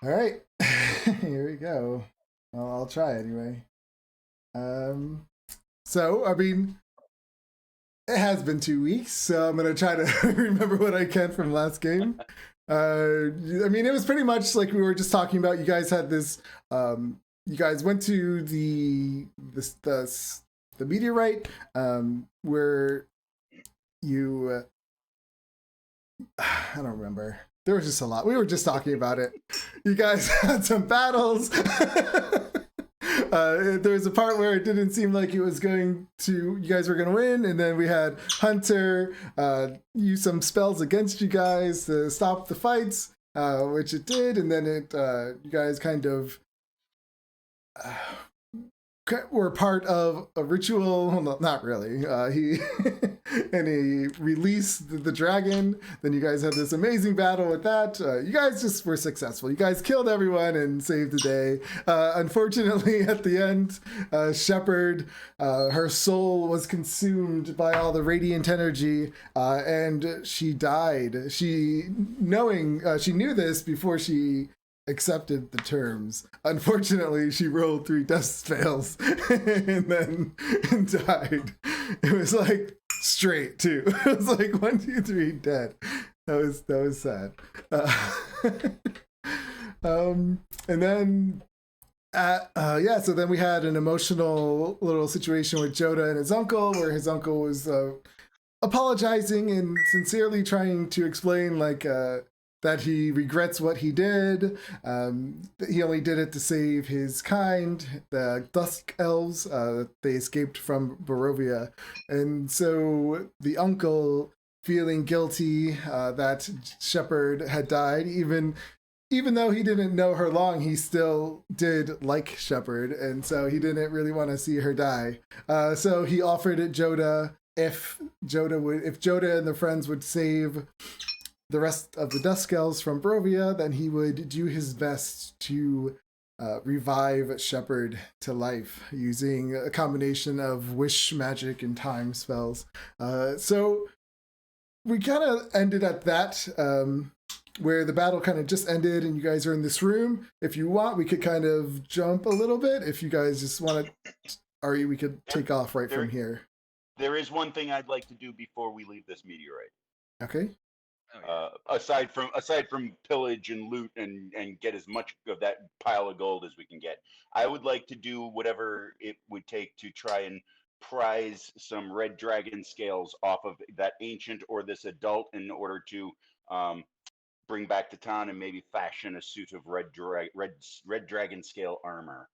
All right, here we go. Well, I'll try anyway. Um, so I mean, it has been 2 weeks, so I'm gonna try to remember what I can from last game. I mean, it was pretty much like we were just talking about. You guys had this. You guys went to the meteorite where you. I don't remember. There was just a lot. We were just talking about it. You guys had some battles. There was a part where it didn't seem like it was going to, you guys were going to win, and then we had Hunter use some spells against you guys to stop the fights, which it did, and then you guys kind of were part of a ritual. Well, no, not really. He and he released the dragon. Then you guys had this amazing battle with that. You guys just were successful. You guys killed everyone and saved the day. Unfortunately, at the end, Shepard, her soul was consumed by all the radiant energy, and she died. She knew this before she accepted the terms. Unfortunately, she rolled 3 death spells and then died. It was like straight too. It was like 1, 2, 3, dead. That was sad. And then so then we had an emotional little situation with Joda and his uncle, where his uncle was apologizing and sincerely trying to explain that he regrets what he did. He only did it to save his kind, the Dusk Elves. They escaped from Barovia. And so the uncle, feeling guilty that Shepard had died, even though he didn't know her long, he still did like Shepard. And so he didn't really want to see her die. So he offered it Joda if Joda and the friends would save the rest of the Dusk Elves from Barovia, then he would do his best to revive Shepard to life using a combination of wish magic and time spells. So we kind of ended at that, where the battle kind of just ended and you guys are in this room. If you want, we could kind of jump a little bit. If you guys just want to, or we could take off right from here. There is one thing I'd like to do before we leave this meteorite. Okay. Aside from pillage and loot and get as much of that pile of gold as we can get, I would like to do whatever it would take to try and prize some red dragon scales off of that ancient or this adult in order to bring back to town and maybe fashion a suit of red dragon scale armor.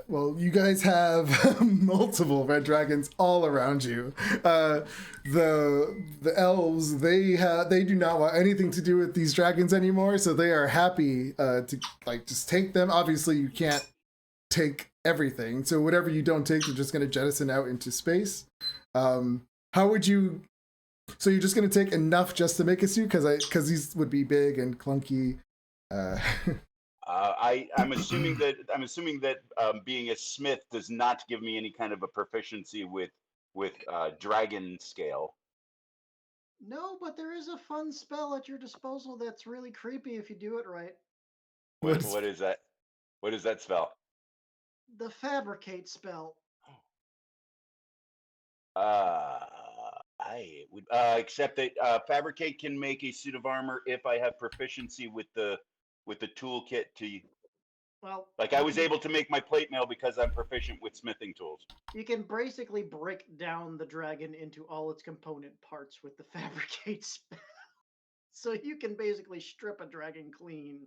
Well, you guys have multiple red dragons all around you. The elves, they do not want anything to do with these dragons anymore, so they are happy to just take them. Obviously, you can't take everything, so whatever you don't take, you're just going to jettison out into space. How would you? So you're just going to take enough just to make a suit, because these would be big and clunky. I'm assuming that being a smith does not give me any kind of a proficiency with dragon scale. No, but there is a fun spell at your disposal that's really creepy if you do it right. What is that? What is that spell? The fabricate spell. I would accept that fabricate can make a suit of armor if I have proficiency with the toolkit to. Well, like I was able to make my plate mail because I'm proficient with smithing tools. You can basically break down the dragon into all its component parts with the fabricate spell. So you can basically strip a dragon clean.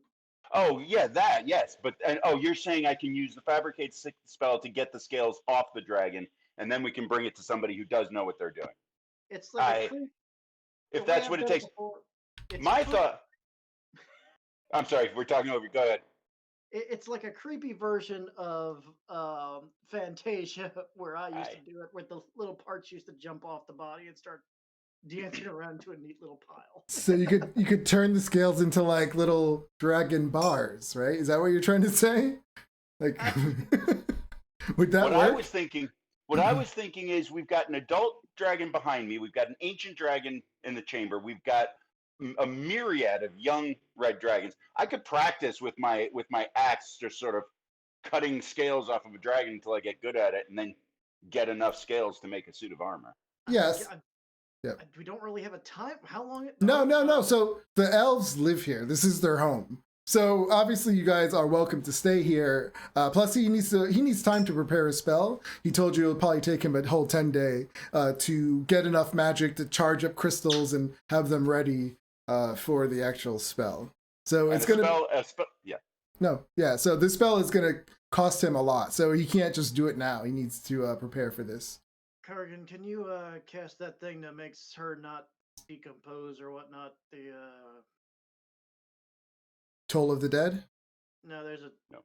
Oh yeah, yes, but you're saying I can use the fabricate spell to get the scales off the dragon, and then we can bring it to somebody who does know what they're doing. It's like if that's what it takes. My thought. I'm sorry, we're talking over. Go ahead. It's like a creepy version of Fantasia, where I used to do it, where the little parts used to jump off the body and start dancing around to a neat little pile. So you could turn the scales into like little dragon bars, right? Is that what you're trying to say? Like, would that work? What I was thinking is we've got an adult dragon behind me. We've got an ancient dragon in the chamber. We've got a myriad of young red dragons. I could practice with my axe, just sort of cutting scales off of a dragon until I get good at it, and then get enough scales to make a suit of armor. Yes. Yeah. We don't really have a time. How long? No. So the elves live here. This is their home. So obviously you guys are welcome to stay here. Plus he needs time to prepare a spell. He told you it'll probably take him a whole 10 day to get enough magic to charge up crystals and have them ready for the actual spell. So it's gonna yeah. No, yeah. So this spell is gonna cost him a lot. So he can't just do it now. He needs to prepare for this. Kurgan, can you cast that thing that makes her not decompose or whatnot? The Toll of the Dead? no, there's a no.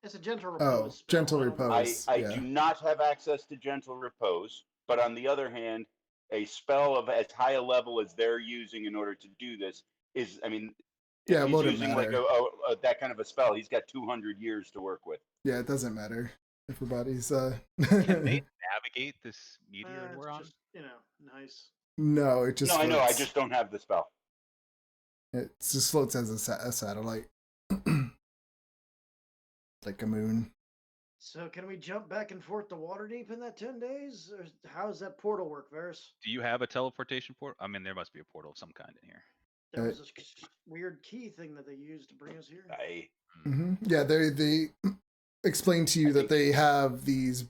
It's a gentle repose. Oh, gentle repose. I do not have access to gentle repose, but on the other hand, a spell of as high a level as they're using in order to do this is, I mean, if Yeah, he's using like that kind of a spell, he's got 200 years to work with. Yeah, it doesn't matter. Everybody's Can they navigate this meteor we're on? Just, nice. No, it just No, floats. I know. I just don't have the spell. It just floats as a satellite. Like a moon. So can we jump back and forth to Waterdeep in that 10 days? Or how does that portal work, Varys? Do you have a teleportation portal? I mean, there must be a portal of some kind in here. There was this weird key thing that they used to bring us here. Yeah, they explain to you that they have these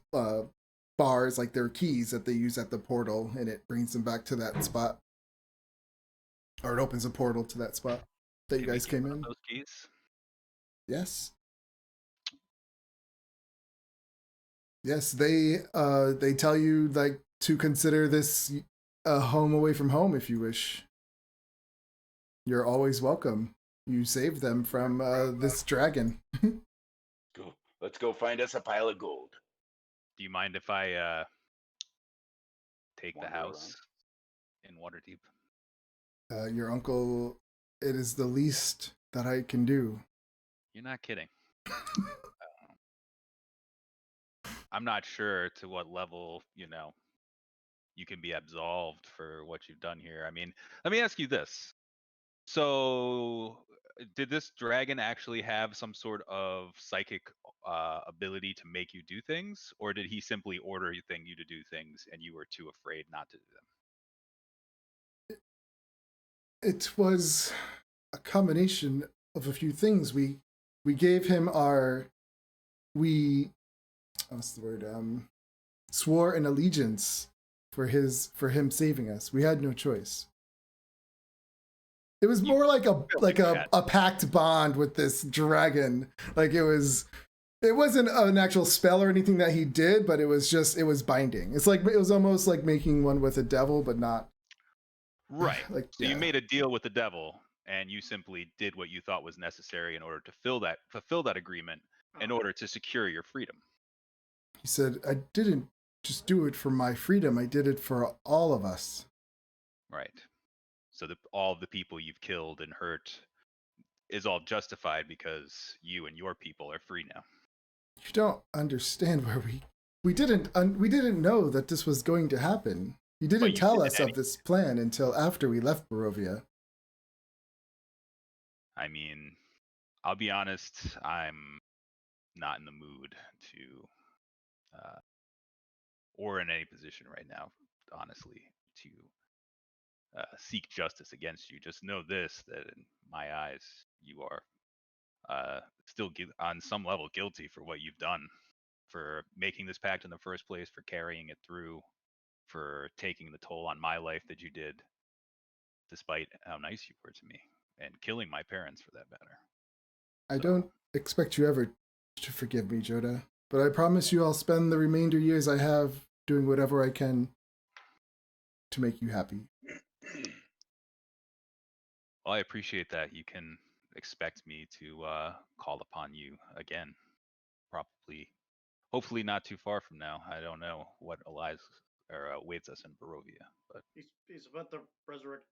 bars, like their keys that they use at the portal, and it brings them back to that spot. Or it opens a portal to that spot that you guys came in. Those keys? Yes. Yes, they tell you like to consider this a home away from home if you wish. You're always welcome. You saved them from this dragon. Go. Let's go find us a pile of gold. Do you mind if I take Wander the house in Waterdeep? Your uncle, it is the least that I can do. You're not kidding. I'm not sure to what level, you can be absolved for what you've done here. I mean, let me ask you this. So, did this dragon actually have some sort of psychic ability to make you do things? Or did he simply order you to do things and you were too afraid not to do them? It was a combination of a few things. We gave him swore an allegiance for him saving us. We had no choice. It was more like a pact bond with this dragon. Like it wasn't an actual spell or anything that he did, but it was binding. It was almost like making one with a devil, but not. Right. So you made a deal with the devil, and you simply did what you thought was necessary in order to fulfill that agreement in order to secure your freedom. He said, I didn't just do it for my freedom. I did it for all of us. Right. So all the people you've killed and hurt is all justified because you and your people are free now. You don't understand where we didn't know that this was going to happen. He didn't tell us of this plan until after we left Barovia. I mean, I'll be honest, I'm not in the mood to, or in any position right now, honestly, to seek justice against you. Just know this, that in my eyes, you are still on some level guilty for what you've done, for making this pact in the first place, for carrying it through, for taking the toll on my life that you did, despite how nice you were to me, and killing my parents for that matter. I don't expect you ever to forgive me, Joda, but I promise you I'll spend the remainder years I have doing whatever I can to make you happy. Well, I appreciate that. You can expect me to call upon you again, probably, hopefully not too far from now. I don't know what awaits us in Barovia, but he's about to resurrect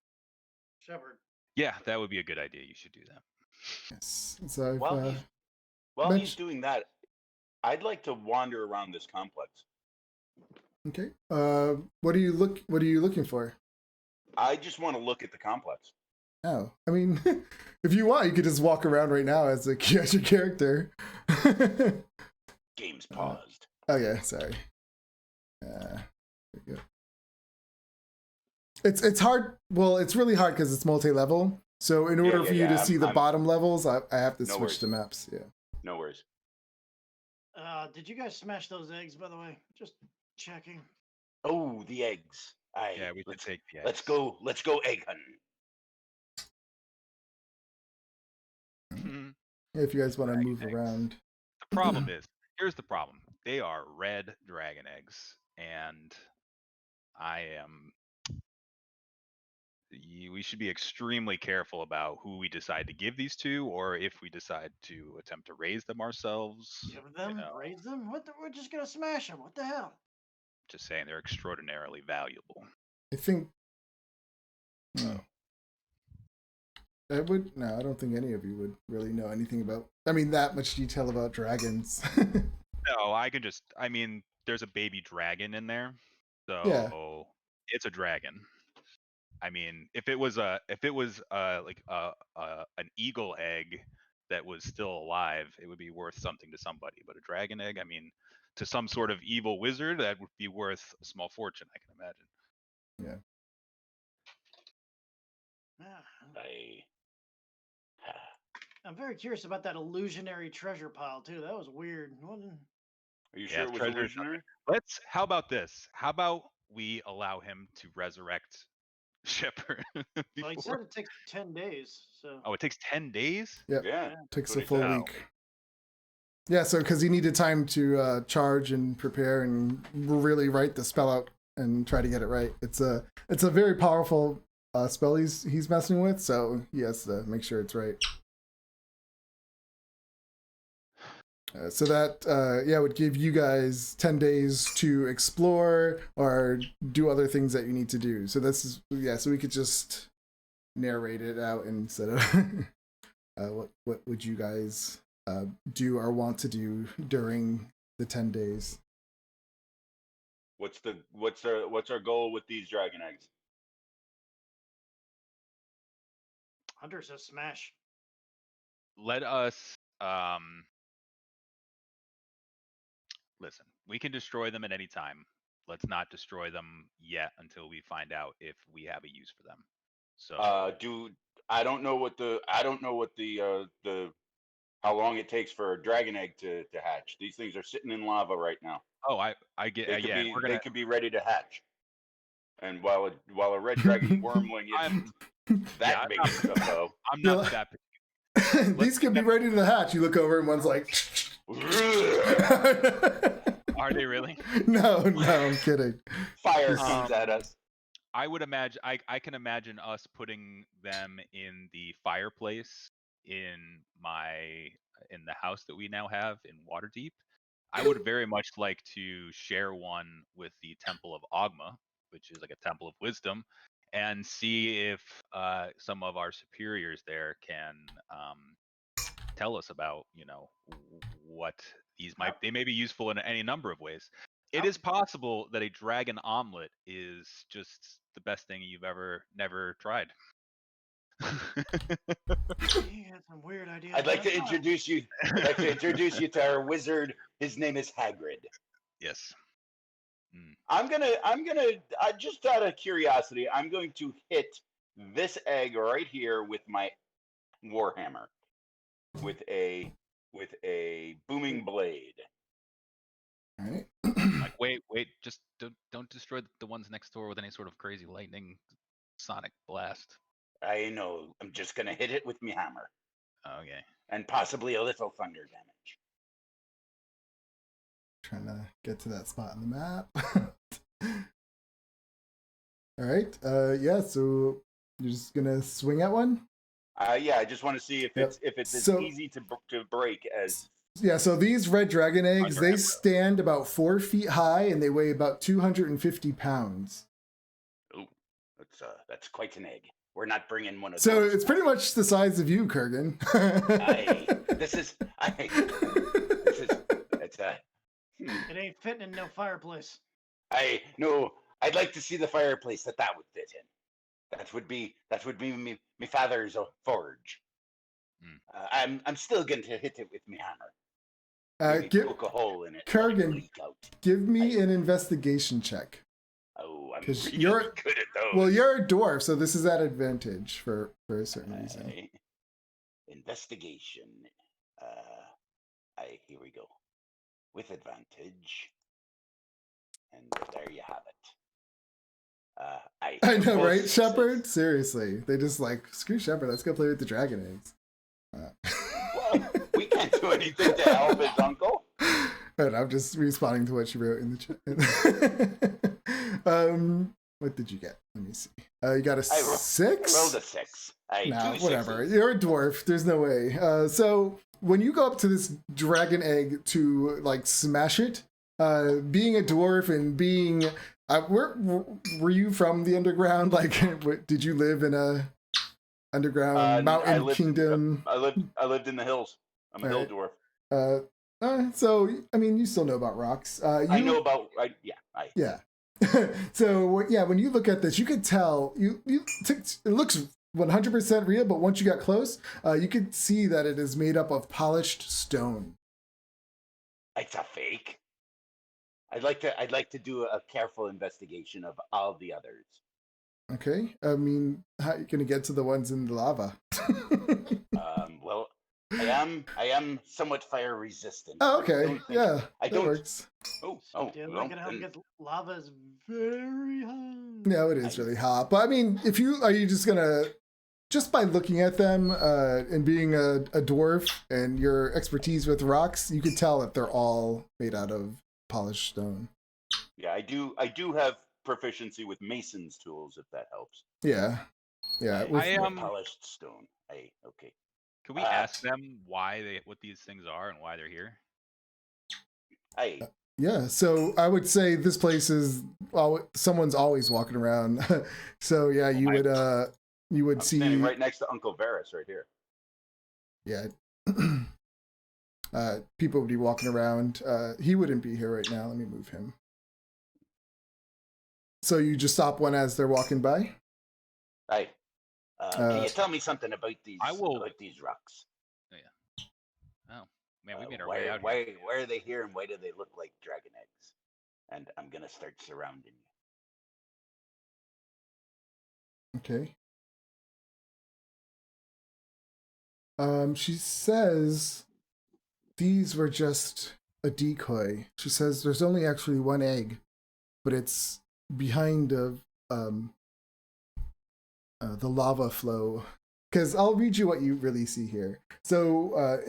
Shepard. Yeah, that would be a good idea. You should do that. Yes. So while he's doing that, I'd like to wander around this complex. Okay. What are you looking for? I just want to look at the complex. Oh, I mean, if you want, you could just walk around right now as as your character. Game's paused. Oh yeah, sorry. There we go. It's hard. Well, it's really hard because it's multi-level. So in order for you to see the bottom levels, I have to switch to maps. Yeah. No worries. Did you guys smash those eggs, by the way? Just checking. Oh, the eggs. Yeah, we should take the eggs. Let's go egg hunting. If you guys want to Dragon move eggs. around. The problem is, here's the problem. They are red dragon eggs, and we should be extremely careful about who we decide to give these to, or if we decide to attempt to raise them ourselves. Give them, raise them. We're just gonna smash them. What the hell? Just saying, they're extraordinarily valuable. I think. I don't think any of you would really know anything about. I mean, that much detail about dragons. No, I mean, there's a baby dragon in there, so Yeah. it's a dragon. I mean, if it was like an eagle egg that was still alive, it would be worth something to somebody. But a dragon egg, I mean, to some sort of evil wizard, that would be worth a small fortune, I can imagine. Yeah. I'm very curious about that illusionary treasure pile too. That was weird. Are you sure it was illusionary? How about this? How about we allow him to resurrect Shepherd? Well, he said it takes 10 days. So. Oh, it takes 10 days? Yep. Yeah. Takes a full week. Yeah, so because he needed time to charge and prepare and really write the spell out and try to get it right. It's a very powerful spell he's messing with, so he has to make sure it's right. So that would give you guys 10 days to explore or do other things that you need to do. So so we could just narrate it out instead of what would you guys do or want to do during the 10 days. What's our goal with these dragon eggs? Hunter says smash. Let us listen, we can destroy them at any time. Let's not destroy them yet until we find out if we have a use for them. So I don't know what the how long it takes for a dragon egg to hatch. These things are sitting in lava right now. Oh, I get they could be ready to hatch. And while a red dragon wormling isn't that big of a foe. I'm not that particular. These could be ready to hatch. You look over and one's like Are they really? No, I'm kidding. Fire comes at us. I would imagine I can imagine us putting them in the fireplace in the house that we now have in Waterdeep. I would very much like to share one with the Temple of Ogma, which is like a temple of wisdom, and see if some of our superiors there can tell us about, what these they may be useful in any number of ways. It is possible that a dragon omelet is just the best thing you've never tried. He had some weird ideas. I'd like to introduce you to our wizard. His name is Hagrid. Yes. I just out of curiosity, I'm going to hit this egg right here with my warhammer, with a booming blade. All right. Like, wait, just don't destroy the ones next door with any sort of crazy lightning sonic blast. I know. I'm just gonna hit it with my hammer. Okay. And possibly a little thunder damage. Trying to get to that spot on the map. All right. So you're just gonna swing at one. Yeah. I just want to see if it's as easy to break as. Yeah. So these red dragon eggs, they stand about 4 feet high and they weigh about 250 pounds. Oh, that's quite an egg. We're not bringing one of those. So it's pretty much the size of you, Kurgan. It ain't fitting in no fireplace. I'd like to see the fireplace that would fit in. That would be me father's forge. I'm still going to hit it with my hammer. Maybe poke a hole in it. And let it Kurgan, leak out. give me an investigation check. Oh, I'm 'Cause really you're- good at those. Well, you're a dwarf, so this is at advantage for a certain reason. Investigation. Here we go. With advantage. And there you have it. I know, both right? success. Shepard? Seriously. They just like, screw Shepard, let's go play with the dragon eggs. Well, we can't do anything to help his uncle. And I'm just responding to what she wrote in the chat. What did you get? Let me see. You got a 6? I rolled a 6. Nah, Two whatever. sixes. You're a dwarf. There's no way. So when you go up to this dragon egg to like smash it, being a dwarf and being, were you from the underground? Like, did you live in a underground mountain kingdom? I lived in the hills. I'm a hill dwarf. So I mean, you still know about rocks. I know about. Yeah. So yeah, when you look at this, you could tell it looks 100% real, but once you got close, you could see that it is made up of polished stone. It's a fake. I'd like to do a careful investigation of all the others. Okay. I mean, how are you gonna get to the ones in the lava? Well, I am somewhat fire resistant. Oh, okay. Yeah, that works. Look at how because lava is very hot. No, it is really hot. But I mean, are you just gonna, just by looking at them and being a dwarf and your expertise with rocks, you could tell that they're all made out of polished stone. Yeah, I do have proficiency with mason's tools, if that helps. Yeah. Polished stone. Okay. Can we ask them what these things are and why they're here? Yeah, so I would say this place is someone's always walking around. So yeah, you would see standing right next to Uncle Varus right here. Yeah. People would be walking around. He wouldn't be here right now. Let me move him. So you just stop one as they're walking by? Can you tell me something about these rocks? Yeah. Oh man, we made our way out. Why are they here, and why do they look like dragon eggs? And I'm gonna start surrounding you. Okay. She says these were just a decoy. She says there's only actually one egg, but it's behind the lava flow. Because I'll read you what you really see here. So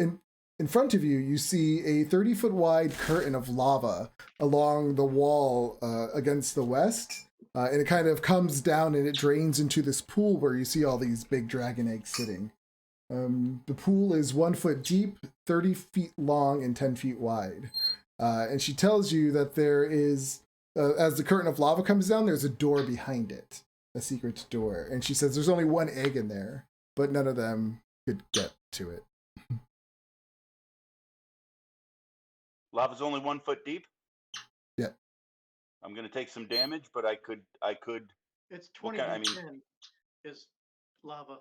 in front of you, you see a 30-foot wide curtain of lava along the wall against the west. And it kind of comes down and it drains into this pool where you see all these big dragon eggs sitting. The pool is 1 foot deep, 30 feet long, and 10 feet wide. And she tells you that there is, as the curtain of lava comes down, there's a door behind it, a secret door. And she says there's only one egg in there, but none of them could get to it. Lava's only 1 foot deep? Yeah. I'm going to take some damage, but I could. It's 20 is lava.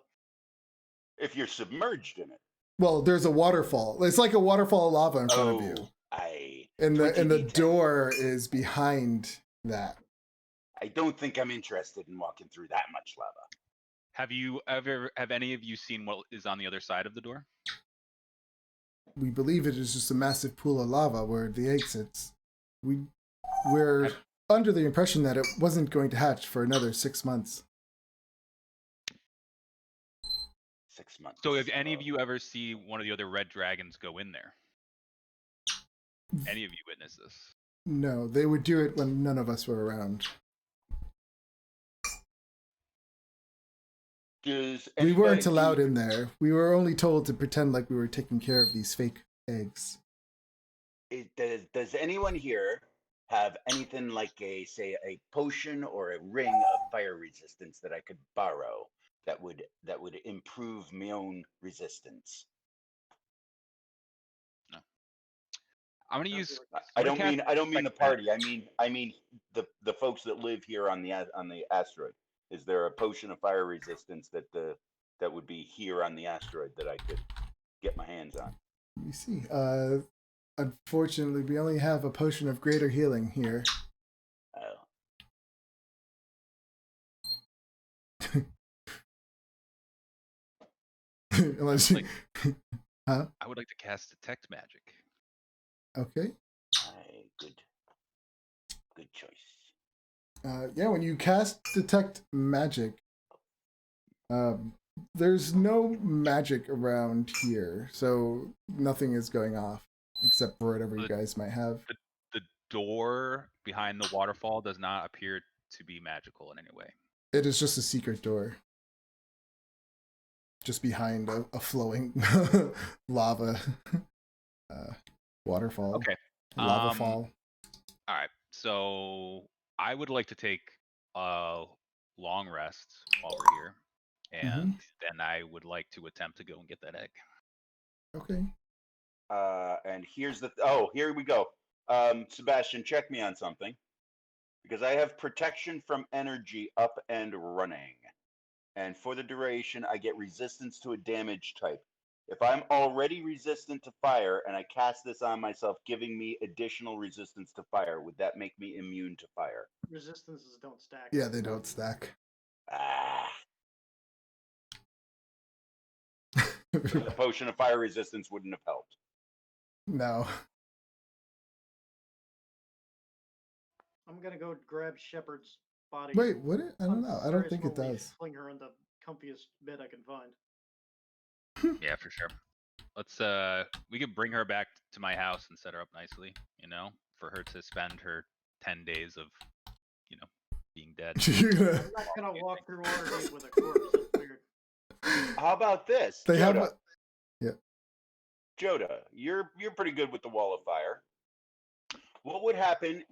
If you're submerged in it. Well, there's a waterfall. It's like a waterfall of lava in front of you. And the door is behind that. I don't think I'm interested in walking through that much lava. Have any of you seen what is on the other side of the door? We believe it is just a massive pool of lava where the egg sits. We're under the impression that it wasn't going to hatch for another 6 months. 6 months. So have any of you ever see one of the other red dragons go in there? Any of you witness this? No, they would do it when none of us were around. We weren't allowed in there. We were only told to pretend like we were taking care of these fake eggs. Does anyone here have anything like a potion or a ring of fire resistance that I could borrow that would improve my own resistance? No. I'm gonna use. I don't mean the party. I mean the folks that live here on the asteroid. Is there a potion of fire resistance that would be here on the asteroid that I could get my hands on? Let me see. Unfortunately, we only have a potion of greater healing here. Oh. Unless you... Huh? I would like to cast detect magic. Okay. Good choice. Yeah, when you cast detect magic, there's no magic around here, so nothing is going off except for whatever you guys might have. The door behind the waterfall does not appear to be magical in any way. It is just a secret door. Just behind a flowing lava waterfall. Okay. Lava fall. All right. So I would like to take a long rest while we're here, and then I would like to attempt to go and get that egg. Okay. And here's here we go. Sebastian, check me on something, because I have protection from energy up and running, and for the duration I get resistance to a damage type. If I'm already resistant to fire and I cast this on myself, giving me additional resistance to fire, would that make me immune to fire? Resistances don't stack. Yeah, they don't stack. So the potion of fire resistance wouldn't have helped. No. I'm gonna go grab Shepard's body. Wait, would it? I don't know. I don't think it slowly does. Fling her in the comfiest bed I can find. Yeah, for sure. Let's we could bring her back to my house and set her up nicely, for her to spend her 10 days of, being dead. I'm not gonna walk through Watergate with a corpse. That's weird. How about this? They Joda? have yeah. Joda, you're pretty good with the wall of fire. What would happen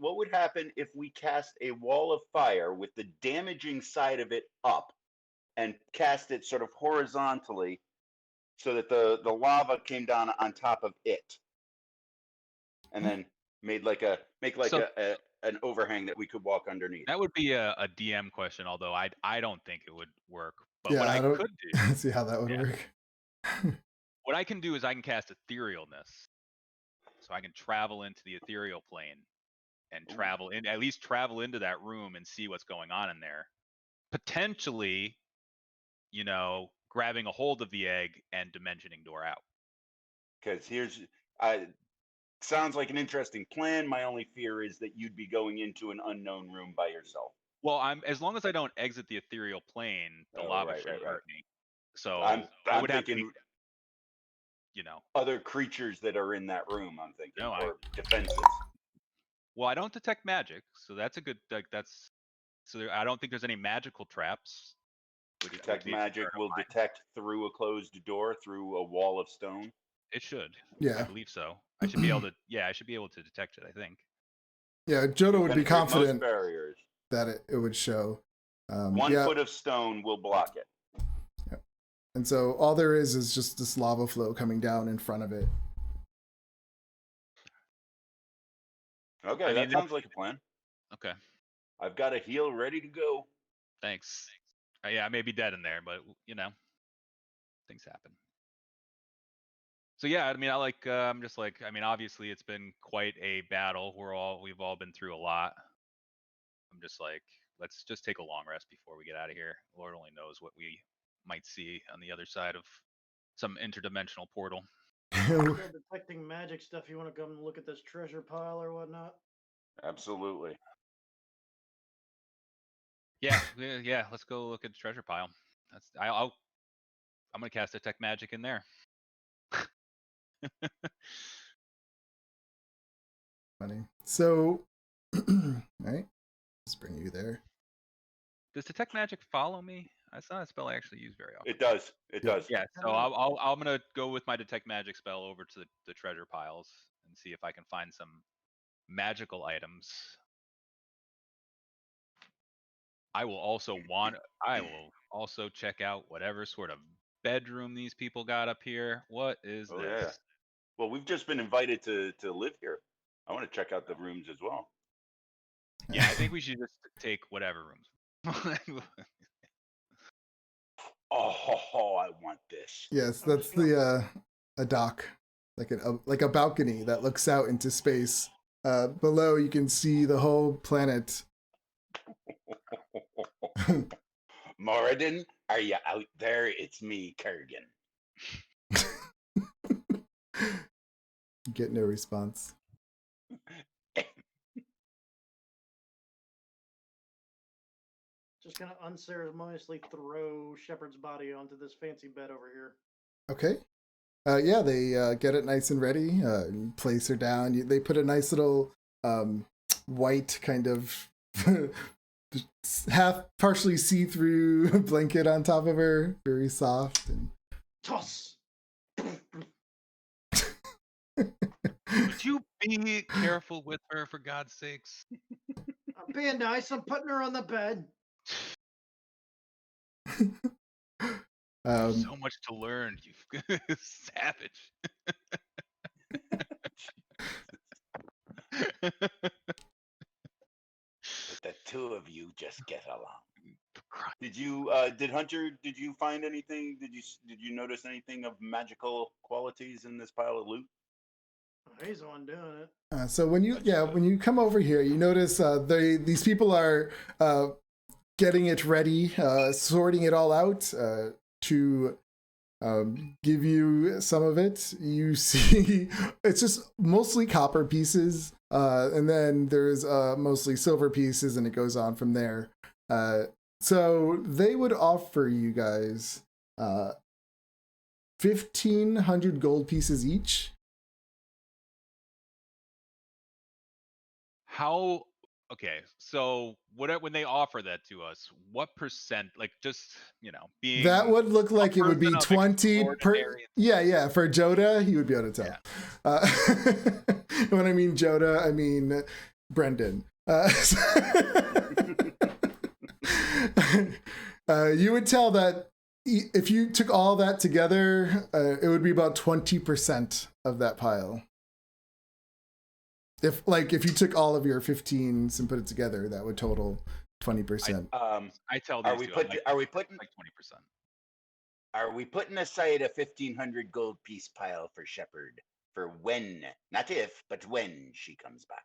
if we cast a wall of fire with the damaging side of it up and cast it sort of horizontally so that the lava came down on top of it, and then make an overhang that we could walk underneath? That would be a DM question, although I don't think it would work. But Yeah, what I don't could do, see how that would work. what I can do is I can cast etherealness, so I can travel into the ethereal plane and at least travel into that room and see what's going on in there. Potentially, grabbing a hold of the egg and dimensioning door out. Because sounds like an interesting plan. My only fear is that you'd be going into an unknown room by yourself. Well, as long as I don't exit the ethereal plane, the lava shouldn't hurt me. So I'm I would thinking, have to, other creatures that are in that room. I'm thinking, or defenses. Well, I don't detect magic, so that's a good. I don't think there's any magical traps. Detect magic will detect through a closed door, through a wall of stone. It should. Yeah. I believe so. I should be able to. Yeah, I should be able to detect it, I think. Yeah, Joda would be confident most barriers. that it would show. 1 foot of stone will block it. Yep. And so all there is just this lava flow coming down in front of it. Okay, that sounds like a plan. Okay. I've got a heal ready to go. Thanks. Yeah, I may be dead in there, but things happen. So yeah, I mean, I'm just like, I mean, obviously it's been quite a battle. We've all been through a lot. I'm just like, let's just take a long rest before we get out of here. Lord only knows what we might see on the other side of some interdimensional portal. Still detecting magic stuff. You want to come look at this treasure pile or whatnot? Absolutely. Yeah. Let's go look at the treasure pile. I'm gonna cast detect magic in there. Funny. So, right? Let's bring you there. Does detect magic follow me? That's not a spell I actually use very often. It does. It does. Yeah. So I'm gonna go with my detect magic spell over to the treasure piles and see if I can find some magical items. I will also check out whatever sort of bedroom these people got up here. What is this? Yeah. Well, we've just been invited to live here. I want to check out the rooms as well. Yeah, I think we should just take whatever rooms. Oh, I want this. Yes, I'm that's just gonna- a dock, like a balcony that looks out into space. Below, you can see the whole planet. Moradin, are you out there? It's me, Kurgan. Get no response. Just gonna unceremoniously throw Shepard's body onto this fancy bed over here. Okay. Yeah, they get it nice and ready. Place her down. They put a nice little white kind of half partially see-through blanket on top of her, very soft. And Toss. Would you be careful with her, for God's sakes? I'm being nice. I'm putting her on the bed. So much to learn, you savage. But the two of you just get along. Christ. Did Hunter? Did you find anything? Did you notice anything of magical qualities in this pile of loot? He's the one doing it. So when you come over here, you notice these people are getting it ready, sorting it all out to give you some of it. You see, it's just mostly copper pieces, and then there's mostly silver pieces, and it goes on from there. So they would offer you guys 1,500 gold pieces each. How? Okay, so when they offer that to us, what percent? Like, just being That would look like it would be person of 20 per. extraordinary- Yeah. For Joda, he would be able to tell. When I mean Joda, I mean Brendan. You would tell that if you took all that together, it would be about 20% of that pile. If you took all of your 15s and put it together, that would total 20%. I tell Are these we two, put? Are we putting? like 20%? Are we putting aside a 1,500 gold piece pile for Shepard for when, not if, but when she comes back?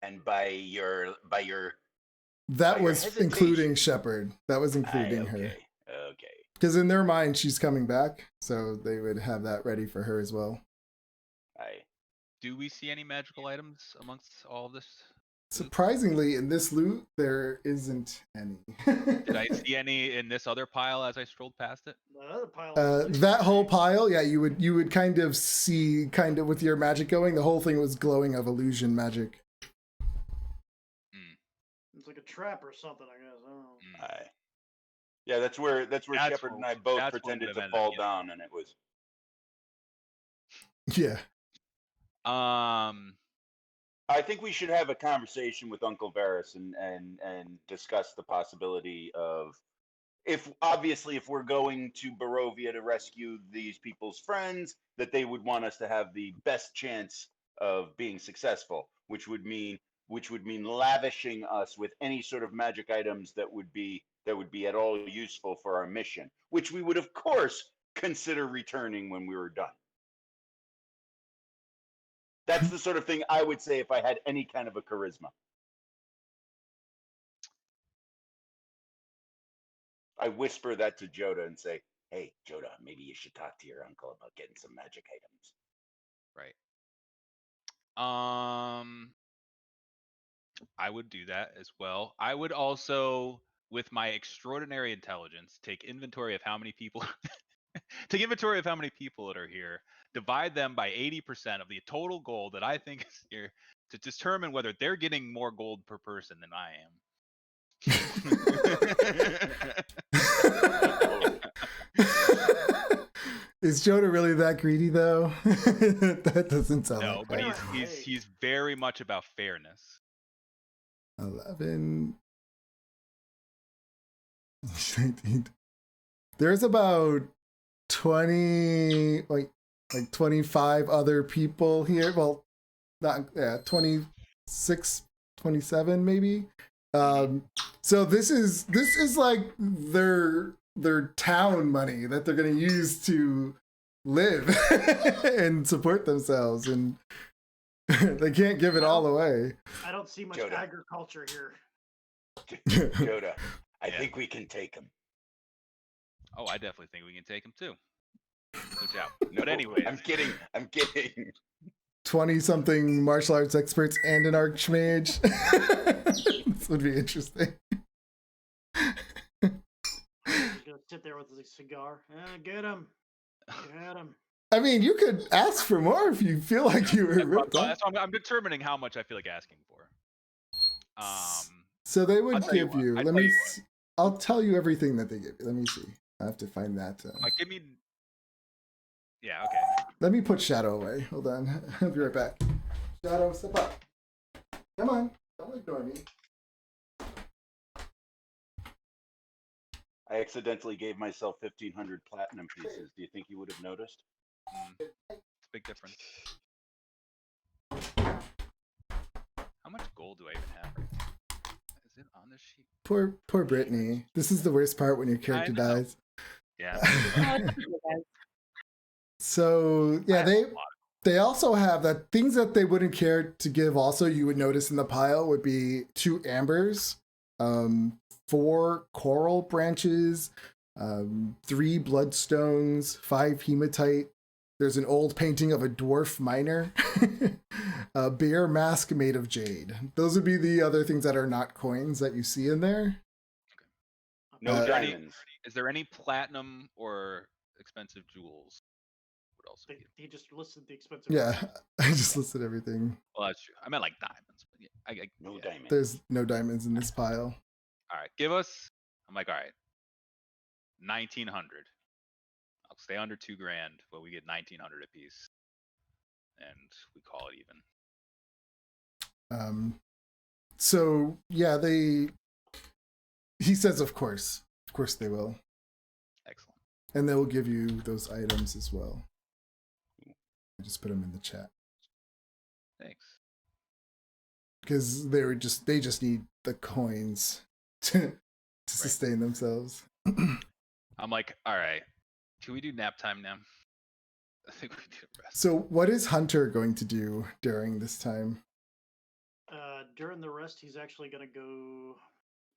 And by your That your was hesitation. including Shepard. That was including her. Okay. Because in their mind, she's coming back, so they would have that ready for her as well. Do we see any magical items amongst all of this? Surprisingly, in this loot, there isn't any. Did I see any in this other pile as I strolled past it? The other pile. That whole pile, yeah, you would kind of see, with your magic going, the whole thing was glowing of illusion magic. It's like a trap or something, I guess. I don't know. Yeah, that's where Shepard and I both pretended to fall down, and it was. Yeah. I think we should have a conversation with Uncle Varus and discuss the possibility of, if we're going to Barovia to rescue these people's friends, that they would want us to have the best chance of being successful, which would mean lavishing us with any sort of magic items that would be at all useful for our mission, which we would of course consider returning when we were done. That's the sort of thing I would say if I had any kind of a charisma. I whisper that to Joda and say, "Hey, Joda, maybe you should talk to your uncle about getting some magic items." Right. I would do that as well. I would also, with my extraordinary intelligence, take inventory of how many people that are here, divide them by 80% of the total gold that I think is here, to determine whether they're getting more gold per person than I am. Is Joda really that greedy, though? That doesn't sound no, like but that. he's very much about fairness. 11. There's about 20, like 25 other people here. Well, not 26, 27 maybe. So this is like their town money that they're going to use to live and support themselves, and they can't give it all away. I don't see much Joda. agriculture here. Joda, I Yeah. think we can take him. Oh, I definitely think we can take him too. No doubt. No, But anyway, I'm kidding. 20-something martial arts experts and an archmage. This would be interesting. He's gonna sit there with a cigar. Get him. Get him. I mean, you could ask for more if you feel like you were ripped off. that's why I'm determining how much I feel like asking for. So they I'll would tell you give what, you. I Let tell me. you what. I'll tell you everything that they give you. Let me see. I have to find that. Like, give me. Yeah. Okay. Let me put Shadow away. Hold on. I'll be right back. Shadow, step up. Come on. Don't ignore me. I accidentally gave myself 1,500 platinum pieces. Do you think you would have noticed? It's a big difference. How much gold do I even have right now? Is it on this sheet? Poor Brittany. This is the worst part when your character know. dies. Yeah. So yeah, they also have that things that they wouldn't care to give. Also, you would notice in the pile would be 2 ambers, 4 coral branches, 3 bloodstones, 5 hematite. There's an old painting of a dwarf miner, a bear mask made of jade. Those would be the other things that are not coins that you see in there. No diamonds. Is there any platinum or expensive jewels? Would also be. He just listed the expensive. Yeah, I just listed everything. Well, that's true. I meant like diamonds, but yeah, No yeah. diamonds. There's no diamonds in this pile. All right, give us. I'm like, all right, 1,900. I'll stay under $2,000, but we get 1,900 a piece, and we call it even. So yeah, he says of course they will, Excellent. and they will give you those items as well. I just put them in the chat Thanks. because they just need the coins to sustain themselves. I'm like, all right, can we do nap time now? I think we need a rest. So what is Hunter going to do during this time? During the rest, he's actually gonna go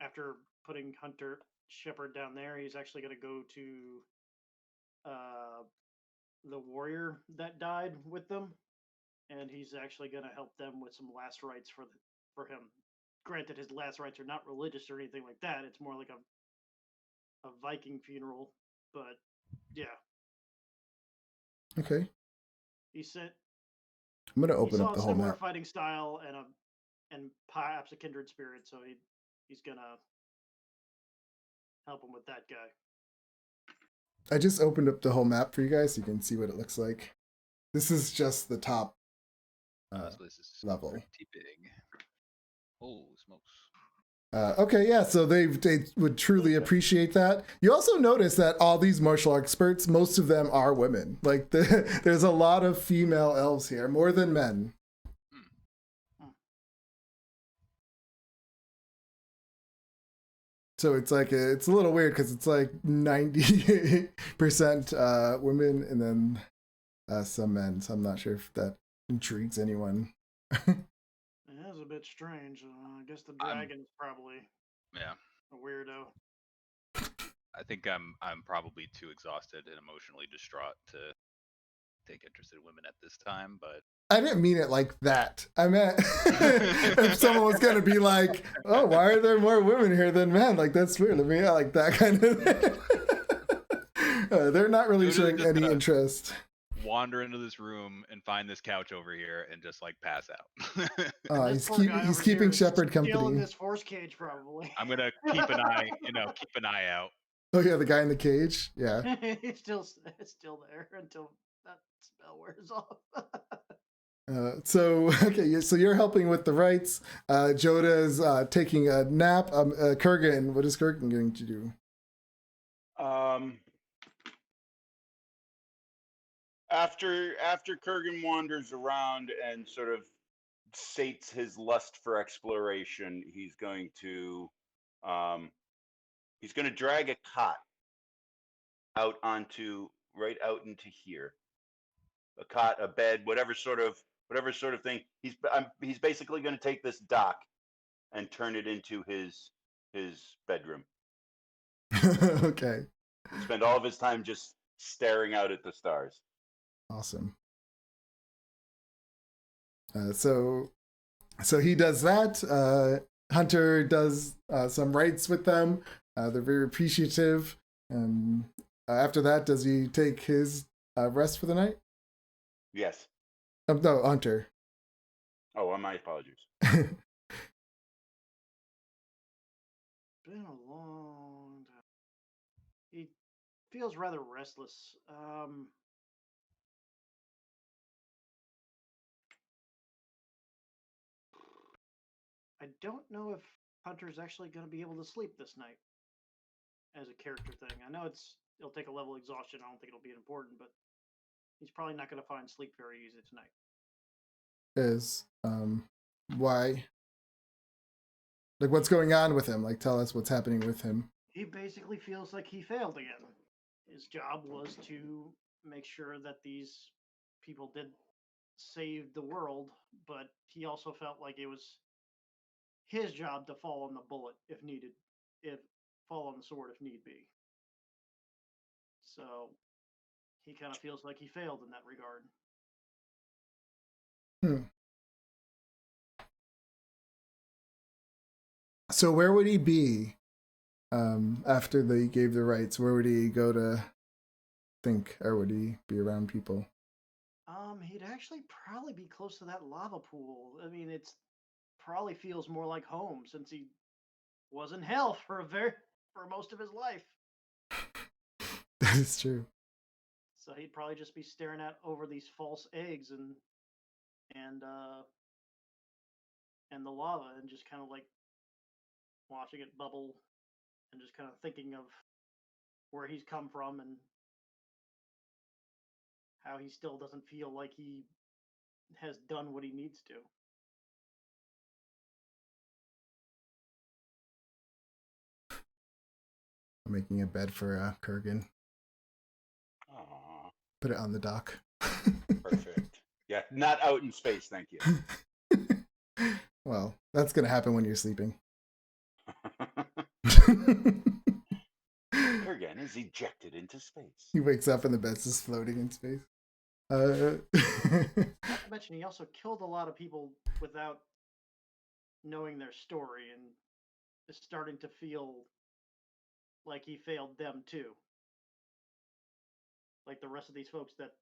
after putting Hunter Shepherd down there. He's actually gonna go to the warrior that died with them, and he's actually gonna help them with some last rites for him. Granted, his last rites are not religious or anything like that. It's more like a Viking funeral, but yeah. Okay, He said I'm gonna he open saw up a the whole similar map. fighting style and perhaps a kindred spirit, so he's gonna help him with that guy. I just opened up the whole map for you guys so you can see what it looks like. This is just the top So this is level. pretty big. Oh, smokes. Okay, yeah, so they would truly appreciate that. You also notice that all these martial arts experts, most of them are women. Like there's a lot of female elves here, more than men. So it's like it's a little weird because it's like 90% women and then some men. So I'm not sure if that intrigues anyone. It is a bit strange. I guess the dragon is probably Yeah. a weirdo. I think I'm probably too exhausted and emotionally distraught to take interest in women at this time, but I didn't mean it like that. I meant if someone was gonna be like, "Oh, why are there more women here than men?" Like that's weird. I mean, like that kind of thing. They're not really showing any interest. Wander into this room and find this couch over here and just like pass out. This poor guy he's over keeping here is Shepard still in company. this force cage, probably. I'm gonna keep an eye out. Oh yeah, the guy in the cage. Yeah. It's still there until that spell wears off. So okay, so you're helping with the rights. Joda is taking a nap. Kurgan, what is Kurgan going to do? After Kurgan wanders around and sort of sates his lust for exploration, he's going to drag a cot out onto right out into here. A cot, a bed, whatever sort of thing. He's basically going to take this dock and turn it into his bedroom. Okay. And spend all of his time just staring out at the stars. Awesome. So he does that. Hunter does some rites with them. They're very appreciative. After that, does he take his rest for the night? Yes. No, Hunter. Oh, my apologies. Been a long time. He feels rather restless. I don't know if Hunter's actually going to be able to sleep this night as a character thing. I know it'll take a level of exhaustion. I don't think it'll be important, but he's probably not going to find sleep very easy tonight. Is why? Like, what's going on with him? Like, tell us what's happening with him. He basically feels like he failed again. His job was to make sure that these people did save the world, but he also felt like it was his job to fall on the bullet if needed, if fall on the sword if need be. So he kind of feels like he failed in that regard. So where would he be after they gave the rights? Where would he go to think, or would he be around people? He'd actually probably be close to that lava pool. I mean, it's probably feels more like home since he was in hell for most of his life. That is true. So he'd probably just be staring at over these false eggs and the lava and just kind of like watching it bubble and just kind of thinking of where he's come from and how he still doesn't feel like he has done what he needs to. I'm making a bed for Kurgan. Aww. Put it on the dock. Perfect. Yeah, not out in space, thank you. Well, that's gonna happen when you're sleeping. Kurgan is ejected into space. He wakes up and the bed's just floating in space. Not to mention, he also killed a lot of people without knowing their story and is starting to feel like he failed them too. Like the rest of these folks that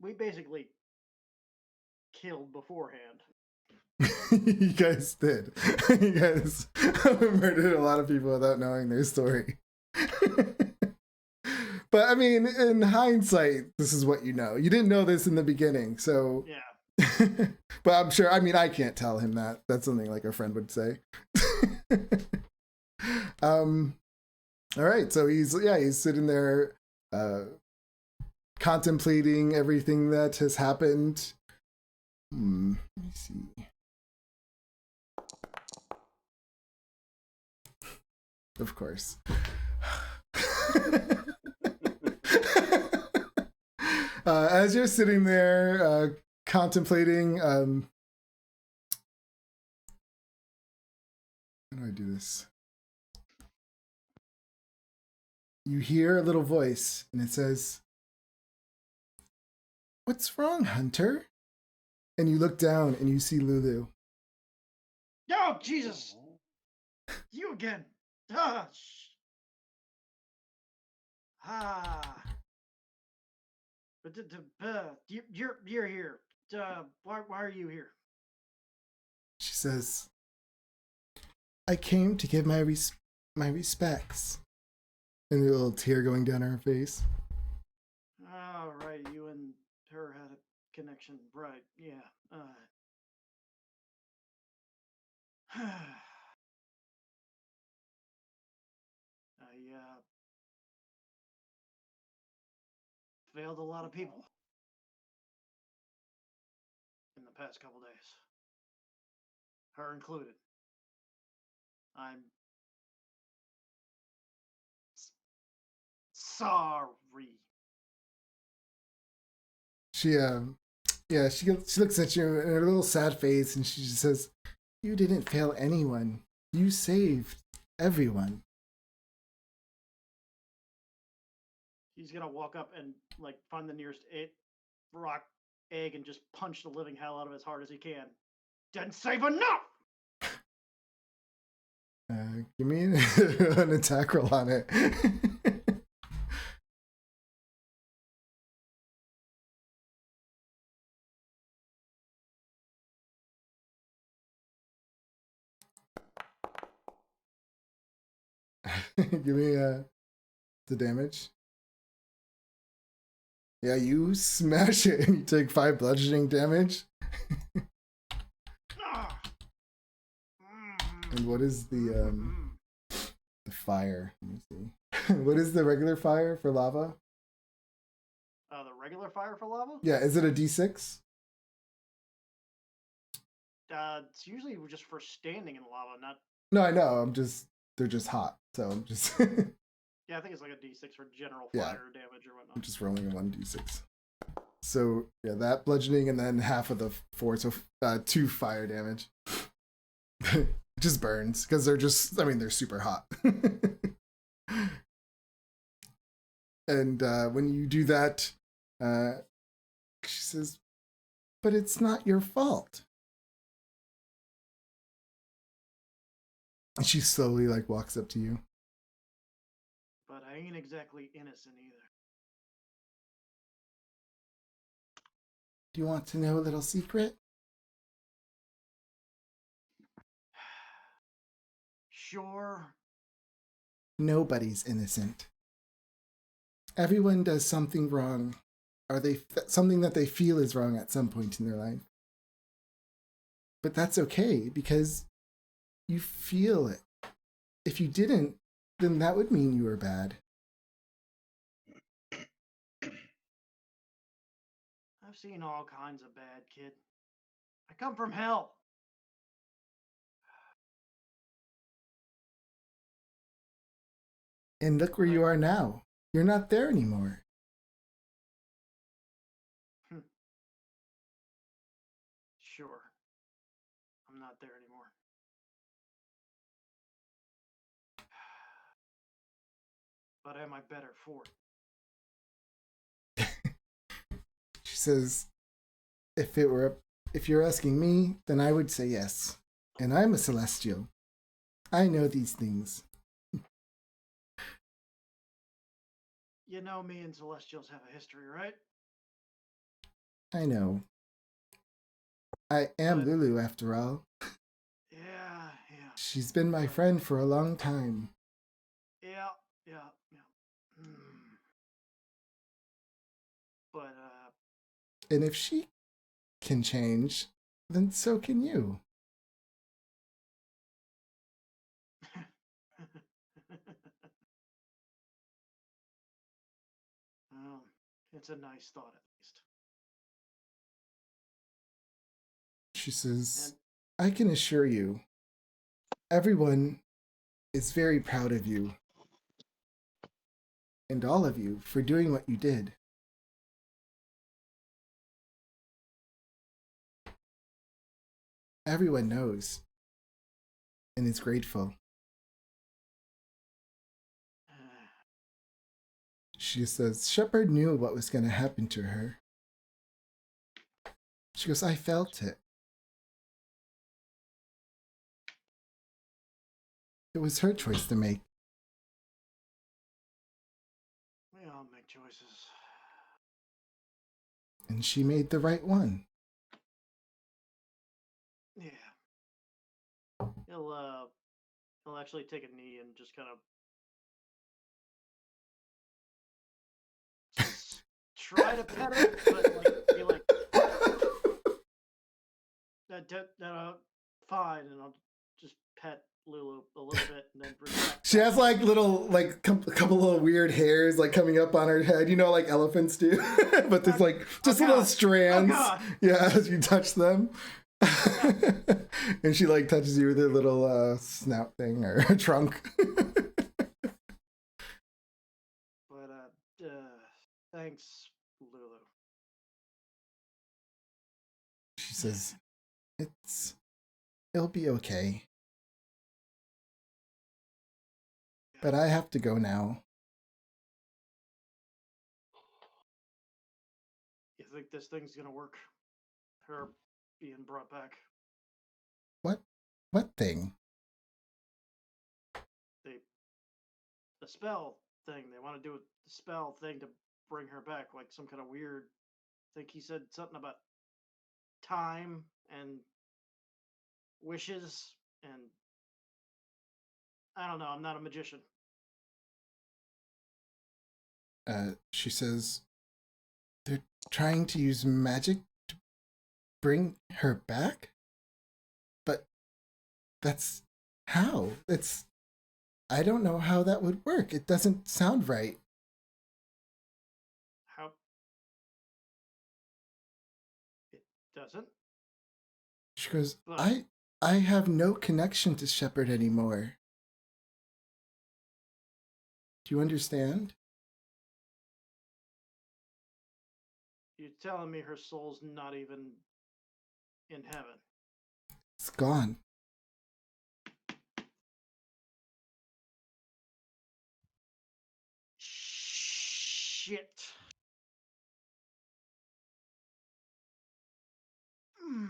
we basically killed beforehand. You guys did. You guys murdered a lot of people without knowing their story. But I mean, in hindsight, this is what you know. You didn't know this in the beginning, so Yeah. But I'm sure, I mean, I can't tell him that. That's something like a friend would say. All right, so he's sitting there contemplating everything that has happened. Let me see. Of course. As you're sitting there contemplating, how do I do this? You hear a little voice, and it says, "What's wrong, Hunter?" And you look down, and you see Lulu. Oh, Jesus! You again! But you're here. Why are you here? She says, "I came to give my respects." And a little tear going down her face. Oh, right. You and her had a connection. Right. Yeah. I failed a lot of people in the past couple days. her included. I'm sorry. She she looks at you in a little sad face, and she just says, "You didn't fail anyone. You saved everyone." He's gonna walk up and like find the nearest rock egg and just punch the living hell out of it as hard as he can. Didn't save enough. Give me an attack roll on it. Give me the damage. Yeah, you smash it and you take 5 bludgeoning damage. And what is the fire? Let me see. What is the regular fire for lava? The regular fire for lava? Yeah, is it a D6? It's usually just for standing in lava, not. No, I know. They're just hot. So I'm just. Yeah, I think it's like a D6 for general Yeah. fire damage or whatnot. I'm just rolling a 1d6. So yeah, that bludgeoning and then half of the 4, so 2 fire damage. It just burns because they're super hot. And when you do that, she says, "But it's not your fault." And she slowly walks up to you. But I ain't exactly innocent either. Do you want to know a little secret? Sure. Nobody's innocent. Everyone does something wrong, or something that they feel is wrong at some point in their life. But that's okay, because you feel it. If you didn't, then that would mean you were bad. I've seen all kinds of bad, kid. I come from hell. And look where you are now. You're not there anymore. Sure. I'm not there anymore. But am I better for it? She says, if you're asking me, then I would say yes. And I'm a celestial. I know these things. You know, me and Celestials have a history, right? I know. I am Lulu, after all. Yeah. She's been my friend for a long time. Yeah. But, And if she can change, then so can you. Well, it's a nice thought, at least. She says, I can assure you, everyone is very proud of you. And all of you for doing what you did. Everyone knows and is grateful. She says, Shepard knew what was going to happen to her. She goes, I felt it. It was her choice to make. We all make choices. And she made the right one. Yeah. He'll actually take a knee and just kind of try to pet her, but be like, fine, and I'll just pet Lulu a little bit and then bring back. She has couple little weird hairs coming up on her head, like elephants do. But there's just little strands. Oh, God. Yeah, as you touch them. And she like touches you with her little snout thing or trunk. But thanks, Lulu. She says, it'll be okay. But I have to go now. You think this thing's gonna work? Her being brought back. What thing? The spell thing. They want to do the spell thing to bring her back, like some kind of weird. I think he said something about time and wishes, and I don't know. I'm not a magician. She says, they're trying to use magic to bring her back? But that's how? I don't know how that would work. It doesn't sound right. How? It doesn't. She goes, But I have no connection to Shepard anymore. Do you understand? you're telling me her soul's not even in heaven? It's gone. Shit. Hmm.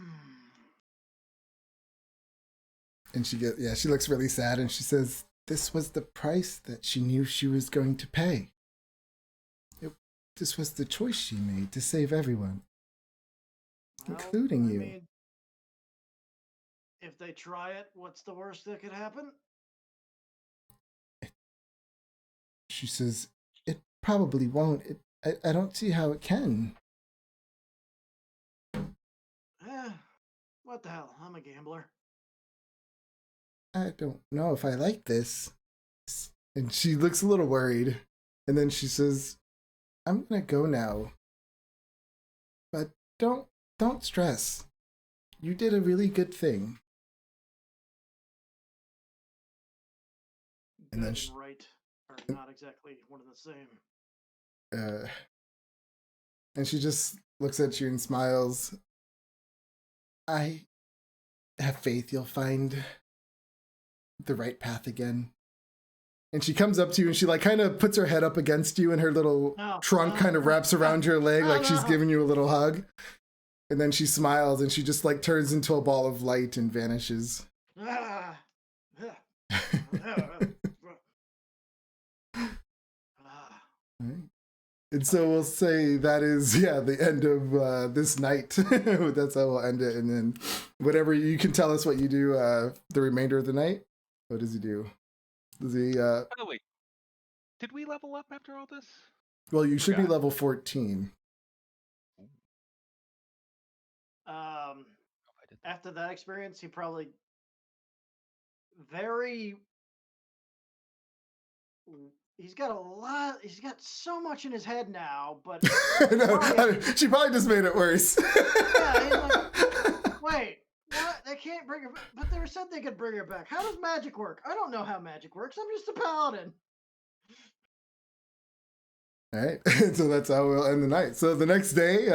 And she looks really sad and she says, this was the price that she knew she was going to pay. This was the choice she made to save everyone, including you. Mean, if they try it, what's the worst that could happen? She says, it probably won't. I don't see how it can. What the hell? I'm a gambler. I don't know if I like this. And she looks a little worried. And then she says, I'm gonna go now. But don't stress. You did a really good thing. Good and right are not exactly one and the same. And she just looks at you and smiles. I have faith you'll find the right path again. And she comes up to you and she like kind of puts her head up against you and her little trunk kind of wraps around your leg like she's giving you a little hug. And then she smiles and she just like turns into a ball of light and vanishes. And so we'll say that is, the end of this night. That's how we'll end it. And then whatever, you can tell us what you do the remainder of the night. What does he do? Does he... By the way, did we level up after all this? Well, you should be level 14. After that experience, he probably he's got so much in his head now, but she probably just made it worse. Yeah, he's like, wait, what? They can't bring her back, but they said they could bring her back. How does magic work? I don't know how magic works. I'm just a paladin. All right, so that's how we'll end the night. So the next day,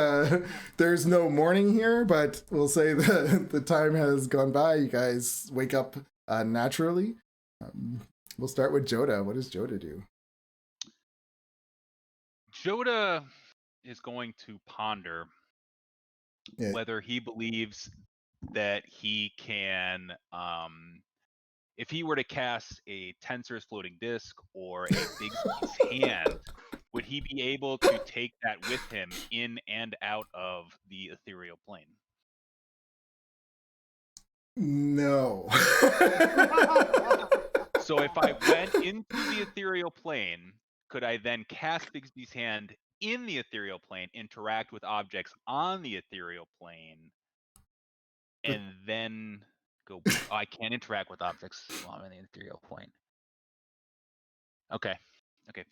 there's no morning here, but we'll say the time has gone by. You guys wake up naturally. We'll start with Joda. What does Joda do? Joda is going to ponder whether he believes that he can, if he were to cast a Tensor's floating disc or a Bigby's hand, would he be able to take that with him in and out of the ethereal plane? No. So if I went into the ethereal plane, could I then cast Bigby's hand in the ethereal plane, interact with objects on the ethereal plane, and then go... Oh, I can't interact with objects while I'm in the ethereal plane. Okay,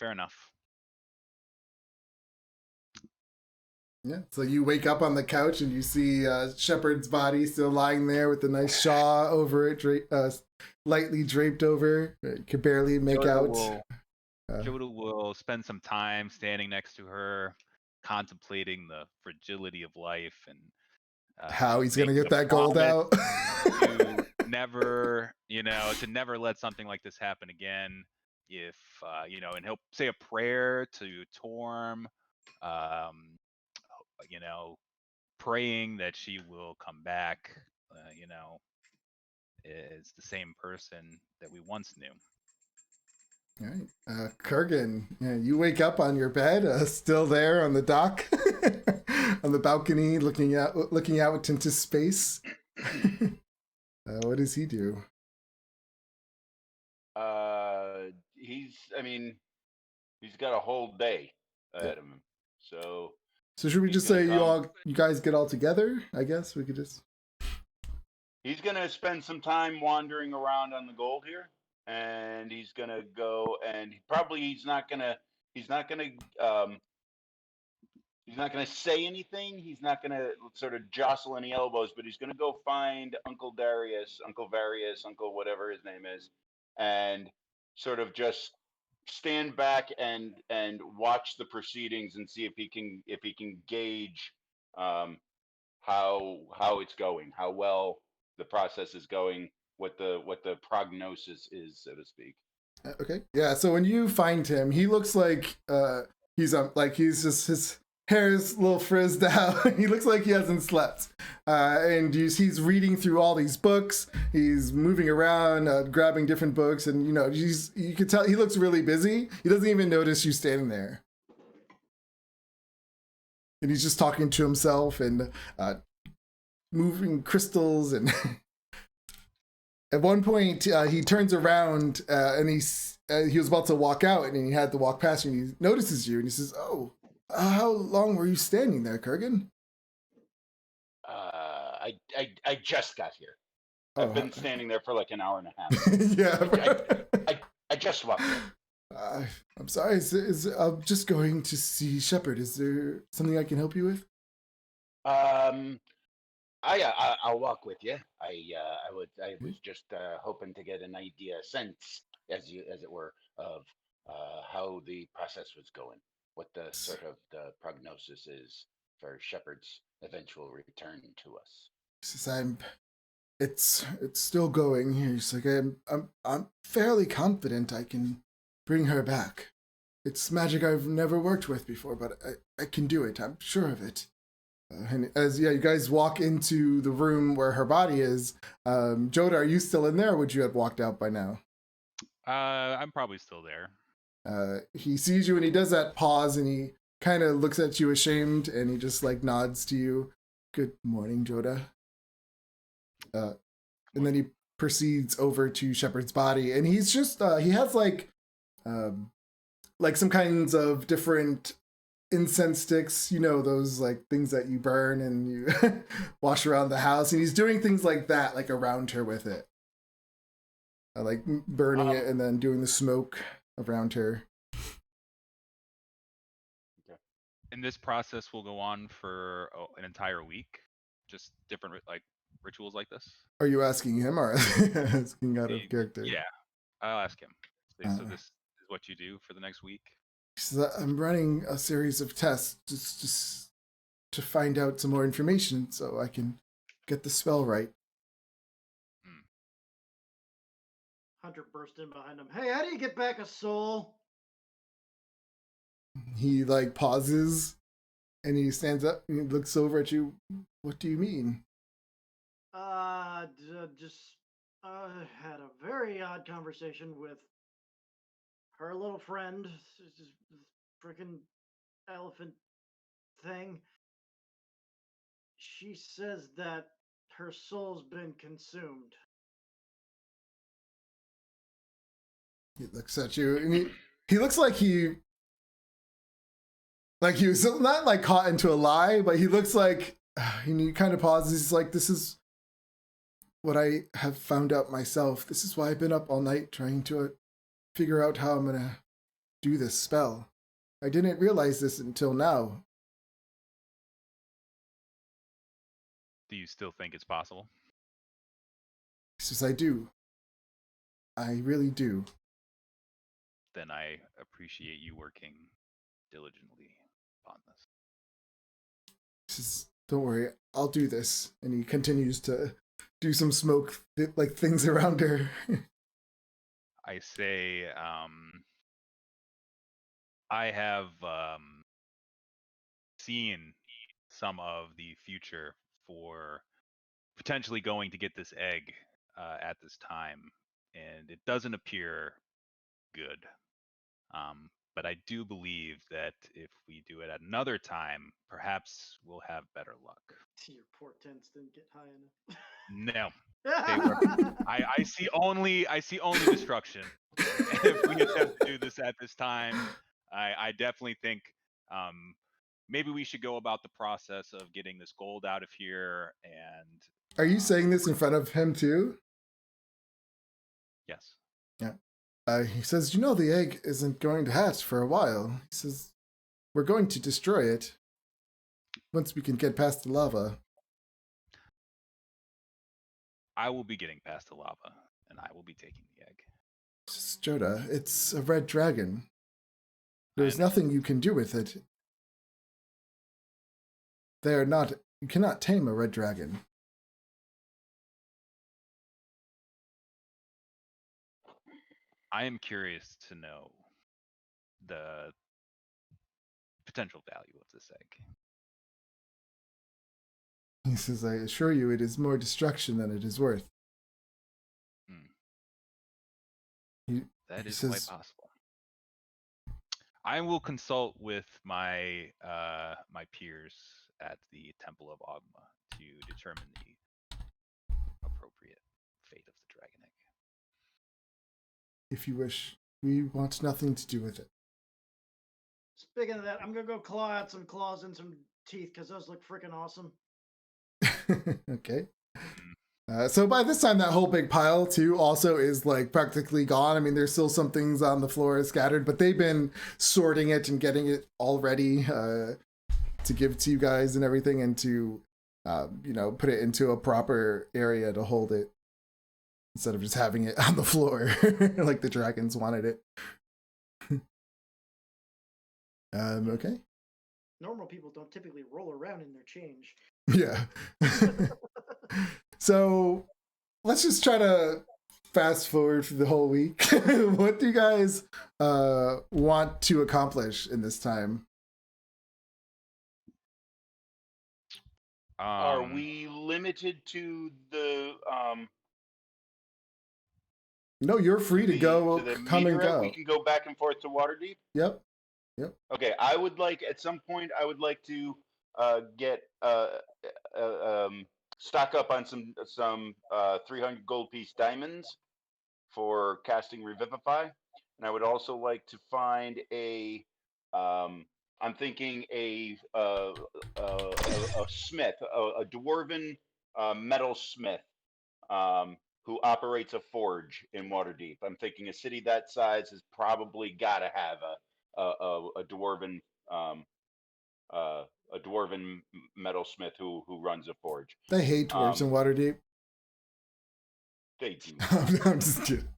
fair enough. Yeah. So you wake up on the couch and you see Shepard's body still lying there with a nice shawl over it, lightly draped over. You could barely make Joda out. will, Joda will spend some time standing next to her, contemplating the fragility of life and How he's gonna making get a that gold promise out? to never, to never let something like this happen again. If and he'll say a prayer to Torm, um, praying that she will come back, is the same person that we once knew. All right, Kurgan, yeah, you wake up on your bed, still there on the dock, on the balcony, looking out into space. What does he do? He's got a whole day ahead of him. So should we he's just gonna say come. you guys get all together? I guess we could just. He's gonna spend some time wandering around on the gold here, and he's gonna go and he's not gonna um, he's not gonna say anything. He's not gonna sort of jostle any elbows, but he's gonna go find Uncle Darius, Uncle Varius, Uncle whatever his name is, and sort of just stand back and watch the proceedings and see if he can gauge how it's going, how well the process is going, what the prognosis is, so to speak. Okay. Yeah. So when you find him, he looks like he's just his hair's a little frizzed out. He looks like he hasn't slept. And he's reading through all these books. He's moving around, grabbing different books, and you can tell he looks really busy. He doesn't even notice you standing there. And he's just talking to himself and moving crystals. And at one point, he turns around and he was about to walk out, and he had to walk past you. And he notices you, and he says, "Oh, how long were you standing there, Kurgan?" I just got here. I've been standing there for like an hour and a half. Yeah. I just walked in. I'm sorry. I'm just going to see Shepard. Is there something I can help you with? I'll walk with you. I was just hoping to get an idea, sense, as it were, of how the process was going, what the sort of the prognosis is for Shepard's eventual return to us. He says, it's still going. He's like, I'm fairly confident I can bring her back. It's magic I've never worked with before, but I can do it. I'm sure of it. And as you guys walk into the room where her body is, Joda, are you still in there, or would you have walked out by now? I'm probably still there. He sees you and he does that pause and he kind of looks at you ashamed and he just like nods to you. Good morning, Joda. And then he proceeds over to Shepard's body, and he's just he has like some kinds of different incense sticks, those like things that you burn and you wash around the house, and he's doing things like that, like around her with it, like burning it and then doing the smoke around her. Okay. And this process will go on for an entire week, just different like rituals like this. Are you asking him or asking out of character? Yeah, I'll ask him. So this is what you do for the next week? So I'm running a series of tests just to find out some more information so I can get the spell right. Hunter burst in behind him. Hey, how do you get back a soul? He like pauses and he stands up and he looks over at you. What do you mean? Just had a very odd conversation with her little friend, this freaking elephant thing. She says that her soul's been consumed. He looks at you and he looks like he was not like caught into a lie, but he looks like, and he kind of pauses. He's like, this is what I have found out myself. This is why I've been up all night trying to figure out how I'm going to do this spell. I didn't realize this until now. Do you still think it's possible? He says, I do. I really do. Then I appreciate you working diligently on this. He says, don't worry, I'll do this. And he continues to do some smoke, like things around her. I say, I have seen some of the future for potentially going to get this egg at this time, and it doesn't appear good. But I do believe that if we do it at another time, perhaps we'll have better luck. Your portents didn't get high enough. No, they were. I see only destruction. If we attempt to do this at this time, I definitely think maybe we should go about the process of getting this gold out of here. And Are you saying this in front of him too? yes, Yeah. He says, you know, the egg isn't going to hatch for a while. He says, we're going to destroy it once we can get past the lava. I will be getting past the lava, and I will be taking the egg. He says, Joda, it's a red dragon. There's I nothing you can do with it. You cannot tame a red dragon. I am curious to know the potential value of this egg. He says, I assure you it is more destruction than it is worth. That He is says- quite possible. I will consult with my my peers at the Temple of Ogma to determine the appropriate fate of the dragon egg. If you wish, we want nothing to do with it. Speaking of that, I'm gonna go claw out some claws and some teeth because those look freaking awesome. Okay. So by this time, that whole big pile too also is like practically gone. I mean, there's still some things on the floor scattered, but they've been sorting it and getting it all ready to give to you guys and everything, and to put it into a proper area to hold it instead of just having it on the floor like the dragons wanted it. Okay. Normal people don't typically roll around in their change. Yeah. So let's just try to fast forward through the whole week. What do you guys want to accomplish in this time? Are we limited to the No, you're free to go, to the come and meteorite? go. We can go back and forth to Waterdeep. Yep. Okay, I would like at some point. I would like to get stock up on some 300 gold piece diamonds for casting Revivify, and I would also like to find a. I'm thinking a smith, a dwarven metal smith, who operates a forge in Waterdeep. I'm thinking a city that size has probably got to have a dwarven a dwarven metalsmith who runs a forge. They hate dwarves in Waterdeep. They do. I'm just kidding.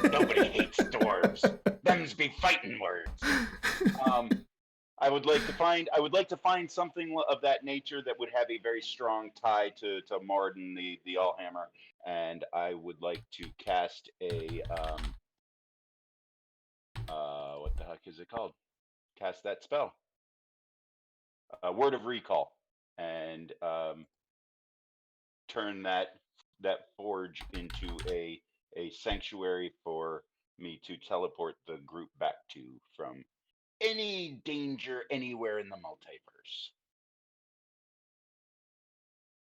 Nobody hates dwarves. Them's be fighting words. I would like to find something of that nature that would have a very strong tie to Morden the Allhammer, and I would like to cast a what the heck is it called? Cast that spell. Word of Recall, and turn that forge into a sanctuary for me to teleport the group back to from any danger anywhere in the multiverse.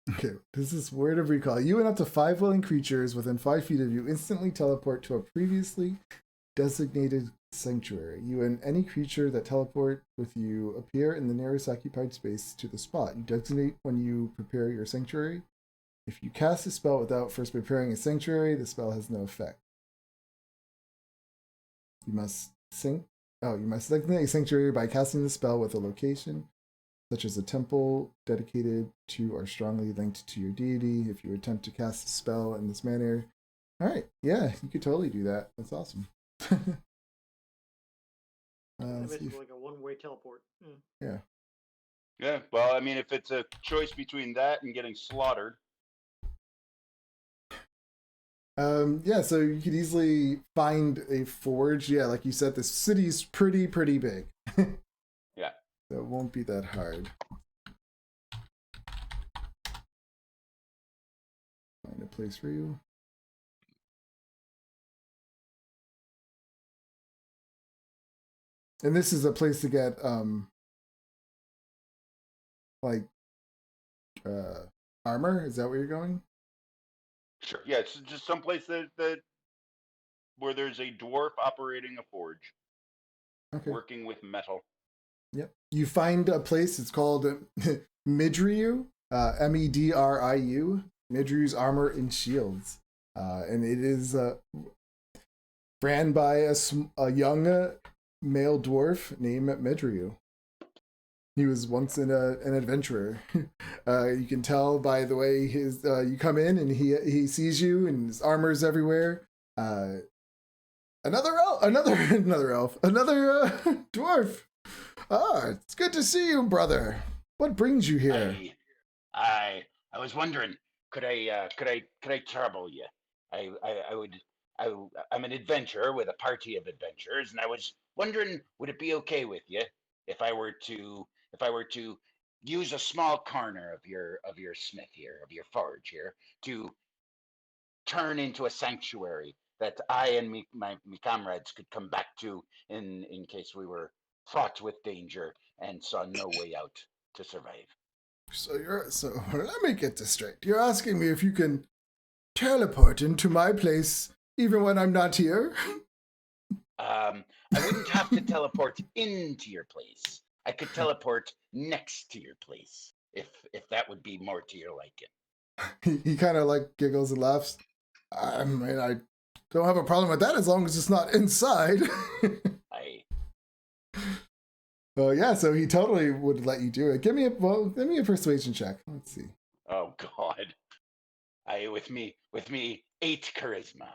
Okay, this is Word of Recall. You and up to 5 willing creatures within 5 feet of you instantly teleport to a previously designated sanctuary. You and any creature that teleport with you appear in the nearest occupied space to the spot you designate when you prepare your sanctuary. If you cast a spell without first preparing a sanctuary, the spell has no effect. You must designate a sanctuary by casting the spell with a location such as a temple dedicated to or strongly linked to your deity. If you attempt to cast a spell in this manner, all right, yeah, you could totally do that. That's awesome. Let's see Basically if- like a one-way teleport. yeah. Yeah. Well, I mean, if it's a choice between that and getting slaughtered, Yeah, so you could easily find a forge. Yeah, like you said, the city's pretty big. Yeah. So it won't be that hard. Find a place for you. And this is a place to get like armor. Is that where you're going? sure. Yeah, it's just someplace that where there's a dwarf operating a forge, Okay. working with metal. Yep. You find a place. It's called Midriu. Medriu. Midriu's Armor and Shields. And it is ran by a young male dwarf named Midriu. He was once an adventurer. You can tell by the way his you come in and he sees you and his armor's everywhere. Another dwarf. Ah, it's good to see you, brother. What brings you here? I was wondering, could I trouble you? I'm an adventurer with a party of adventurers, and I was wondering, would it be okay with you if I were to use a small corner of your smith here, of your forge here, to turn into a sanctuary that I and my comrades could come back to in case we were fraught with danger and saw no way out to survive. So let me get this straight. You're asking me if you can teleport into my place even when I'm not here? I wouldn't have to teleport into your place. I could teleport next to your place, if that would be more to your liking. He kind of like giggles and laughs. I mean, I don't have a problem with that as long as it's not inside. Yeah, so he totally would let you do it. Give me a persuasion check. Let's see. Oh God. With me 8 charisma.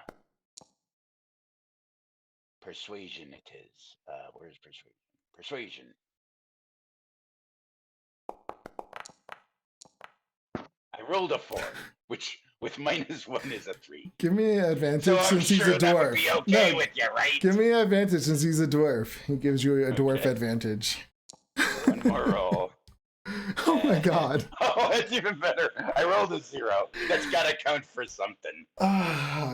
Persuasion it is. Where's persuasion? Persuasion. I rolled a 4, which with -1 is a 3. Give me an advantage So I'm since he's sure a that would dwarf. be okay with you, right? Give me an advantage since he's a dwarf. He gives you a dwarf Okay. advantage. One more roll. Oh my god. Oh, that's even better. I rolled a 0. That's gotta count for something.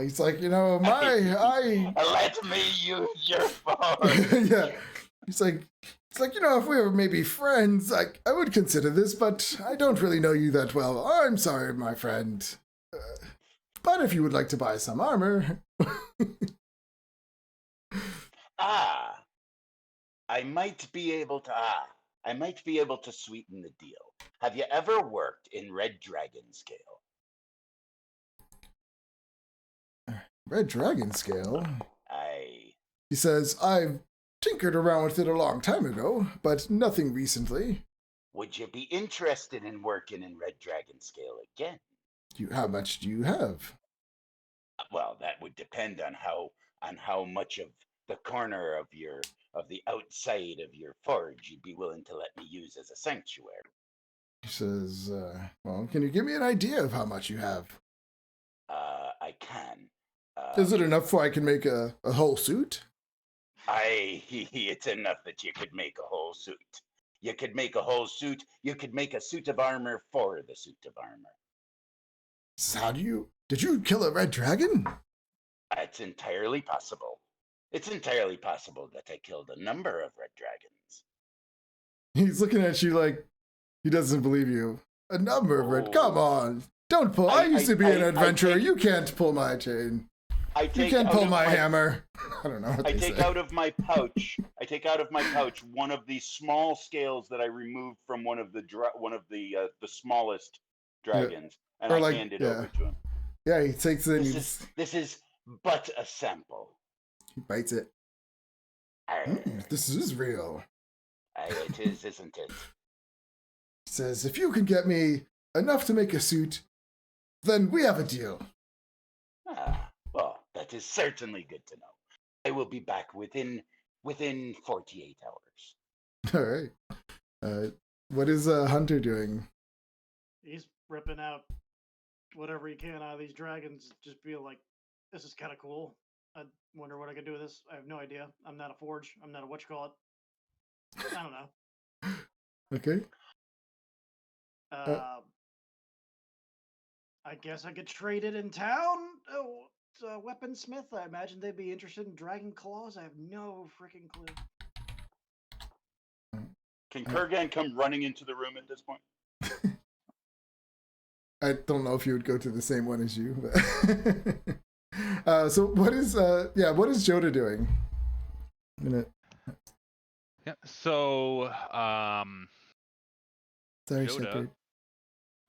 He's like, I Let me use your phone. yeah. It's like, if we were maybe friends, I would consider this, but I don't really know you that well. I'm sorry, my friend. But if you would like to buy some armor. I might be able to sweeten the deal. Have you ever worked in Red Dragon Scale? Red Dragon Scale? I He says, I've tinkered around with it a long time ago, but nothing recently. Would you be interested in working in Red Dragon Scale again? How much do you have? Well, that would depend on how much of the corner of the outside of your forge you'd be willing to let me use as a sanctuary. He says, well, can you give me an idea of how much you have? I can. Is it enough for I can make a whole suit? It's enough that you could make a whole suit. You could make a whole suit. You could make a suit of armor for the suit of armor. So did you kill a red dragon? It's entirely possible. It's entirely possible that I killed a number of red dragons. He's looking at you like he doesn't believe you. A number of red. Come on. Don't pull. I used to be an adventurer. You can't pull my chain. You can't pull my hammer. I don't know what I they take say. out of my pouch. I take out of my pouch one of the small scales that I removed from one of the smallest dragons, and I hand it over to him. Yeah, he takes it. This is but a sample. He bites it. This is real. It is, isn't it? says, if you can get me enough to make a suit, then we have a deal. Well, that is certainly good to know. I will be back within 48 hours. All right. What is Hunter doing? He's ripping out whatever he can out of these dragons. Just be like, this is kind of cool. I wonder what I can do with this. I have no idea. I'm not a forge. I'm not a whatchamacallit. I don't know. Okay. I guess I could trade it in town. Oh, weaponsmith. I imagine they'd be interested in dragon claws. I have no freaking clue. Can Kurgan come running into the room at this point? I don't know if you would go to the same one as you. But so what is Joda doing? Yeah. So Sorry, Joda. Shepard.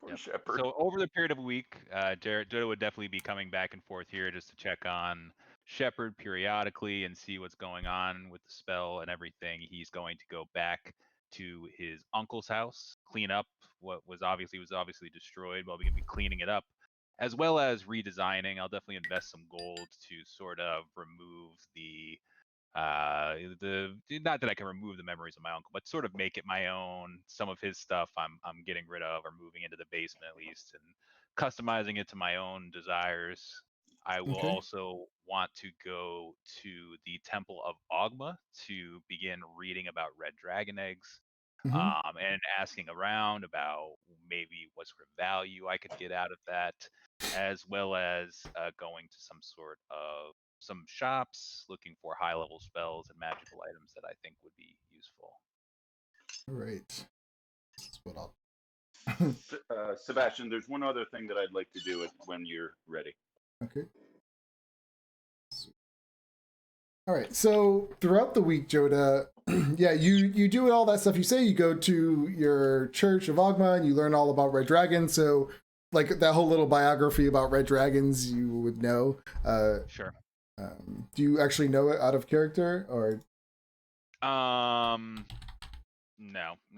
Poor Shepherd. So over the period of a week, Joda would definitely be coming back and forth here just to check on Shepard periodically and see what's going on with the spell and everything. He's going to go back to his uncle's house, clean up what was obviously destroyed. Well, we're going to be cleaning it up, as well as redesigning. I'll definitely invest some gold to sort of remove the not that I can remove the memories of my uncle, but sort of make it my own. Some of his stuff I'm getting rid of or moving into the basement at least, and customizing it to my own desires. I will Okay. also want to go to the Temple of Ogma to begin reading about red dragon eggs, and asking around about maybe what sort of value I could get out of that, as well as going to some shops looking for high level spells and magical items that I think would be useful. All right. That's what I'll. Sebastian, there's one other thing that I'd like to do when you're ready. Okay. All right. So throughout the week, Joda, yeah, you do all that stuff. You say you go to your church of Ogma and you learn all about red dragons. So like that whole little biography about red dragons, you would know. Sure. Do you actually know it out of character or? No.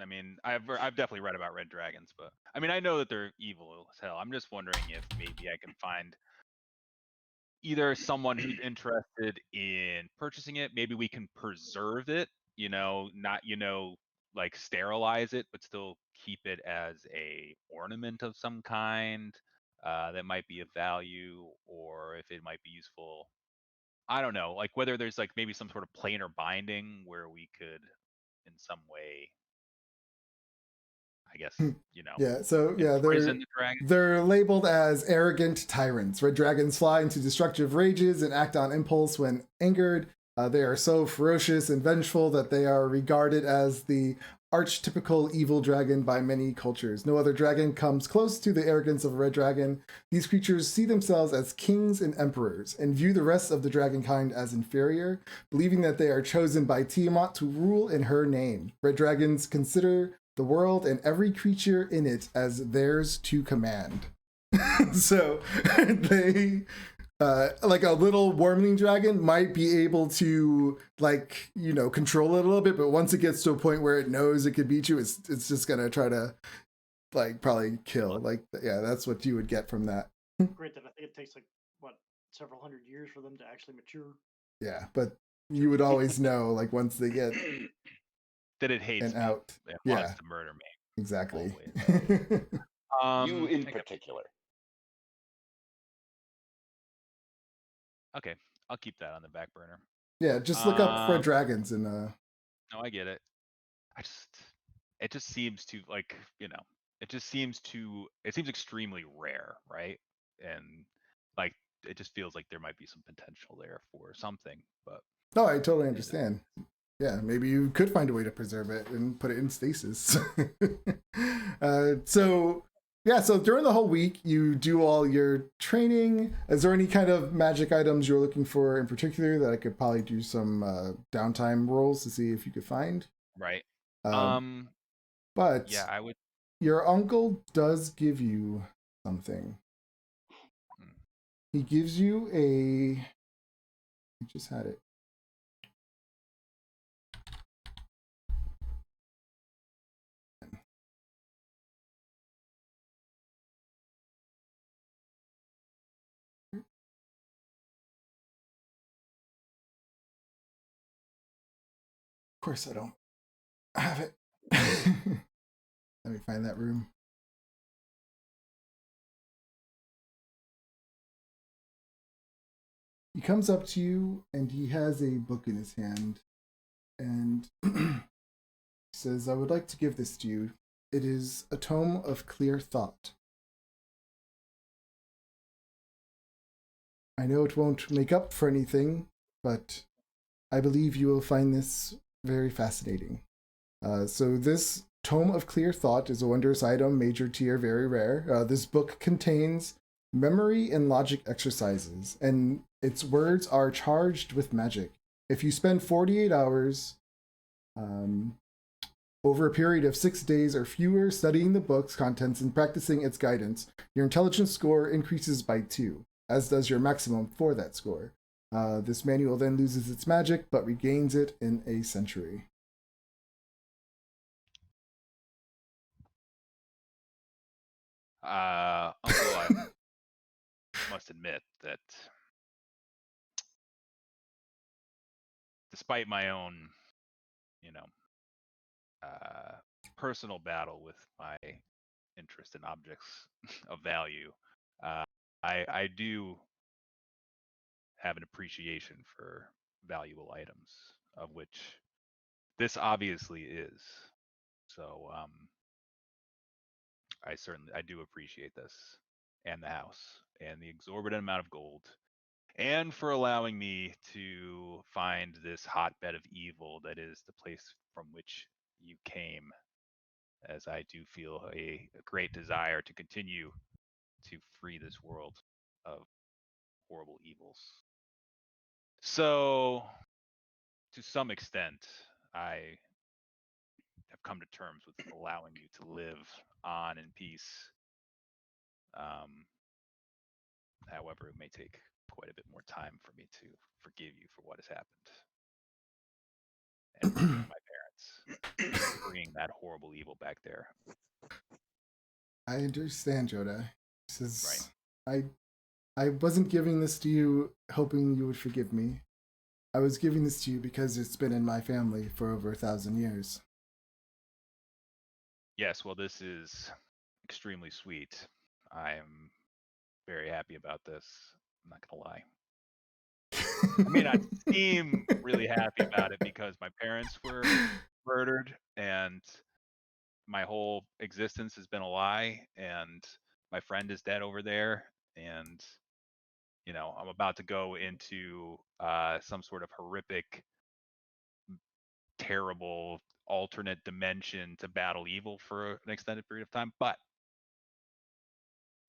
I mean, I've definitely read about red dragons, but I mean, I know that they're evil as hell. I'm just wondering if maybe I can find either someone who's interested in purchasing it. Maybe we can preserve it, not, like sterilize it, but still keep it as a ornament of some kind that might be of value, or if it might be useful. I don't know, like whether there's like maybe some sort of planar binding where we could in some way, I guess, Yeah, so yeah, imprison the dragon. they're labeled as arrogant tyrants. Red dragons fly into destructive rages and act on impulse when angered. They are so ferocious and vengeful that they are regarded as the archetypical evil dragon by many cultures. No other dragon comes close to the arrogance of a red dragon. These creatures see themselves as kings and emperors and view the rest of the dragon kind as inferior, believing that they are chosen by Tiamat to rule in her name. Red dragons consider the world and every creature in it as theirs to command. So they like a little wormling dragon might be able to control it a little bit, but once it gets to a point where it knows it could beat you, it's just gonna try to probably kill. That's what you would get from that. Granted, I think it takes several hundred years for them to actually mature. Yeah, but you would always know once they get that it hates and me. out. It Yeah, wants to murder me. exactly. You in particular. Okay, I'll keep that on the back burner. Yeah, just look up red dragons and No, I get it. It just seems to it seems extremely rare, right? And it just feels like there might be some potential there for something, but no, I totally understand. Yeah, maybe you could find a way to preserve it and put it in stasis. So during the whole week, you do all your training. Is there any kind of magic items you're looking for in particular that I could probably do some downtime rolls to see if you could find? Right. But yeah, I would. Your uncle does give you something. He gives you I just had it. course I don't have it. Let me find that room. He comes up to you and he has a book in his hand. And he says, I would like to give this to you. It is a tome of clear thought. I know it won't make up for anything, but I believe you will find this very fascinating. So this tome of clear thought is a wondrous item, major tier, very rare. This book contains memory and logic exercises, and its words are charged with magic. If you spend 48 hours over a period of 6 days or fewer studying the book's contents and practicing its guidance, your intelligence score increases by 2, as does your maximum for that score. This manual then loses its magic, but regains it in a century. Uncle, I must admit that despite my own, personal battle with my interest in objects of value, I do have an appreciation for valuable items, of which this obviously is. So I do appreciate this and the house and the exorbitant amount of gold, and for allowing me to find this hotbed of evil that is the place from which you came, as I do feel a great desire to continue to free this world of horrible evils. So, to some extent, I have come to terms with allowing you to live on in peace. However, it may take quite a bit more time for me to forgive you for what has happened and freeing my parents, freeing that horrible evil back there. I understand, Joda. This is Right. I wasn't giving this to you hoping you would forgive me. I was giving this to you because it's been in my family for over 1,000 years. Yes, well, this is extremely sweet. I'm very happy about this. I'm not gonna lie. I may not seem really happy about it because my parents were murdered and my whole existence has been a lie, and my friend is dead over there, and I'm about to go into some sort of horrific, terrible alternate dimension to battle evil for an extended period of time. But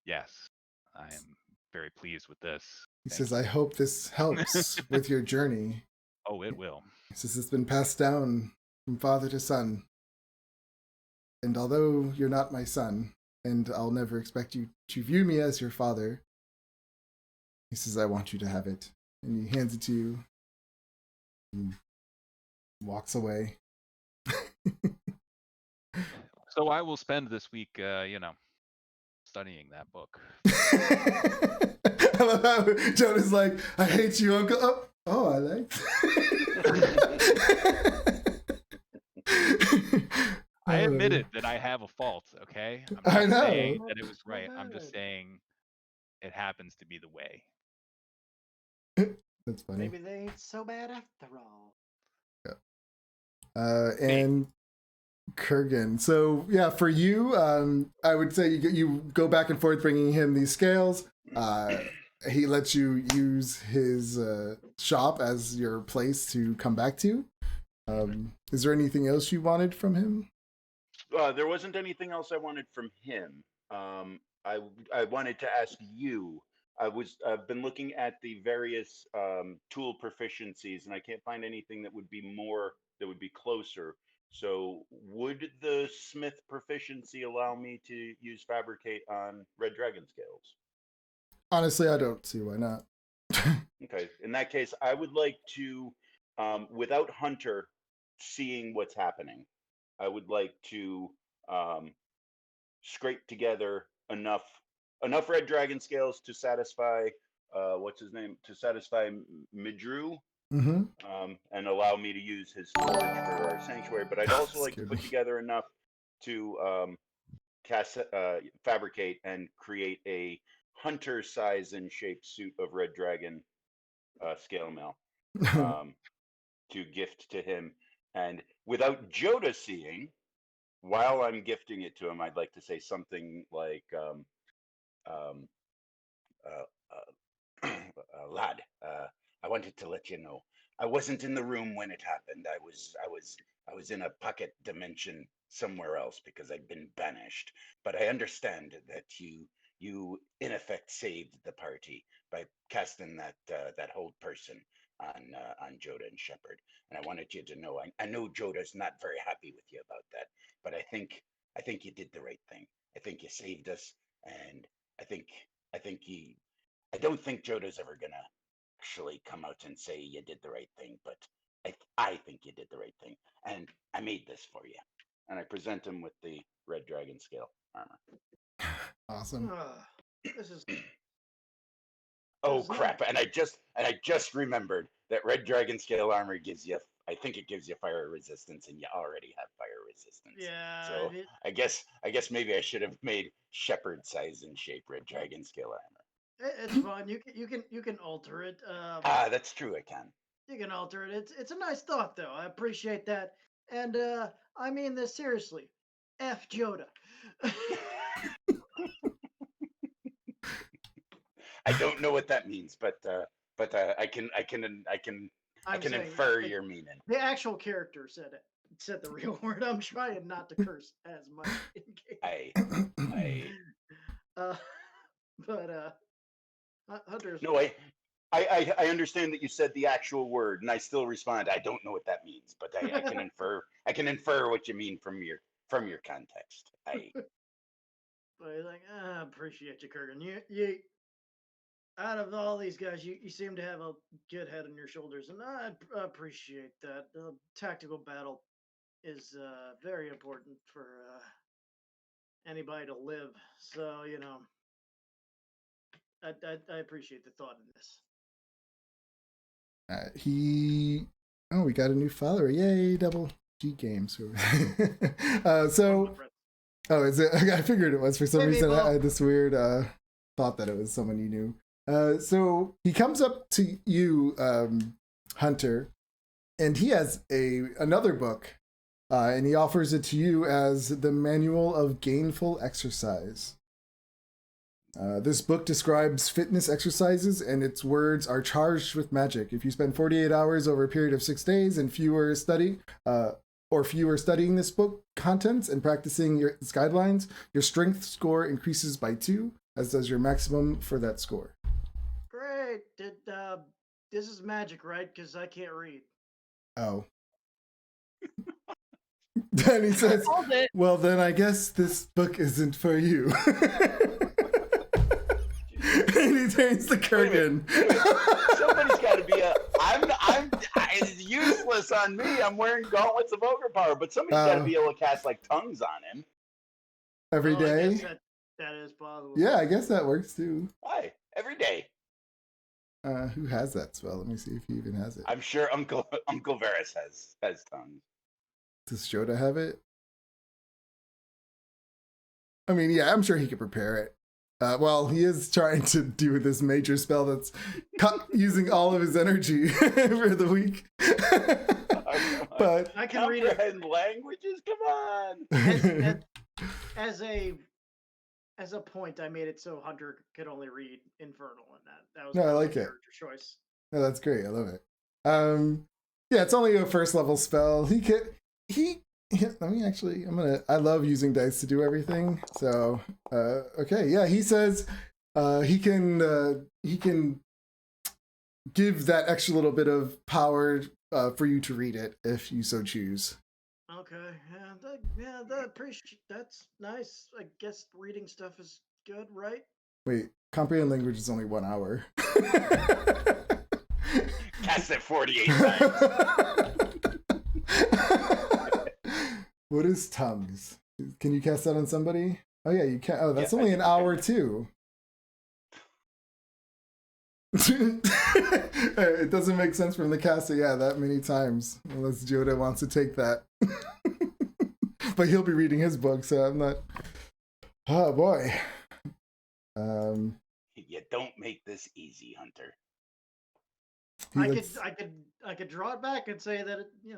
yes, I am very pleased with this. He Thank says, you. I hope this helps with your journey. Oh, it will. He says, it's been passed down from father to son. And although you're not my son, and I'll never expect you to view me as your father, he says, I want you to have it. And he hands it to you and walks away. So I will spend this week, studying that book. I love how Jonah's like, I hate you, Uncle. Oh, I like. I admitted that I have a fault, okay? I I'm not know. saying that it was Not right. I'm just bad. saying it happens to be the way. That's funny. Maybe they ain't so bad after all. And Kurgan. So yeah, for you, I would say you go back and forth bringing him these scales. He lets you use his shop as your place to come back to. Is there anything else you wanted from him? There wasn't anything else I wanted from him. I wanted to ask you. I've been looking at the various tool proficiencies, and I can't find anything that would be closer. So, would the smith proficiency allow me to use fabricate on red dragon scales? Honestly, I don't see why not. Okay, in that case, I would like to, without Hunter seeing what's happening, I would like to scrape together enough red dragon scales to satisfy what's his name, to satisfy Midru, and allow me to use his storage for our sanctuary. But I'd also like to Scared put me. together enough to fabricate and create a hunter size and shape suit of red dragon scale mail to gift to him. And without Joda seeing, while I'm gifting it to him, I'd like to say something like, um, lad, I wanted to let you know I wasn't in the room when it happened. I was in a pocket dimension somewhere else because I'd been banished. But I understand that you in effect saved the party by casting that hold person on Joda and Shepard. And I wanted you to know I know Joda's not very happy with you about that, but I think you did the right thing. I think you saved us, and I think I think he I don't think Joda's ever gonna actually come out and say you did the right thing, but I think you did the right thing, and I made this for you. And I present him with the red dragon scale armor. Awesome. This is Oh It's not- crap! And I just remembered that red dragon scale armor gives you. I think it gives you fire resistance, and you already have fire resistance. yeah. So I guess maybe I should have made shepherd size and shape red dragon scale armor. It's fine. You can alter it. That's true. I can. You can alter it. It's a nice thought though. I appreciate that. And I mean this seriously. F Joda. I don't know what that means, but I can I'm saying infer your meaning. the actual character said it. Said the real word. I'm trying not to curse as much in game. I But Hunter's no, I understand that you said the actual word, and I still respond. I don't know what that means, but I can infer what you mean from your context. But he's like, I appreciate you, Kurgan. You out of all these guys, you seem to have a good head on your shoulders, and I appreciate that. Tactical battle is very important for anybody to live. So I appreciate the thought in this. We got a new follower. Yay, double G games. Is it? I figured it was. For some reason, I had this weird thought that it was someone you knew. So he comes up to you, Hunter, and he has another book, and he offers it to you as the Manual of Gainful Exercise. This book describes fitness exercises, and its words are charged with magic. If you spend 48 hours over a period of 6 days and fewer studying this book contents and practicing its guidelines, your strength score increases by 2, as does your maximum for that score. Great. This is magic, right? Because I can't read. Oh. Then he says, well, then I guess this book isn't for you. And he turns the curtain. Somebody's got to be it's useless on me. I'm wearing gauntlets of ogre power, but somebody's got to be able to cast like tongues on him every day. I guess that is possible. Yeah, I guess that works too. Why? Every day. Who has that spell? Let me see if he even has it. I'm sure Uncle Varys has tongues. Does Joda have it? I mean, yeah, I'm sure he could prepare it. Well, he is trying to do this major spell that's using all of his energy for the week. But I can read it. Languages, come on. As a point, I made it so Hunter could only read Infernal, and that was no, I like it. Character choice. No, that's great. I love it. Yeah, it's only a first level spell. I love using dice to do everything. So, okay. Yeah, he says, he can give that extra little bit of power, for you to read it if you so choose. Okay. That's nice. I guess reading stuff is good, right? Wait, comprehend language is only 1 hour. Cast it 48 times. What is tongues? Can you cast that on somebody? Oh yeah, you can. Oh, that's Yeah, only an hour too. It doesn't make sense from the cast, that many times, unless Joda wants to take that. But he'll be reading his book, so I'm not. Oh boy. You don't make this easy, Hunter. I could draw it back and say that he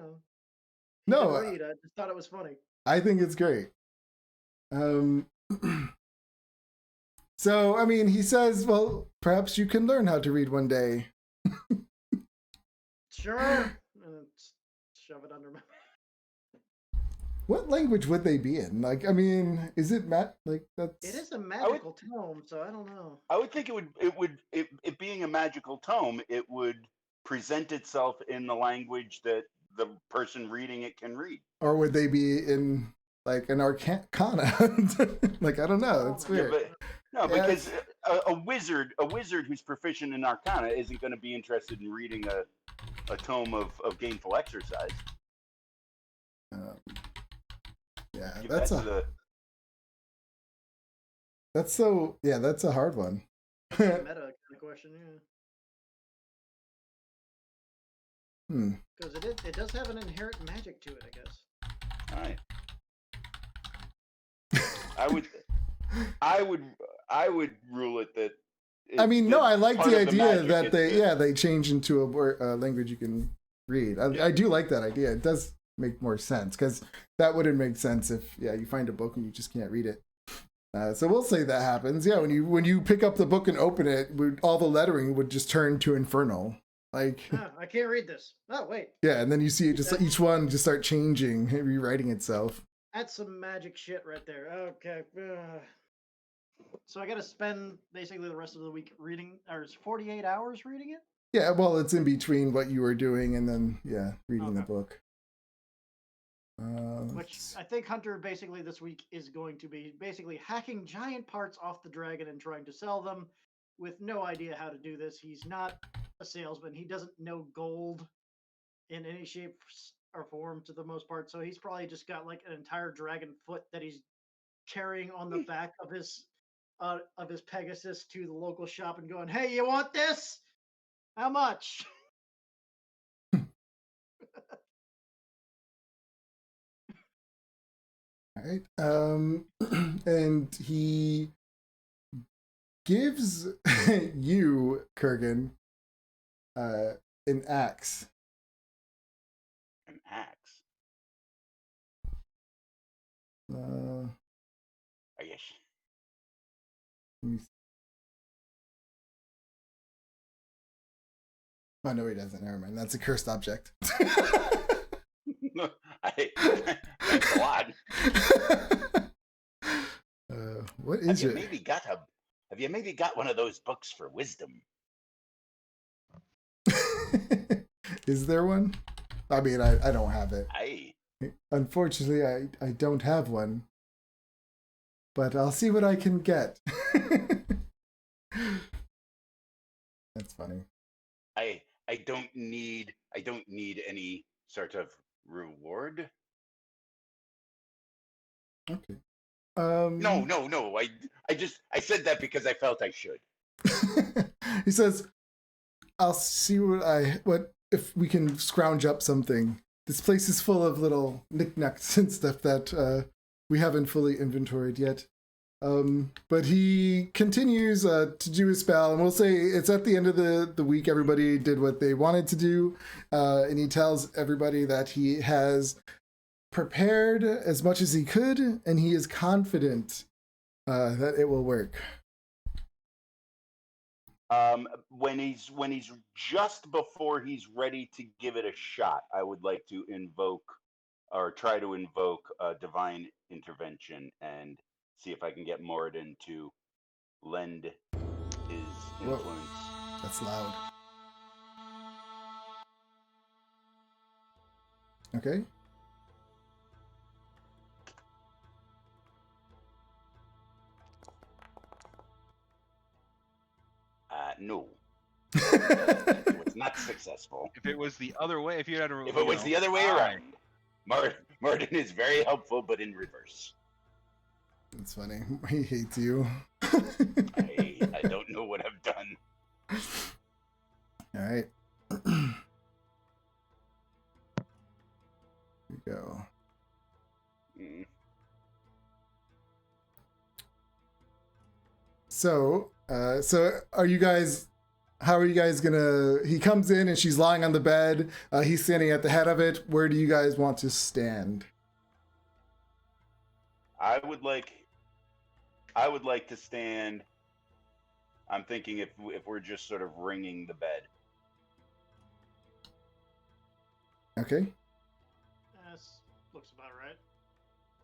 No, could read. I just thought it was funny. I think it's great. So I mean, he says, well, perhaps you can learn how to read one day. Sure. And shove it under my. What language would they be in? Like, I mean, is it that's? It is a magical tome, so I don't know. I would think it being a magical tome, it would present itself in the language that the person reading it can read. Or would they be in like an arcana? Like, I don't know. It's weird. Because a wizard who's proficient in arcana isn't going to be interested in reading a tome of gainful exercise. That's a hard one. Meta kind of question, Because it does have an inherent magic to it, I guess. All right. I would rule it that. I mean, no, I like the idea that they change into a language you can read. I do like that idea. It does make more sense, because that wouldn't make sense if you find a book and you just can't read it. So we'll say that happens. Yeah, when you pick up the book and open it, all the lettering would just turn to infernal. Like, I can't read this. Oh wait. Yeah, and then you see it just each one just start changing, rewriting itself. That's some magic shit right there. Okay. So I got to spend basically the rest of the week reading, or it's 48 hours reading it? Yeah, well, it's in between what you were doing and then, reading the book. Which I think Hunter basically this week is going to be basically hacking giant parts off the dragon and trying to sell them with no idea how to do this. He's not a salesman. He doesn't know gold in any shape or form to the most part. So he's probably just got like an entire dragon foot that he's carrying on the back of his Pegasus to the local shop and going, "Hey, you want this? How much?" All right. And he gives you, Kurgan, an axe. An axe? I guess. Oh, no, he doesn't. Never mind. That's a cursed object. Thanks a lot. What is it? Have you maybe got one of those books for wisdom? Is there one? I mean, I don't have it. Unfortunately, I don't have one. But I'll see what I can get. That's funny. I don't need any sort of reward. Okay. No. I said that because I felt I should. He says, "I'll see what if we can scrounge up something. This place is full of little knickknacks and stuff that we haven't fully inventoried yet." But he continues to do his spell, and we'll say it's at the end of the week. Everybody did what they wanted to do, and he tells everybody that he has prepared as much as he could, and he is confident that it will work. When he's just before he's ready to give it a shot, I would like to try to invoke divine intervention and see if I can get Moradin to lend his influence. Whoa, that's loud. Okay. No. It's not successful. If it was the other way, if it was the other way around, Moradin is very helpful, but in reverse. That's funny. He hates you. I don't know what I've done. All right. Here we go. Mm. So are you guys? How are you guys gonna? He comes in and she's lying on the bed. He's standing at the head of it. Where do you guys want to stand? I would like to stand. I'm thinking if we're just sort of ringing the bed. Okay. This looks about right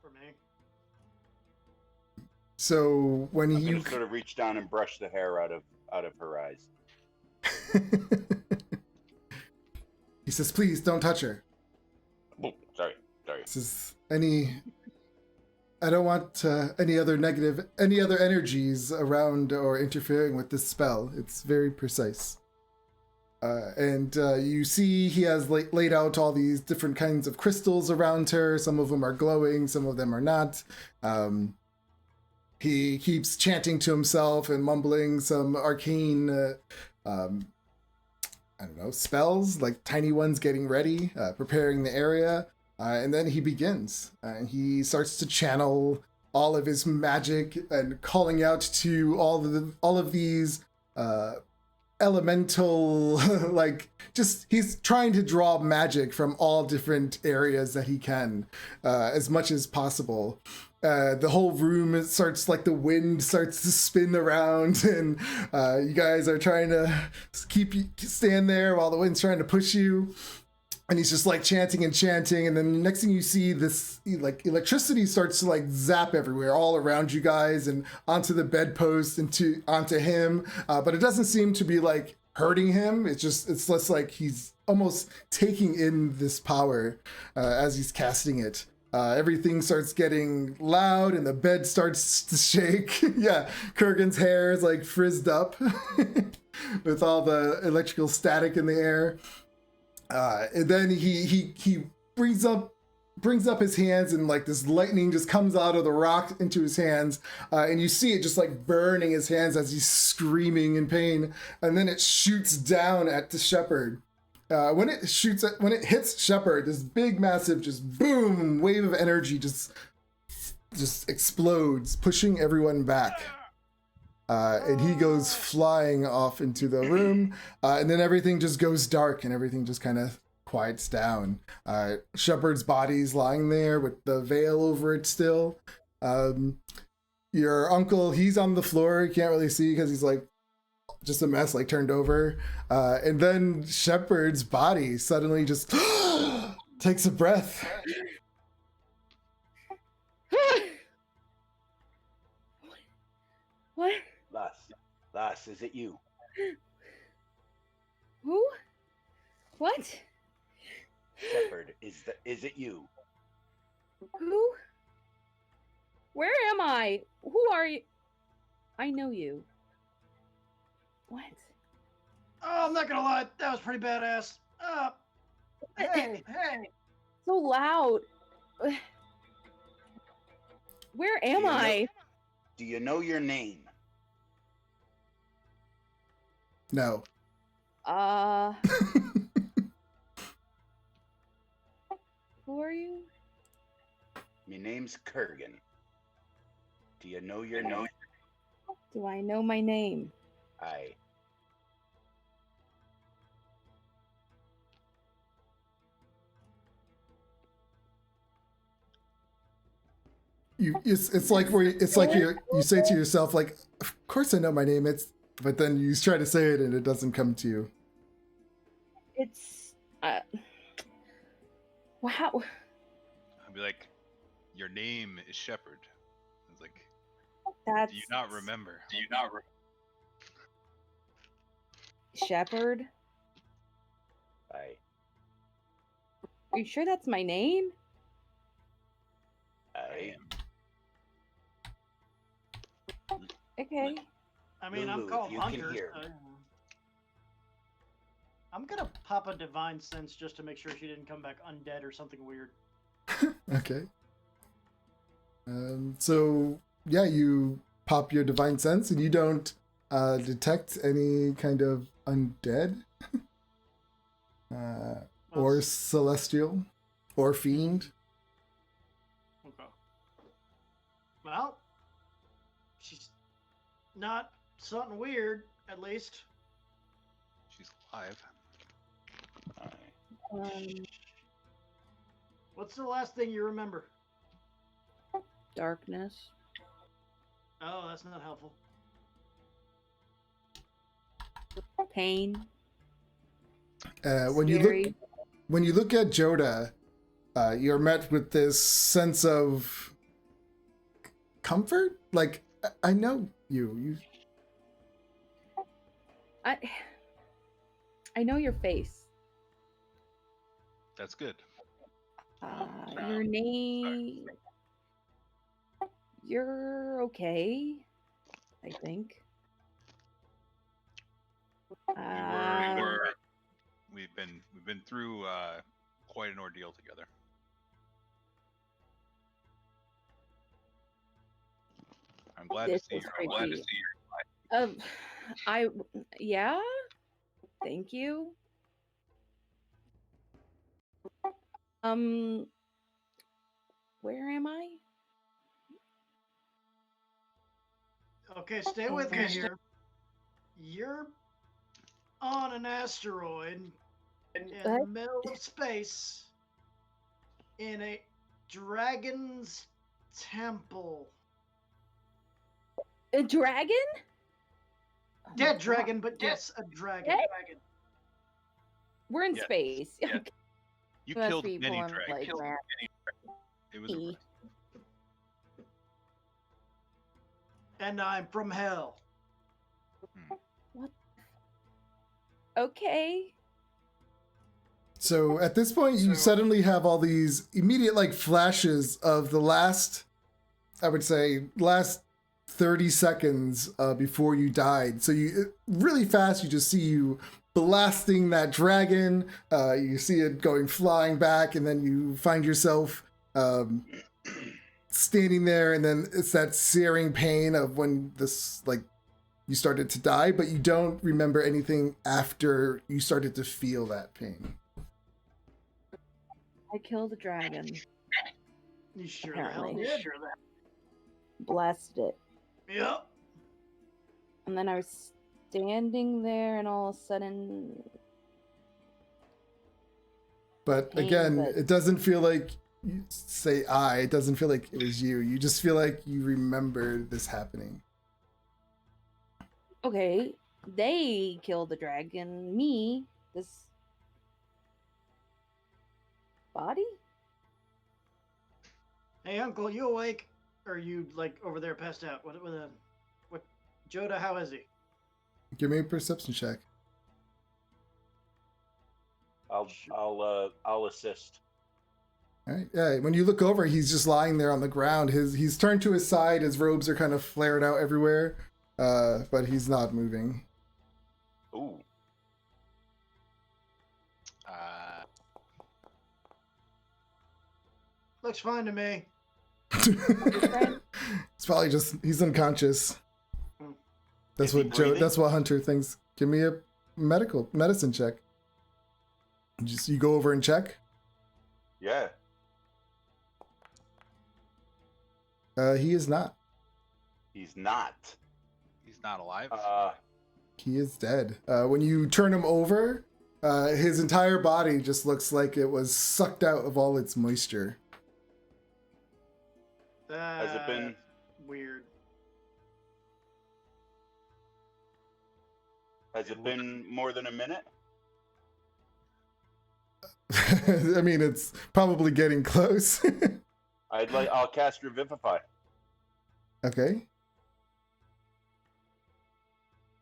for me. So when I'm you gonna sort of reach down and brush the hair out of her eyes. he says, "Please don't touch her." Oh, sorry. This is I don't want any other energies around or interfering with this spell. It's very precise. And you see he has laid out all these different kinds of crystals around her. Some of them are glowing, some of them are not. He keeps chanting to himself and mumbling some arcane, I don't know, spells, like tiny ones getting ready, preparing the area. And then he begins. He starts to channel all of his magic and calling out to all of these elemental, like, just he's trying to draw magic from all different areas that he can, as much as possible. The whole room starts, like, the wind starts to spin around, and you guys are trying to stand there while the wind's trying to push you. And he's just like chanting, and then the next thing you see, this like electricity starts to like zap everywhere, all around you guys, and onto the bedpost and onto him. But it doesn't seem to be like hurting him. It's less like he's almost taking in this power as he's casting it. Everything starts getting loud, and the bed starts to shake. Yeah, Kurgan's hair is like frizzed up with all the electrical static in the air. And then he brings up his hands, and like this lightning just comes out of the rock into his hands, and you see it just like burning his hands as he's screaming in pain, and then it shoots down at the shepherd. When it hits Shepherd, this big massive just boom wave of energy just explodes, pushing everyone back. And he goes flying off into the room, and then everything just goes dark, and everything just kind of quiets down. Shepard's body's lying there with the veil over it still. Your uncle, he's on the floor. You can't really see because he's like just a mess, like turned over. And then Shepard's body suddenly just takes a breath. What? Lass, is it you? Who? What? Shepherd, is it you? Who? Where am I? Who are you? I know you. What? Oh, I'm not gonna lie, that was pretty badass. Hey. So loud. Where am I? Do you know your name? No. Who are you? My name's Kurgan. Do you know your name? Do I know my name? Aye. It's like you say to yourself, like, of course I know my name. But then you try to say it and it doesn't come to you. It's wow. I'd be like, your name is Shepherd. It's like, That's do you not remember? Shepherd? Aye. Are you sure that's my name? Aye. Okay. I mean, Lulu, I'm called if you can Hunter. hear. So, I'm gonna pop a divine sense just to make sure she didn't come back undead or something weird. Okay. So yeah, you pop your divine sense and you don't detect any kind of undead. or celestial, or fiend. Okay. Well, she's not something weird, at least. She's alive. What's the last thing you remember? Darkness. Oh, that's not helpful. Pain. When Scary. you look at Joda, you're met with this sense of comfort. Like, I know you. I know your face. That's good. Your name. You're okay, I think. We've been through quite an ordeal together. I'm glad to This see is you. I'm glad to pretty- see you. Yeah. Thank you. Where am I? Okay, stay with me here. You're on an asteroid in the What? middle of space in a dragon's temple. A dragon? Oh my Dead God. dragon, but yes, a dragon. Dead? We're in Yes. space. Yes. You Must killed be many pulling, dragons. like, mad. It was a And I'm from hell. Okay. So at this point, you suddenly have all these immediate like flashes of the last, I would say, last 30 seconds before you died. So you really fast, you just see you blasting that dragon. You see it going flying back, and then you find yourself standing there, and then it's that searing pain of when this like you started to die, but you don't remember anything after you started to feel that pain. I killed a dragon. You sure the hell Apparently. did? Blasted it. Yep. And then I was standing there, and all of a sudden, But Pain, again, but- it doesn't feel like you say I. It doesn't feel like it was you. You just feel like you remember this happening. okay, they killed the dragon. Me, this body? Hey, Uncle, you awake? Or are you like over there passed out? What? Joda, how is he? Give me a perception check. I'll assist. All right. Yeah. When you look over, he's just lying there on the ground. He's turned to his side. His robes are kind of flared out everywhere, but he's not moving. Ooh. Looks fine to me. It's probably just he's unconscious. That's Is he what Joe. breathing? That's what Hunter thinks. Give me a medicine check. You go over and check. Yeah. He is not. He's not. He's not alive. He is dead. When you turn him over, his entire body just looks like it was sucked out of all its moisture. Has it been? Weird. Has it been more than a minute? I mean, it's probably getting close. I'll cast Revivify. Okay.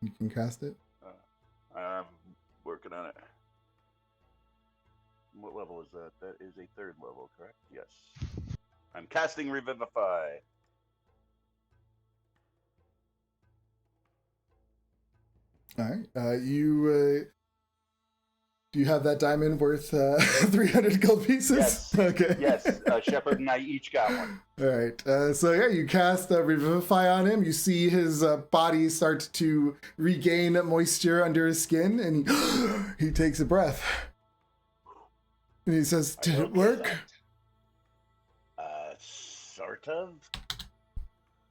You can cast it. I'm working on it. What level is that? That is a 3rd level, correct? Yes. I'm casting Revivify. All right. Do you have that diamond worth 300 gold pieces? Yes. Okay. Yes, Shepard and I each got one. All right. So yeah, you cast Revivify on him. You see his body start to regain moisture under his skin, and he takes a breath. And he says, Are "Did you it okay, work?" lad? Sort of.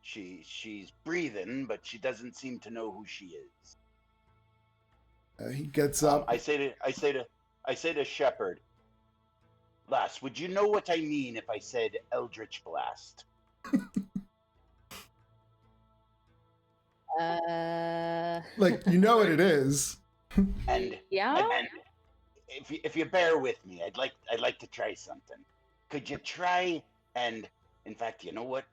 She's breathing, but she doesn't seem to know who she is. He gets up. I say to Shepard, lass, would you know what I mean if I said Eldritch Blast? Like, you know what it is. And Yeah. and if you bear with me, I'd like to try something. Could you try and, in fact, you know what?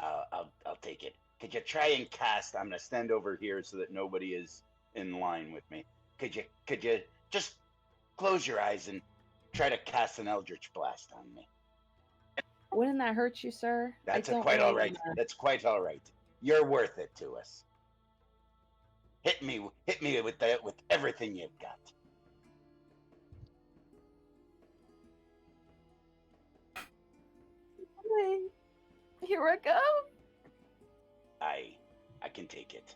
I'll take it. Could you try and cast? I'm gonna stand over here so that nobody is in line with me. Could you just close your eyes and try to cast an Eldritch Blast on me? Wouldn't that hurt you, sir? That's I don't quite really all right. wanna- That's quite all right. You're worth it to us. Hit me with everything you've got. Here I go. I can take it.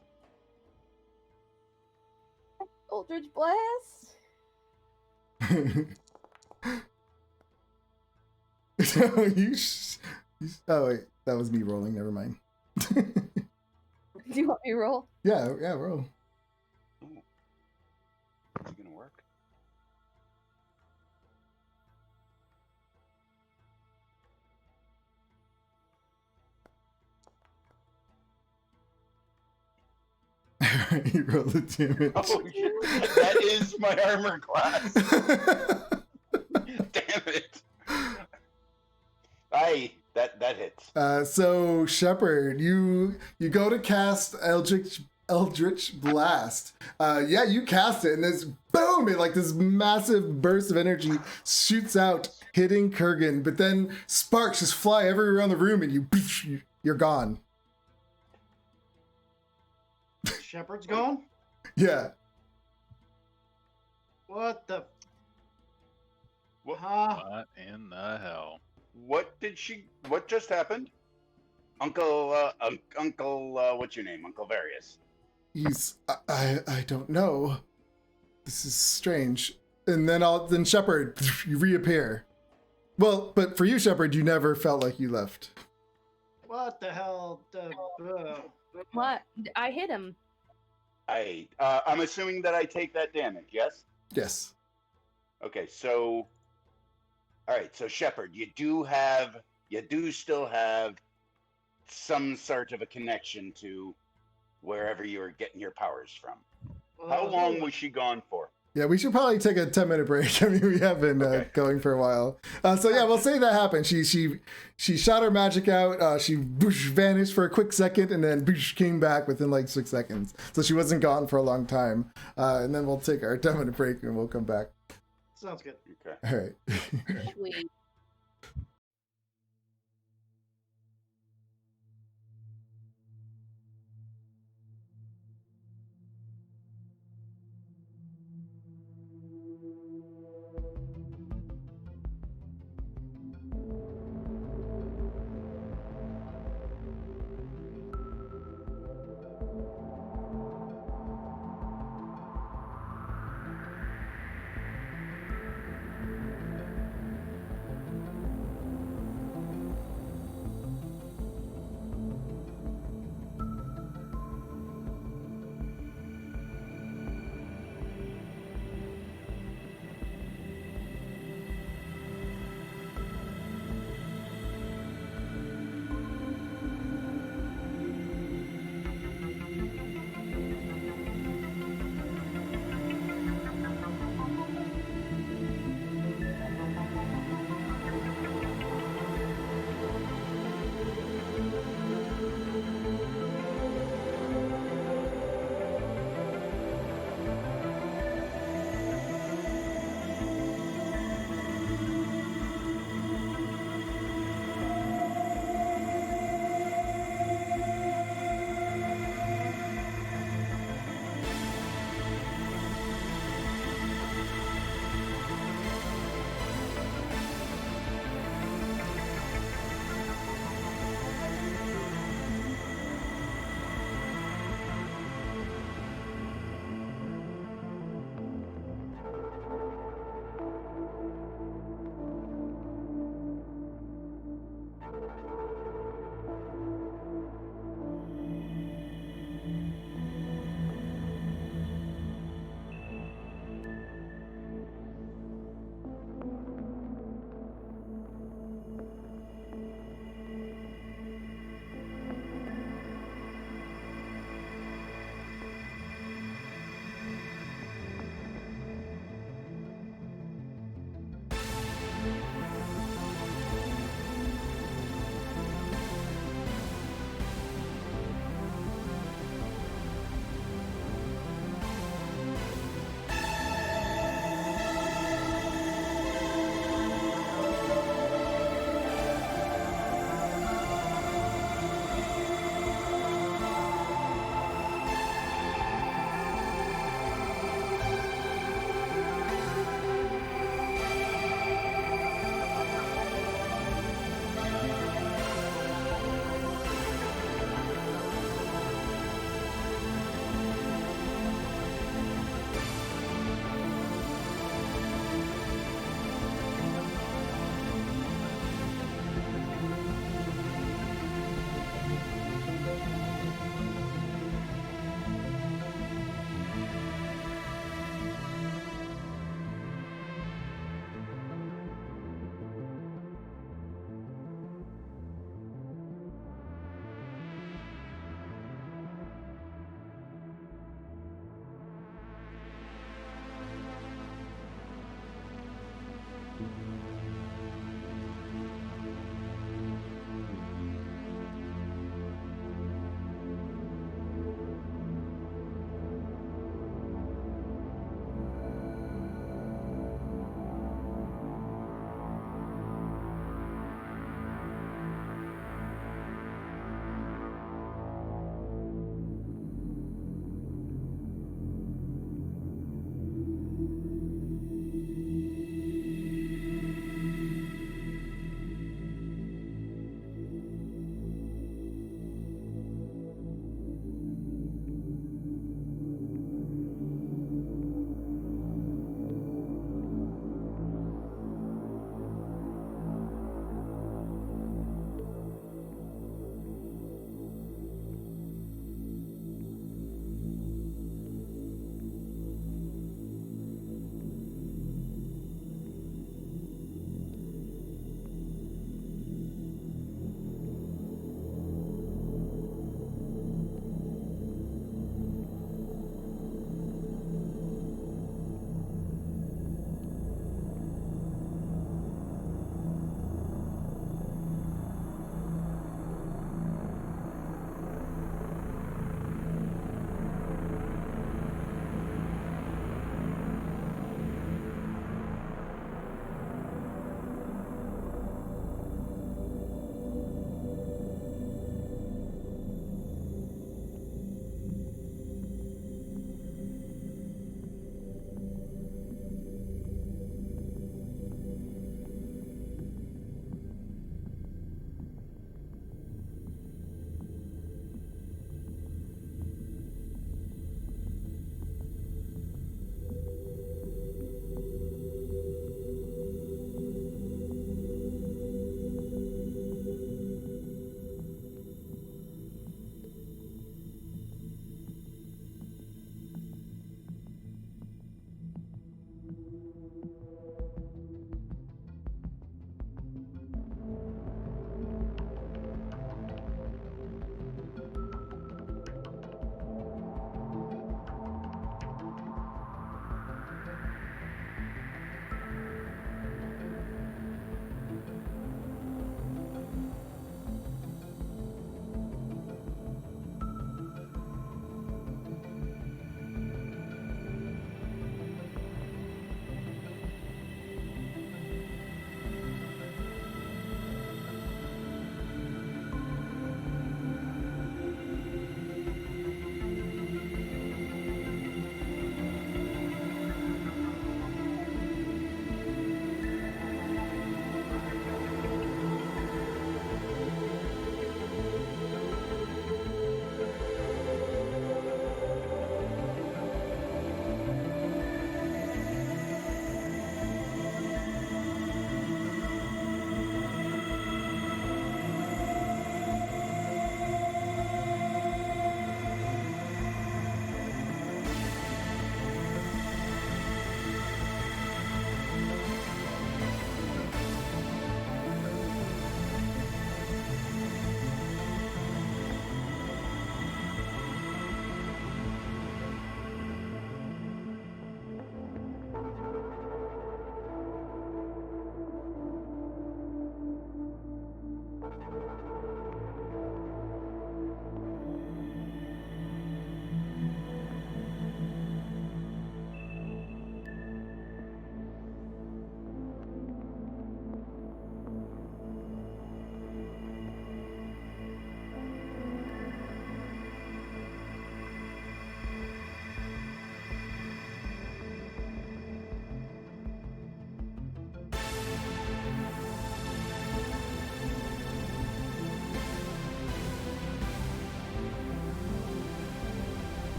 Eldritch Blast. So oh wait, that was me rolling. Never mind. Do you want me to roll? yeah, roll. Ooh. Is it gonna work? You roll the damage. Oh shit! That is my armor class. Damn it! That hits. So Shepard, you go to cast Eldritch Blast. Yeah, you cast it, and this boom! It like this massive burst of energy shoots out, hitting Kurgan. But then sparks just fly everywhere around the room, and you're gone. Shepard's gone? Yeah. What the? What? Huh? What in the hell? What just happened? Uncle, what's your name? Uncle Various. He's I don't know. This is strange. And then Shepard, you reappear. Well, but for you, Shepard, you never felt like you left. What the hell? What? I hit him. I'm assuming that I take that damage, yes? Yes. Okay, so all right, so Shepard, you do still have some sort of a connection to wherever you were getting your powers from. How long was she gone for? Yeah, we should probably take a 10-minute break. I mean, we have been Okay. going for a while. So yeah, we'll say that happened. She shot her magic out. She vanished for a quick second, and then came back within like 6 seconds. So she wasn't gone for a long time. And then we'll take our 10-minute break, and we'll come back. Sounds good. Okay. All right. Sweet.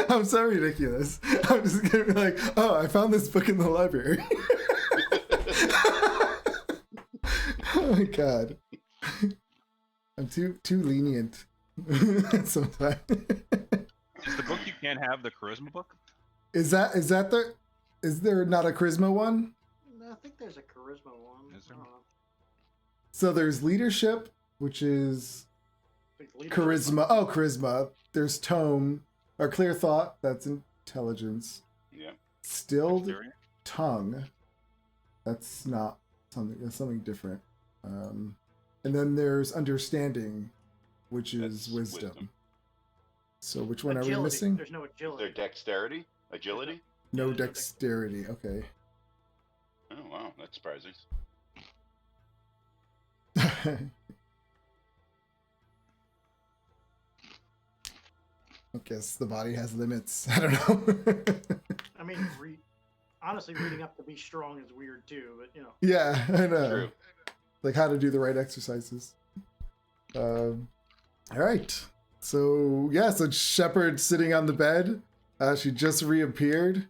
I'm so ridiculous. I'm just gonna be like, oh, I found this book in the library. Oh my god. I'm too lenient sometimes. Is the book you can't have the charisma book? Is there not a charisma one? No, I think there's a charisma one. Is there? I don't know. So there's leadership, which is I think leadership- charisma. Oh, charisma. There's tome or clear thought. That's intelligence. Yeah. Stilled Dexterity? tongue. That's not something. That's something different. And then there's understanding, which is That's wisdom. So which one are Agility. we missing? There's no Is there agility. dexterity? Agility? No there's no dexterity. Okay. Oh wow, that's surprising. I guess the body has limits. I don't know. I mean, honestly, reading up to be strong is weird too, but you know. Yeah, I know. True. Like how to do the right exercises. All right. So yeah, so Shepard's sitting on the bed. She just reappeared.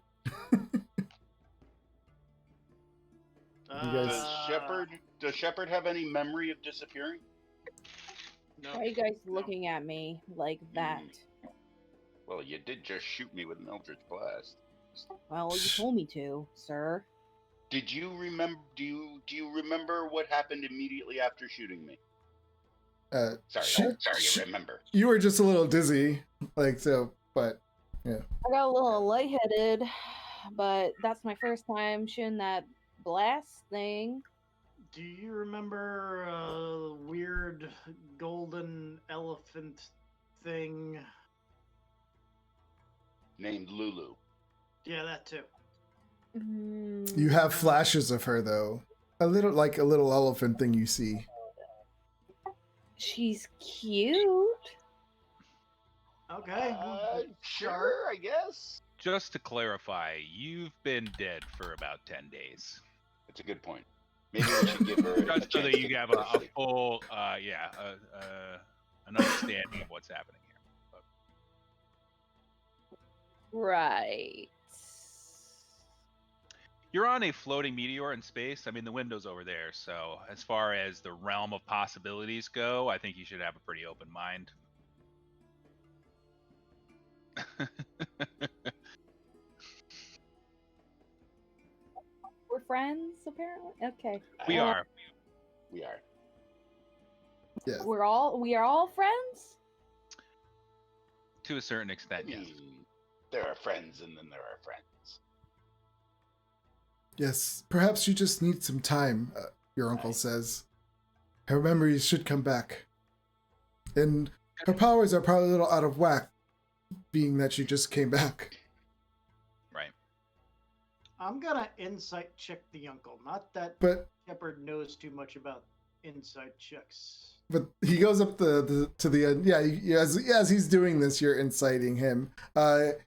guys- Does Shepard have any memory of disappearing? No. Why are you guys looking at me like that? Well, you did just shoot me with an Eldritch Blast. Well, you told me to, sir. Did you remember? Do you remember what happened immediately after shooting me? Sorry, you remember. You were just a little dizzy, like so, but I got a little lightheaded, but that's my first time shooting that blast thing. Do you remember a weird golden elephant thing? Named Lulu. Yeah, that too. you have flashes of her though. A little elephant thing you see. She's cute. Okay. Sure, I guess. Just to clarify, you've been dead for about 10 days. That's a good point. Maybe we should give her a Just so chance that to you get have better a sleep. full, an understanding of what's happening here. But Right. you're on a floating meteor in space. I mean, the window's over there. So as far as the realm of possibilities go, I think you should have a pretty open mind. We're friends, apparently. Okay. We are. We are. Yeah. We are all friends? To a certain extent, yes. There are friends and then there are friends. Yes, perhaps you just need some time, your uncle says. Her memories should come back. And her powers are probably a little out of whack, being that she just came back. Right. I'm gonna insight check the uncle. Not that But Shepard knows too much about insight checks. he goes up to the end. Yeah, as he's doing this, you're inciting him.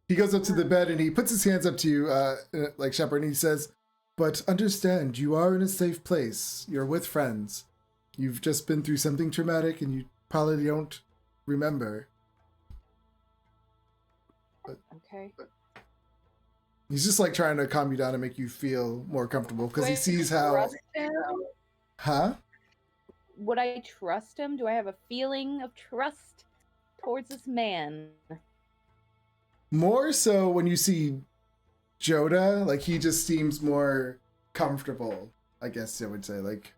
He goes up to the bed and he puts his hands up to you, like Shepard, and he says, "But understand, you are in a safe place. You're with friends. You've just been through something traumatic and you probably don't remember." Okay. He's just like trying to calm you down and make you feel more comfortable because he Would I sees how. trust him? Huh? Would I trust him? Do I have a feeling of trust towards this man? More so when you see Joda, like he just seems more comfortable, I guess I would say. Like,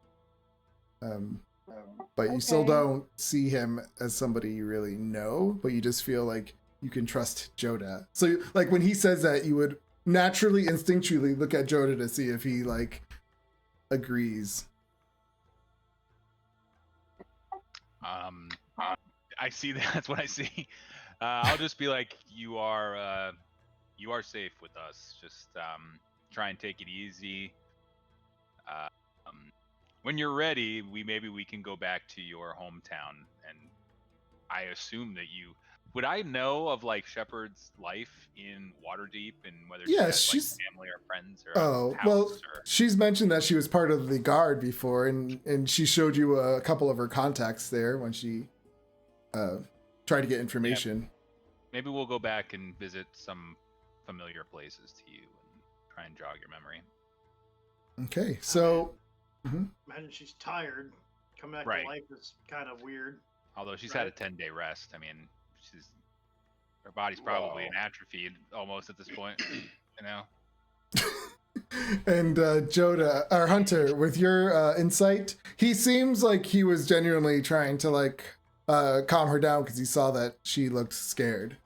but you still Okay. don't see him as somebody you really know, but you just feel like you can trust Joda. So, like when he says that, you would naturally, instinctually look at Joda to see if he like agrees. I see that. That's what I see. I'll just be like, you are safe with us. Just try and take it easy. When you're ready, maybe we can go back to your hometown. And I assume that would I know of like Shepard's life in Waterdeep and whether she Yeah, has she's- like family or friends or Oh, a house well, or... she's mentioned that she was part of the guard before, and she showed you a couple of her contacts there when she tried to get information. Maybe we'll go back and visit some familiar places to you and try and jog your memory. Okay, so Imagine she's tired. Coming back Right. to life is kind of weird. Although she's had a Right. 10-day rest. I mean, her body's probably Wow. in atrophy almost at this point. You know. and Joda, our Hunter, with your insight, he seems like he was genuinely trying to like calm her down because he saw that she looked scared.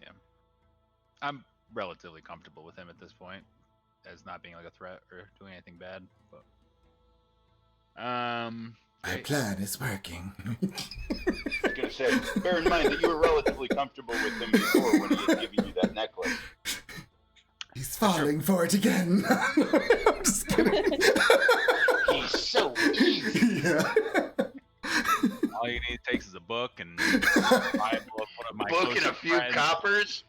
Yeah. I'm relatively comfortable with him at this point, as not being like a threat or doing anything bad. But My plan is working. I was gonna say, bear in mind that you were relatively comfortable with him before when he had given you that necklace. He's falling for it again. I'm just kidding. He's so easy. Yeah. all you need takes is a book and Bible of one of my Book and a closest few friends. coppers.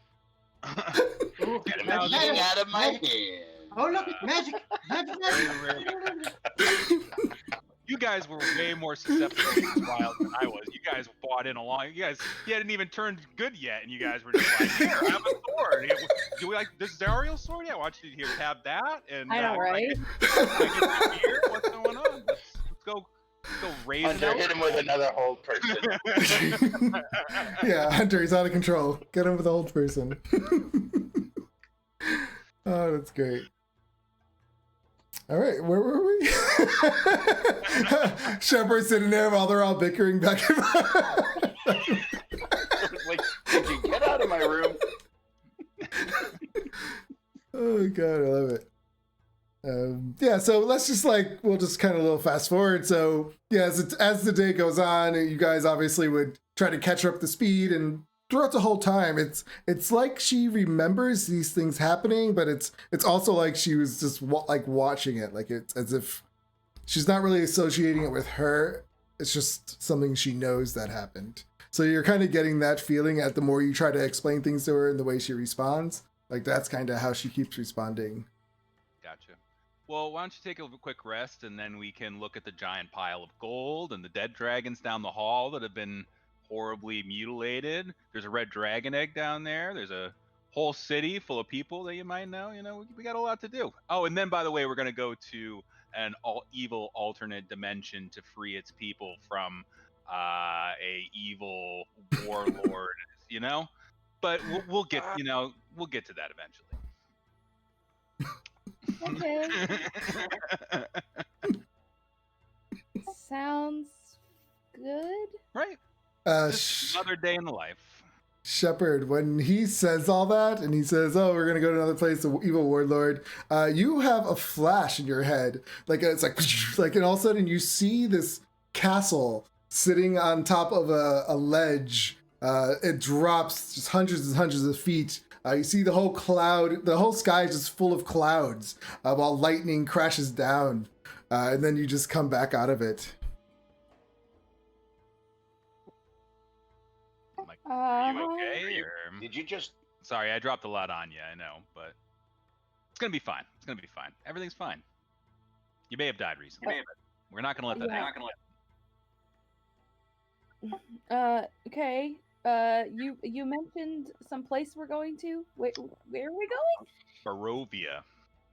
Ooh, Get him magic, out Hang magic, out of my magic. hand. Oh look, it's magic, magic, magic. You guys were way more susceptible to this wild than I was. You guys bought in along. You hadn't even turned good yet, and you guys were just like, "Here, have a sword. Do we like this Zariel sword? Yeah, I want you to have that." And I know, right? I get here. What's going on? Let's go raise Hunter, an hit him with another hold person. Yeah, Hunter, he's out of control. Get him with the old person. Oh, that's great. All right, where were we? Shepard's sitting there while they're all bickering back and forth. Like, did you get out of my room? Oh god, I love it. Yeah, so let's just we'll just kind of a little fast forward. So yeah, as the day goes on, you guys obviously would try to catch her up to speed, and throughout the whole time, it's like she remembers these things happening, but it's also like she was just watching it, like it's as if she's not really associating it with her. It's just something she knows that happened. So you're kind of getting that feeling at the more you try to explain things to her and the way she responds. Like that's kind of how she keeps responding. Gotcha. Well, why don't you take a quick rest, and then we can look at the giant pile of gold and the dead dragons down the hall that have been horribly mutilated. There's a red dragon egg down there. There's a whole city full of people that you might know. You know, we got a lot to do. Oh, and then by the way, we're gonna go to an evil alternate dimension to free its people from a evil warlord. You know, but we'll get we'll get to that eventually. Okay. Sounds good. Right. Uh, Just another day in the life. Shepard, when he says all that and he says, "Oh, we're gonna go to another place, the evil warlord," you have a flash in your head, like it's like, and all of a sudden you see this castle sitting on top of a ledge. It drops just hundreds and hundreds of feet. You see the whole sky is just full of clouds while lightning crashes down, and then you just come back out of it. Like, are you Uh-huh. okay? Or... Did you just? Sorry, I dropped a lot on you. I know, but it's gonna be fine. It's gonna be fine. Everything's fine. You may have died recently. We're not gonna let that Yeah. happen. Okay. You mentioned some place we're going to. Where are we going? Barovia.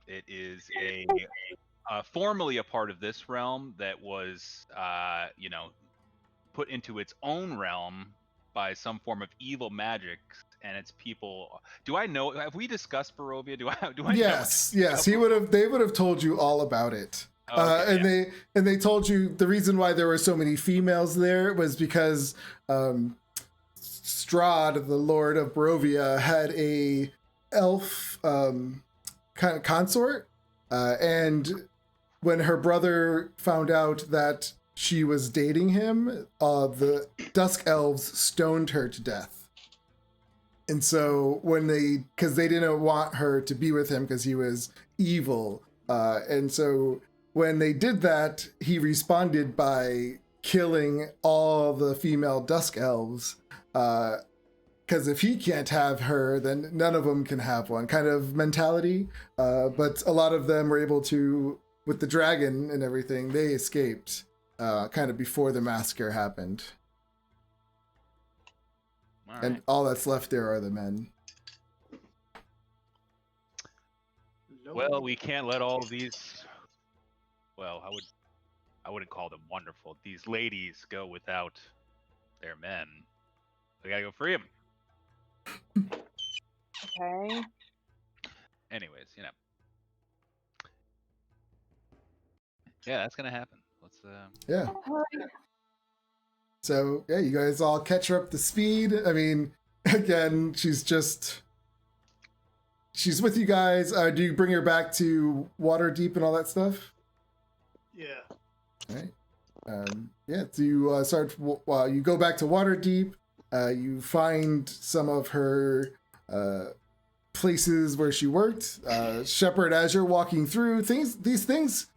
It is formerly a part of this realm that was, put into its own realm by some form of evil magic and its people. Do I know? Have we discussed Barovia? Do I? Yes, know? yes. They would have told you all about it. Okay, And they told you the reason why there were so many females there was because Strahd, the Lord of Barovia, had a elf kind of consort, and when her brother found out that she was dating him, the Dusk Elves stoned her to death. And so because they didn't want her to be with him because he was evil, and so when they did that, he responded by killing all the female Dusk Elves. Because if he can't have her, then none of them can have one kind of mentality. But a lot of them were able to, with the dragon and everything, they escaped kind of before the massacre happened. All And right. all that's left there are the men. Well, we can't let all of these. Well, I wouldn't call them wonderful. These ladies go without their men. We gotta go free them. Okay. Anyways, yeah, that's gonna happen. Let's Yeah. Alright. So yeah, you guys all catch her up to speed. I mean, again, she's with you guys. Do you bring her back to Waterdeep and all that stuff? Yeah. All right. Yeah. So you you go back to Waterdeep. You find some of her places where she worked. Shepard, as you're walking through these things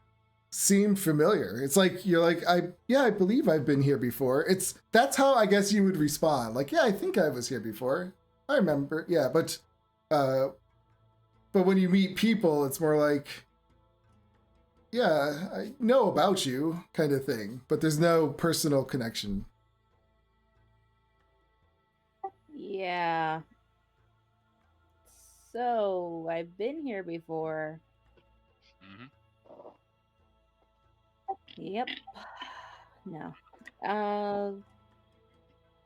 seem familiar. It's like you're like, I believe I've been here before. That's how I guess you would respond. Like, yeah, I think I was here before. I remember. Yeah, but when you meet people, it's more like, yeah, I know about you kind of thing, but there's no personal connection. Yeah. So, I've been here before. Mhm. Yep. No.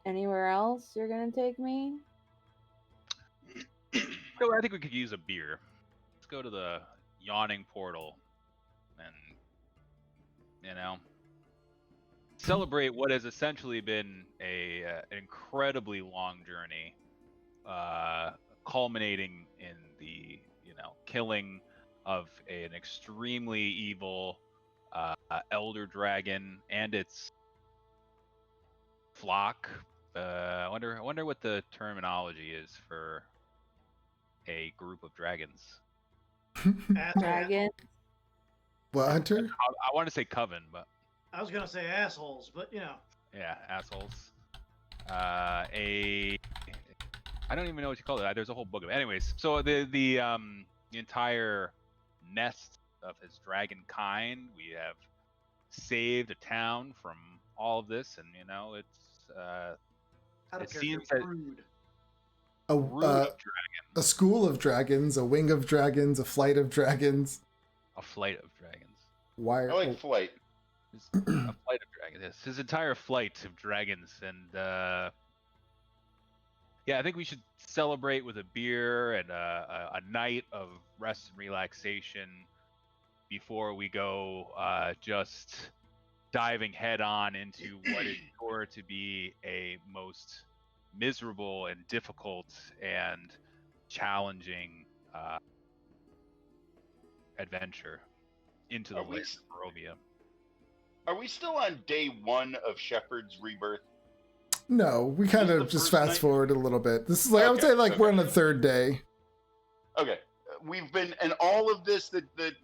Anywhere else you're gonna take me? So I think we could use a beer. Let's go to the yawning portal and celebrate what has essentially been an incredibly long journey, culminating in the killing of an extremely evil elder dragon and its flock. I wonder what the terminology is for a group of dragons. Dragon? What, Hunter? I want to say coven, but I was gonna say assholes, but yeah, assholes. I don't even know what you call it. There's a whole book of it. Anyways, so the entire nest of his dragon kind, we have saved a town from all of this, and out of it seems character, that rude. A school of dragons, a wing of dragons, a flight of dragons. a flight of dragons. Why? I like flight. A flight of dragons. Yes, his entire flight of dragons, and yeah, I think we should celebrate with a beer and a night of rest and relaxation before we go just diving head on into what is sure to be a most miserable and difficult and challenging adventure into the Are we land of Barovia. Are we still on day 1 of Shepard's rebirth? No, we kind This is of the just first fast night? forward a little bit. This is like, I would say like we're on the third day. Okay, we've been, and all of this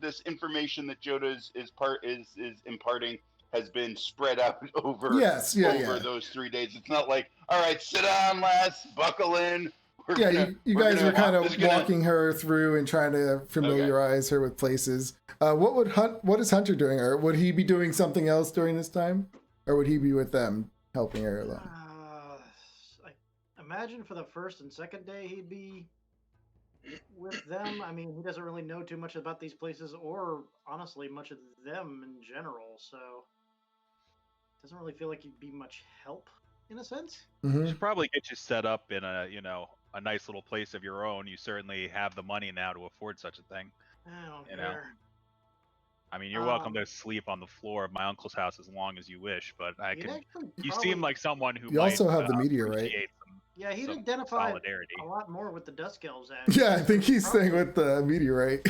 this information that Joda is imparting has been spread out over Yes, yeah. those 3 days. It's not like, all right, sit down, lass, buckle in. You guys were kind of walking her through and trying to familiarize her with places. What is Hunter doing? Or would he be doing something else during this time, or would he be with them helping her along? I imagine for the first and second day he'd be with them. I mean, he doesn't really know too much about these places, or honestly, much of them in general. So, doesn't really feel like he'd be much help in a sense. We should probably get you set up in a nice little place of your own. You certainly have the money now to afford such a thing. I don't care. I mean, you're welcome to sleep on the floor of my uncle's house as long as you wish, but you seem like someone who you might also have the meteorite. appreciate Yeah, he'd some identify solidarity. a lot more with the Dusk Elves. Actually. Yeah, I think he's staying with the meteorite.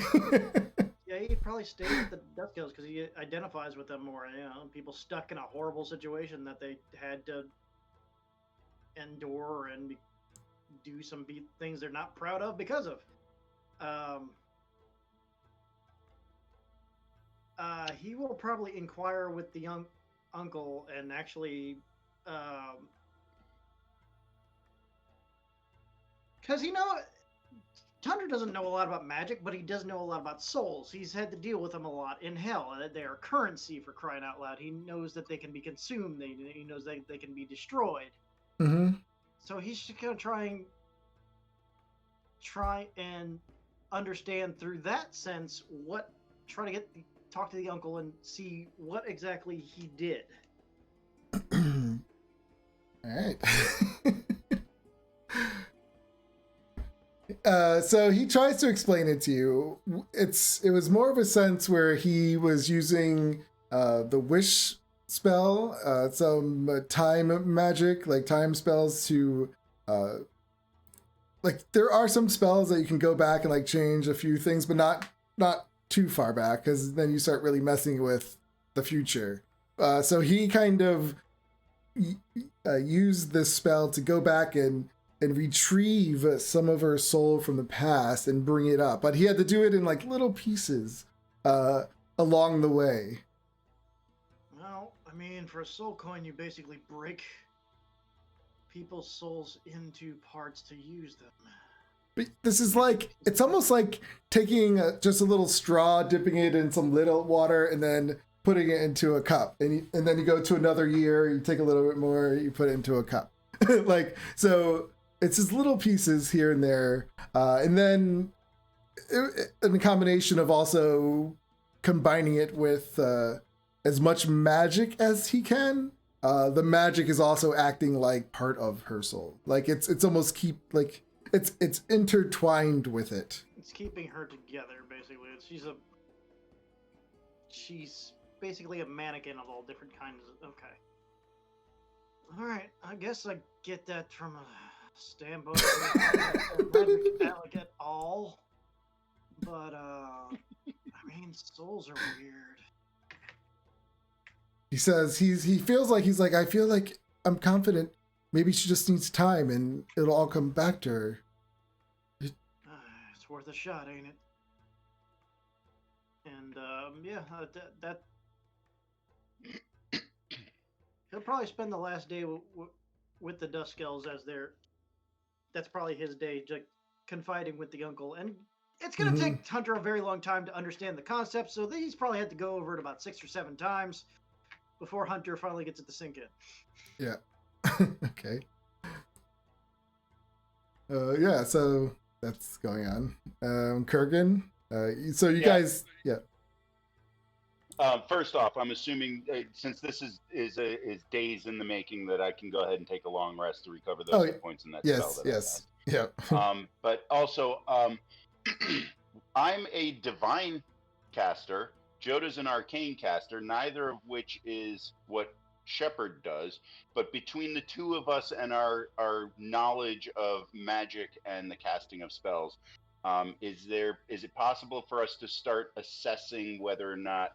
Yeah, he'd probably stay with the Dusk Elves because he identifies with them more. People stuck in a horrible situation that they had to endure and do some things they're not proud of because of. He will probably inquire with the young uncle and actually, because Tundra doesn't know a lot about magic, but he does know a lot about souls. He's had to deal with them a lot in hell. They are currency, for crying out loud. He knows that they can be consumed. He knows that they can be destroyed. Mm-hmm. So he's just gonna try and understand through that sense try to talk to the uncle and see what exactly he did. All right. So he tries to explain it to you. It was more of a sense where he was using the wish spell, some time magic, like time spells to like there are some spells that you can go back and like change a few things, but not too far back, because then you start really messing with the future. So he kind of used this spell to go back and retrieve some of her soul from the past and bring it up, but he had to do it in like little pieces along the way. Well, I mean, for a soul coin, you basically break people's souls into parts to use them. But this is like, it's almost like taking just a little straw, dipping it in some little water, and then putting it into a cup. And then you go to another year, you take a little bit more, you put it into a cup. Like, so it's just little pieces here and there. And then in a combination of also combining it with as much magic as he can. The magic is also acting like part of her soul. Like it's almost it's intertwined with it. It's keeping her together, basically. She's basically a mannequin of all different kinds. Okay. All right. I guess I get that from a standpoint of magic phallic at all. But I mean, souls are weird. He says he feels like he's like, I feel like I'm confident. Maybe she just needs time and it'll all come back to her. It's worth a shot, ain't it? And yeah, that he'll probably spend the last day with the Duskells as that's probably his day, just confiding with the uncle. And it's going to take Hunter a very long time to understand the concept, so he's probably had to go over it about 6 or 7 times before Hunter finally gets it to sink in. Yeah. Okay. Yeah, so that's going on. Kurgan, so you guys, yeah. First off, I'm assuming since this is days in the making, that I can go ahead and take a long rest to recover those hit points in that spell. Yes. Yeah. But also, I'm a divine caster. Joda's an arcane caster, neither of which is what Shepard does. But between the two of us and our knowledge of magic and the casting of spells, is it possible for us to start assessing whether or not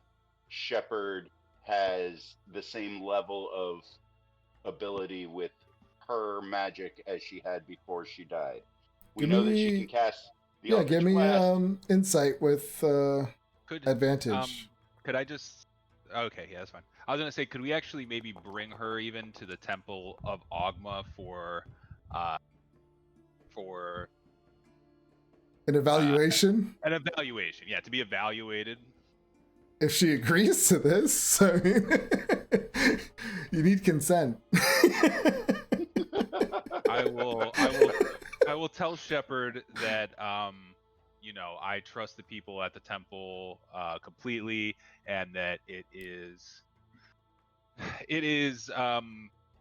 Shepard has the same level of ability with her magic as she had before she died? We know that she can cast the Eldritch give me Blast. insight with advantage. Could I just? Okay, yeah, that's fine. I was gonna say, could we actually maybe bring her even to the Temple of Ogma for an evaluation? An evaluation, yeah, to be evaluated. If she agrees to this, I mean, you need consent. I will tell Shepard that I trust the people at the temple completely, and that it is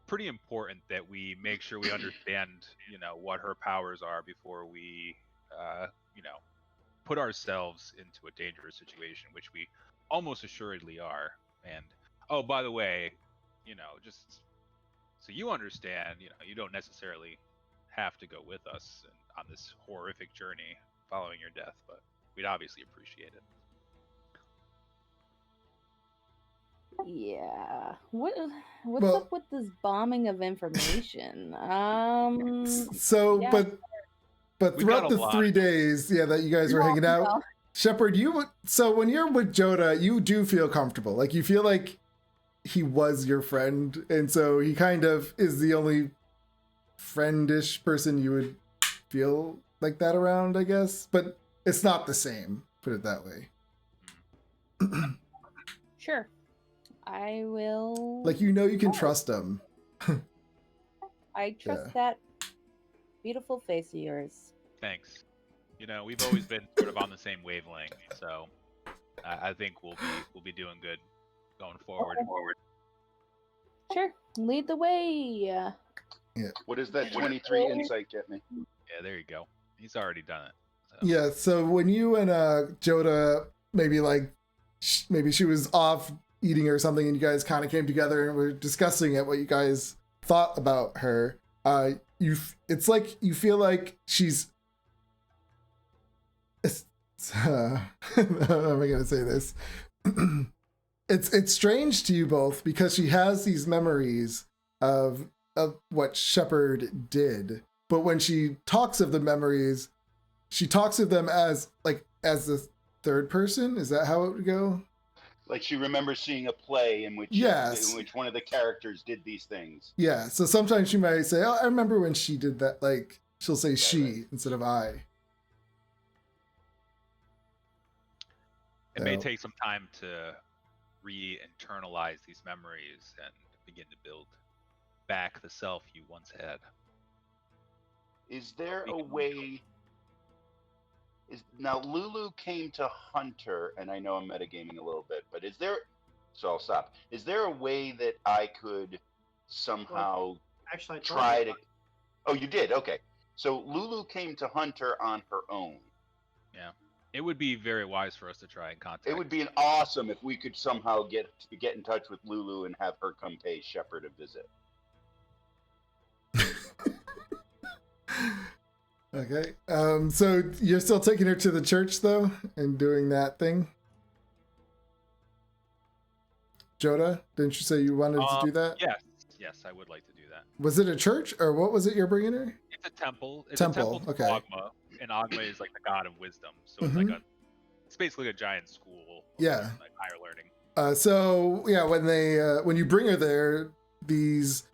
pretty important that we make sure we understand what her powers are before we put ourselves into a dangerous situation, which we almost assuredly are. And oh, by the way, just so you understand, you don't necessarily have to go with us on this horrific journey following your death, but we'd obviously appreciate it. Yeah. What's up with this bombing of information? So, yeah. but throughout the 3 days, that you guys were hanging out, Shepard, so when you're with Joda, you do feel comfortable. Like you feel like he was your friend, and so he kind of is the only friendish person you would feel like that around, I guess. But it's not the same, put it that way. Sure. I will. Like you can trust him. I trust that beautiful face of yours. Thanks. You know, we've always been sort of on the same wavelength, so I think we'll be doing good going forward. Sure, lead the way. What does that 23 insight get me? Yeah, there you go. He's already done it. So. Yeah, so when you and Joda, maybe like, maybe she was off eating or something, and you guys kind of came together and were discussing it, what you guys thought about her. It's like you feel like she's. How am I gonna say this? It's strange to you both because she has these memories of what Shepard did, but when she talks of the memories, she talks of them as the third person. Is that how it would go? Like she remembers seeing a play in which Yes. in which one of the characters did these things. Yeah. So sometimes she might say, "Oh, I remember when she did that." Like she'll say "she" right. instead of "I." It may take some time to re-internalize these memories and begin to build back the self you once had. Is there a way? Now Lulu came to Hunter, and I know I'm metagaming a little bit, but is there? So I'll stop. Is there a way that I could somehow Actually, I told try you to? about Oh, you did. Okay. So Lulu came to Hunter on her own. Yeah. It would be very wise for us to try and contact. It would be an awesome if we could somehow get in touch with Lulu and have her come pay Shepard a visit. Okay. So you're still taking her to the church though, and doing that thing. Joda, didn't you say you wanted to do that? Yes, I would like to do that. Was it a church or what was it you're bringing her? It's a temple. It's Temple, a temple to okay. Ogma, and Ogma is like the god of wisdom. So it's like it's basically a giant school. Yeah. Like higher learning. So yeah, when you bring her there, these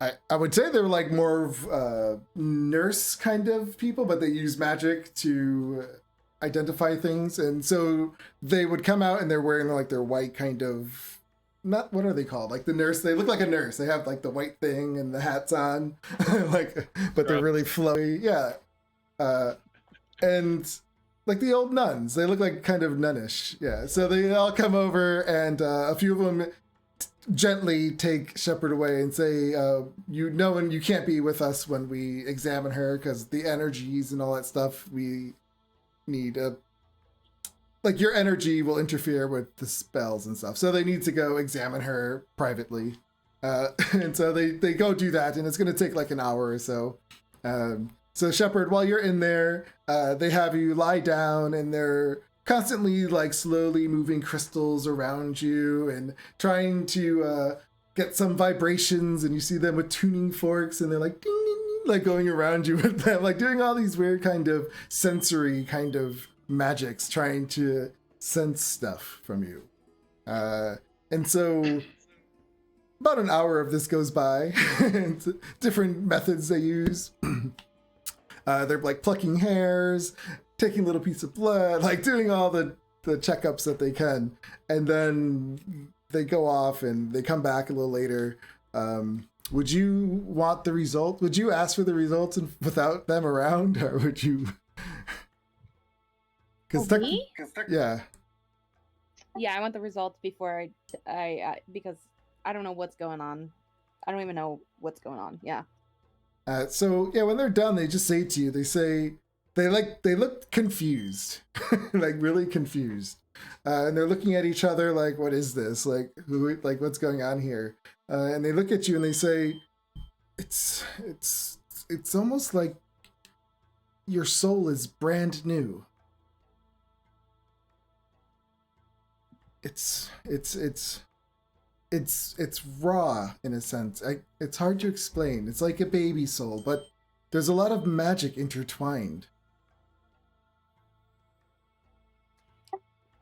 I would say they were like more of nurse kind of people, but they use magic to identify things, and so they would come out and they're wearing like their white kind of. Not what are they called? Like the nurse. They look like a nurse. They have like the white thing and the hats on, but they're really flowy. Yeah, and like the old nuns. They look like kind of nunnish. Yeah. So they all come over, and a few of them gently take Shepard away and say, and you can't be with us when we examine her because the energies and all that stuff. We need like your energy will interfere with the spells and stuff. So they need to go examine her privately. And so they go do that, and it's going to take like an hour or so. So Shepard, while you're in there, they have you lie down, and they're constantly like slowly moving crystals around you and trying to get some vibrations, and you see them with tuning forks, and they're like ding, ding, ding, like going around you with them, like doing all these weird kind of sensory kind of magics, trying to sense stuff from you. And so about an hour of this goes by. Different methods they use. They're like plucking hairs, taking a little piece of blood, like doing all the checkups that they can. And then they go off and they come back a little later. Would you want the result? Would you ask for the results without them around, or would you? Me? Yeah. Yeah, I want the results before I because I don't know what's going on. I don't even know what's going on. Yeah. So yeah, when they're done, they just say to you, they look confused, like really confused, and they're looking at each other like, what is this? Like what's going on here? And they look at you and they say, it's almost like your soul is brand new. It's raw in a sense. It's hard to explain. It's like a baby soul, but there's a lot of magic intertwined.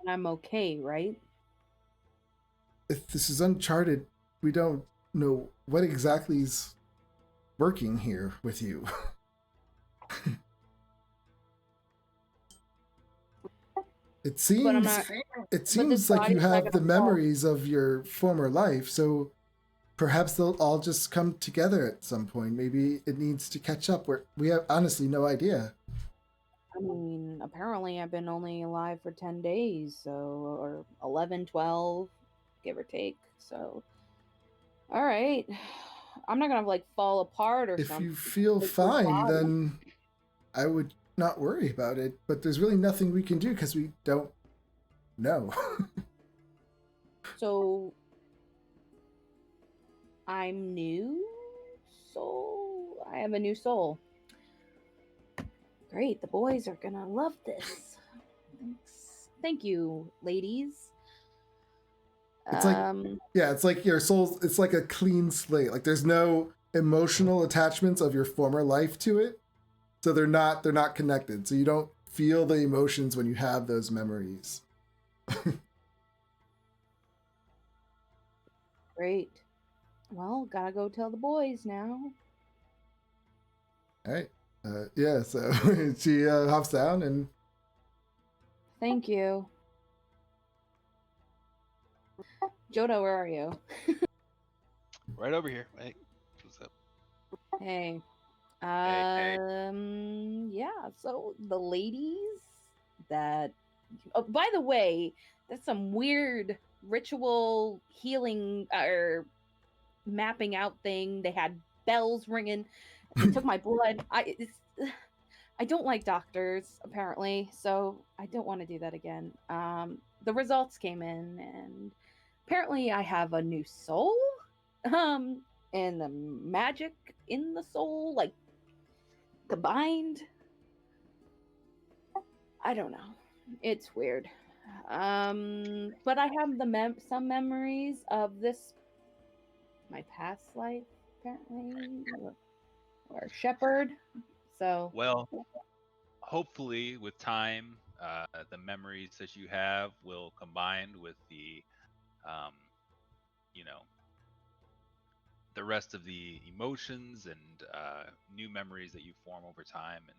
And I'm okay, right? If this is Uncharted, we don't know what exactly is working here with you. It seems like you have the memories of your former life, so perhaps they'll all just come together at some point. Maybe it needs to catch up. We have honestly no idea. I mean, apparently I've been only alive for 10 days, so, or 11, 12, give or take. So, all right. I'm not gonna like fall apart or If something. you feel fine, then I would not worry about it. But there's really nothing we can do because we don't know. So, I'm new soul. I have a new soul. Great, the boys are gonna love this. Thank you, ladies. It's like, yeah, it's like your soul's, it's like a clean slate. Like there's no emotional attachments of your former life to it. So they're not connected. So you don't feel the emotions when you have those memories. Great. Well, gotta go tell the boys now. All right. Yeah, so she hops down and Thank you. Jodo, where are you? Right over here. Hey, what's up? Hey. Hey. Yeah, so the ladies that oh, by the way, that's some weird ritual healing or mapping out thing. They had bells ringing. They took my blood. I don't like doctors apparently, so I don't want to do that again. The results came in, and apparently I have a new soul. And the magic in the soul, like combined. I don't know. It's weird. But I have some memories of this, my past life, apparently, or shepherd. So Well, hopefully with time, the memories that you have will combine with the, you know, the rest of the emotions and new memories that you form over time, and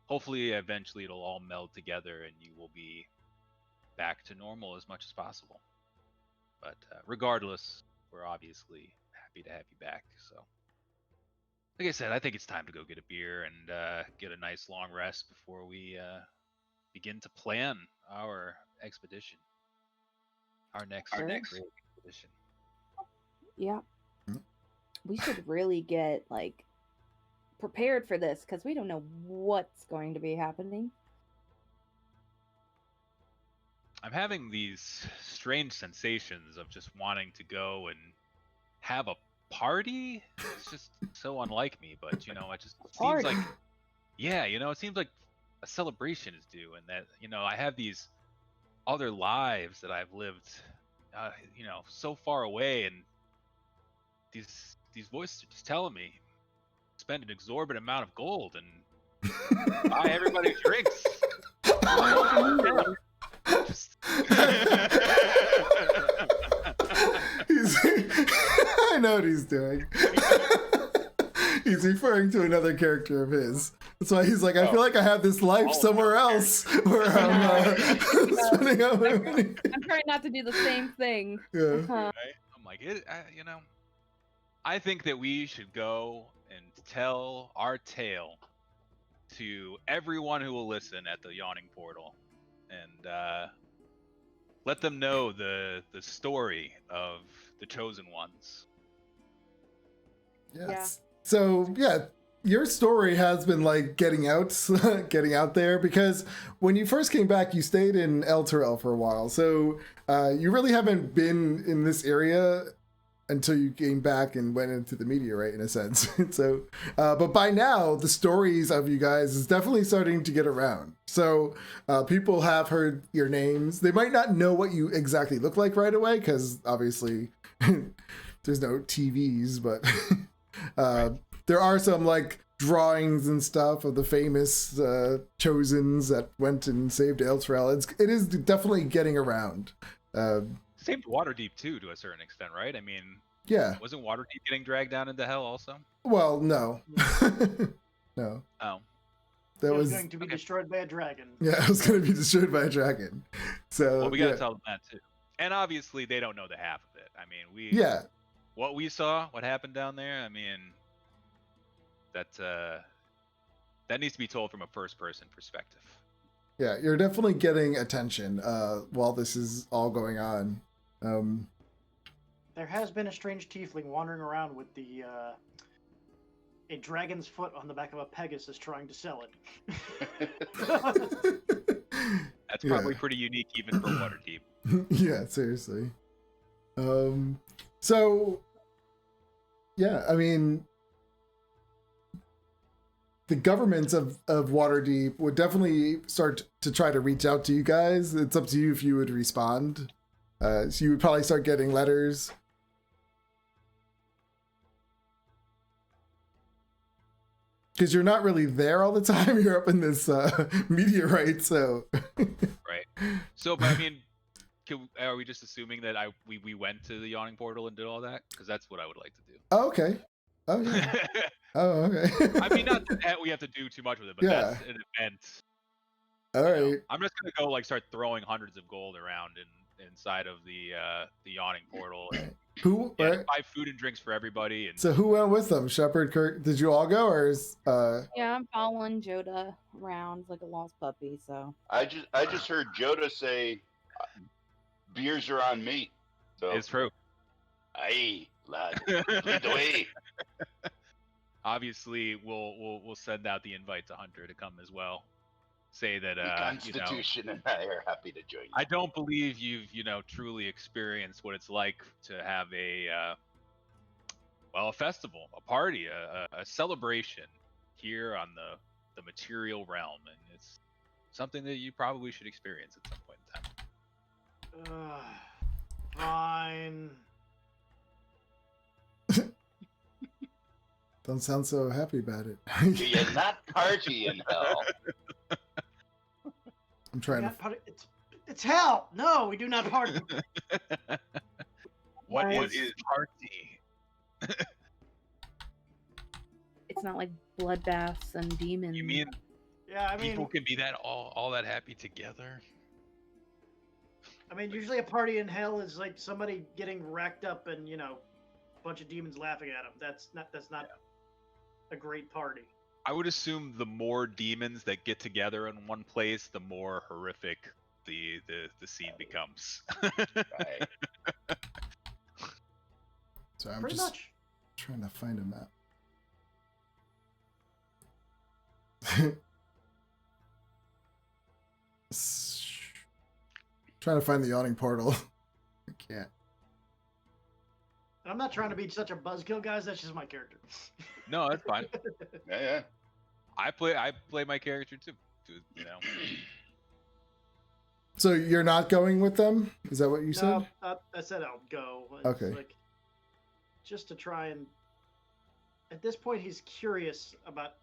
hopefully eventually it'll all meld together and you will be back to normal as much as possible. But regardless, we're obviously happy to have you back. So like I said, I think it's time to go get a beer and get a nice long rest before we begin to plan our expedition, our next Sure. great expedition. yeah, we should really get like prepared for this because we don't know what's going to be happening. I'm having these strange sensations of just wanting to go and have a party. It's just so unlike me, but you know, it just seems like, yeah, you know, it seems like a celebration is due, and that, you know, I have these other lives that I've lived, you know, so far away, and these voices are just telling me spend an exorbitant amount of gold and buy everybody drinks. Just... I know what he's doing. He's referring to another character of his. That's why he's like, I feel like I have this life somewhere else where I'm spending out my money. I'm trying not to do the same thing. Yeah. Right? I'm like, you know, I think that we should go and tell our tale to everyone who will listen at the Yawning Portal, and let them know the story of the Chosen Ones. Yes. Yeah. So yeah, your story has been like getting out there, because when you first came back, you stayed in El Terrell for a while. So you really haven't been in this area until you came back and went into the meteorite, in a sense. So, but by now, the stories of you guys is definitely starting to get around. So people have heard your names. They might not know what you exactly look like right away, because obviously there's no TVs, but there are some like drawings and stuff of the famous Chosens that went and saved El Terrell. It is definitely getting around. Saved Waterdeep too, to a certain extent, right? I mean, yeah. Wasn't Waterdeep getting dragged down into hell also? Well, no. No. Oh. That It was was going to be destroyed by a dragon. Yeah, it was going to be destroyed by a dragon. So Well, we got to tell them that too. And obviously, they don't know the half of it. I mean, what we saw, what happened down there, I mean, that needs to be told from a first-person perspective. Yeah, you're definitely getting attention while this is all going on. There has been a strange tiefling wandering around with a dragon's foot on the back of a Pegasus trying to sell it. That's probably pretty unique even for Waterdeep. Yeah, seriously. So, yeah, I mean, the governments of Waterdeep would definitely start to try to reach out to you guys. It's up to you if you would respond. So you would probably start getting letters. Because you're not really there all the time. You're up in this meteorite, so... Right. So, but I mean, are we just assuming that we went to the yawning portal and did all that? Because that's what I would like to do. Oh, okay. Oh, yeah. Oh, okay. I mean, not that we have to do too much with it, but Yeah. that's an event. All You know? right. I'm just gonna go start throwing hundreds of gold around inside of the yawning portal. And, Who? yeah, Right. buy food and drinks for everybody. And So who went with them? Shepard, Kirk? Did you all go, or is Yeah, I'm following Joda around like a lost puppy. So I just heard Joda say, "Beers are on me." So it's true. aye, lad, lead the way. Obviously, we'll send out the invite to Hunter to come as well. Say that The Constitution and I are happy to join you. I don't believe you've truly experienced what it's like to have a festival, a party, a celebration here on the material realm, and it's something that you probably should experience at some point in time. Fine. don't sound so happy about it? Do you not party in hell? I'm trying to. Not party- It's hell. No, we do not party. What Right. is party? it's not like bloodbaths and demons. You mean Yeah, I mean, people can be that all that happy together? usually a party in hell is like somebody getting racked up and a bunch of demons laughing at them. That's not a great party. I would assume the more demons that get together in one place, the more horrific the scene becomes. Right. So I'm Pretty just much. trying to find a map. Trying to find the yawning portal. I can't. And I'm not trying to be such a buzzkill, guys. That's just my character. No, that's fine. Yeah. I play my character too. So you're not going with them? Is that what you said? No, I said I'll go. It's Okay. Like, just to try and. At this point, he's curious about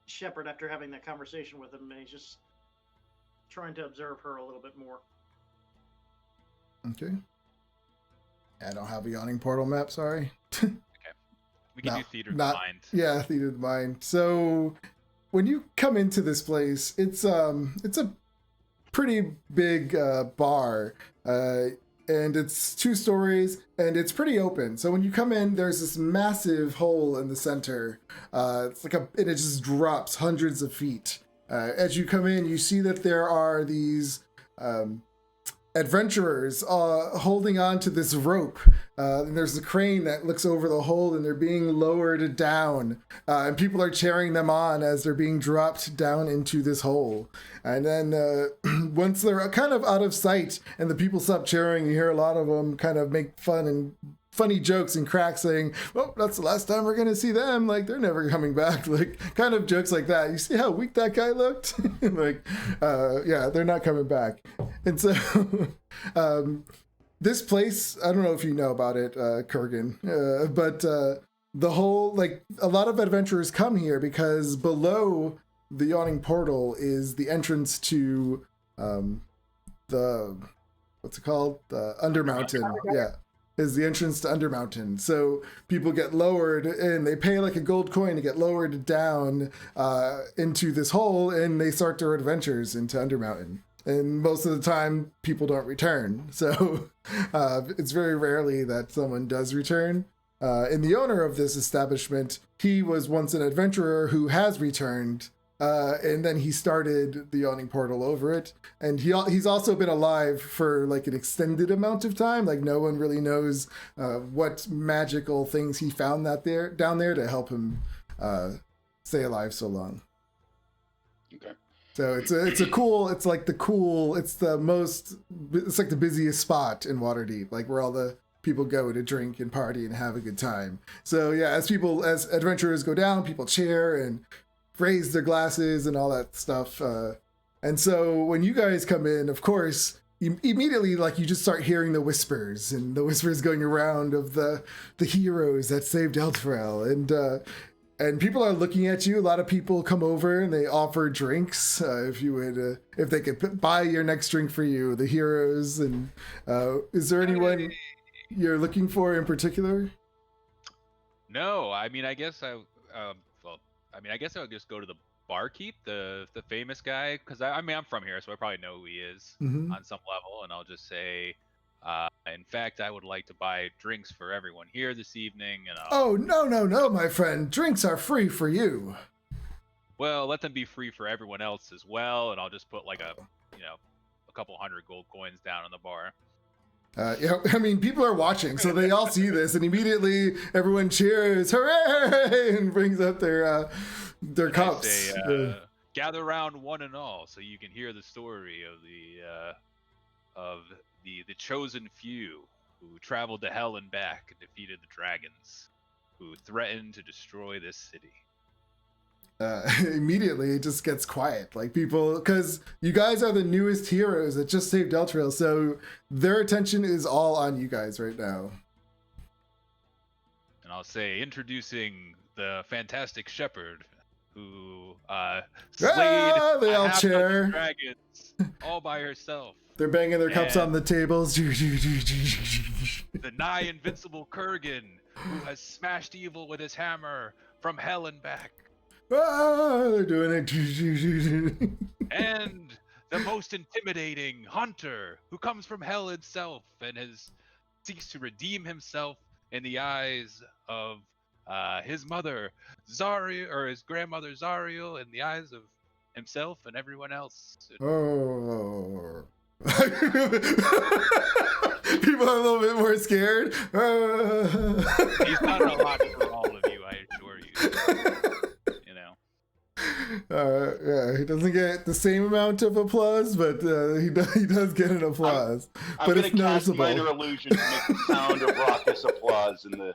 Shepard after having that conversation with him, and he's just trying to observe her a little bit more. Okay. I don't have a yawning portal map, sorry. We can No, do theater of not- the mind. Yeah, theater of the mind. So when you come into this place, it's a pretty big bar, and it's 2 stories, and it's pretty open. So when you come in, there's this massive hole in the center. It's like and it just drops hundreds of feet. As you come in, you see that there are these adventurers holding on to this rope. And there's a crane that looks over the hole, and they're being lowered down. And people are cheering them on as they're being dropped down into this hole. And then once they're kind of out of sight and the people stop cheering, you hear a lot of them kind of make fun and funny jokes and cracks saying, well, that's the last time we're going to see them. Like, they're never coming back. Like, kind of jokes like that. You see how weak that guy looked? Like, yeah, they're not coming back. And so this place, I don't know if you know about it, Kurgan, but the whole, like, a lot of adventurers come here because below the yawning portal is the entrance to the, what's it called? The Undermountain. Yeah. Is the entrance to Undermountain. So people get lowered and they pay like a gold coin to get lowered down into this hole, and they start their adventures into Undermountain. And most of the time people don't return. So it's very rarely that someone does return. And the owner of this establishment, he was once an adventurer who has returned, and then he started the yawning portal over it. And he's also been alive for like an extended amount of time. Like no one really knows what magical things he found down there to help him stay alive so long. Okay. So it's like the busiest spot in Waterdeep, like where all the people go to drink and party and have a good time. So yeah, as adventurers go down, people cheer and raise their glasses and all that stuff. And so when you guys come in, of course, immediately like you just start hearing the whispers and the whispers going around of the heroes that saved Elturel, and people are looking at you. A lot of people come over and they offer drinks if they could buy your next drink for you, the heroes. And is there anyone you're looking for in particular? No, I mean, I guess I would just go to the barkeep, the famous guy, because I'm from here, so I probably know who he is on some level, and I'll just say, in fact, I would like to buy drinks for everyone here this evening. And oh, no, my friend, drinks are free for you. Well, let them be free for everyone else as well, and I'll just put like a couple hundred gold coins down on the bar. I mean, people are watching, so they all see this, and immediately everyone cheers, hooray, and brings up their cups. Say, gather round one and all, so you can hear the story of the chosen few who traveled to hell and back and defeated the dragons who threatened to destroy this city. Immediately it just gets quiet, like people, because you guys are the newest heroes that just saved Elturel, so their attention is all on you guys right now. And I'll say, introducing the fantastic shepherd who slayed they all cheer. Dragons all by herself. They're banging their cups on the tables. The nigh invincible Kurgan, who has smashed evil with his hammer from hell and back. They're doing it. And the most intimidating hunter, who comes from hell itself and seeks to redeem himself in the eyes of his mother Zariel, or his grandmother Zariel, in the eyes of himself and everyone else. Oh. People are a little bit more scared. He's done a lot for all of you, I assure you. Yeah, he doesn't get the same amount of applause, but he does get an applause. I'm But it's noticeable. minor illusion to make the sound of raucous applause in the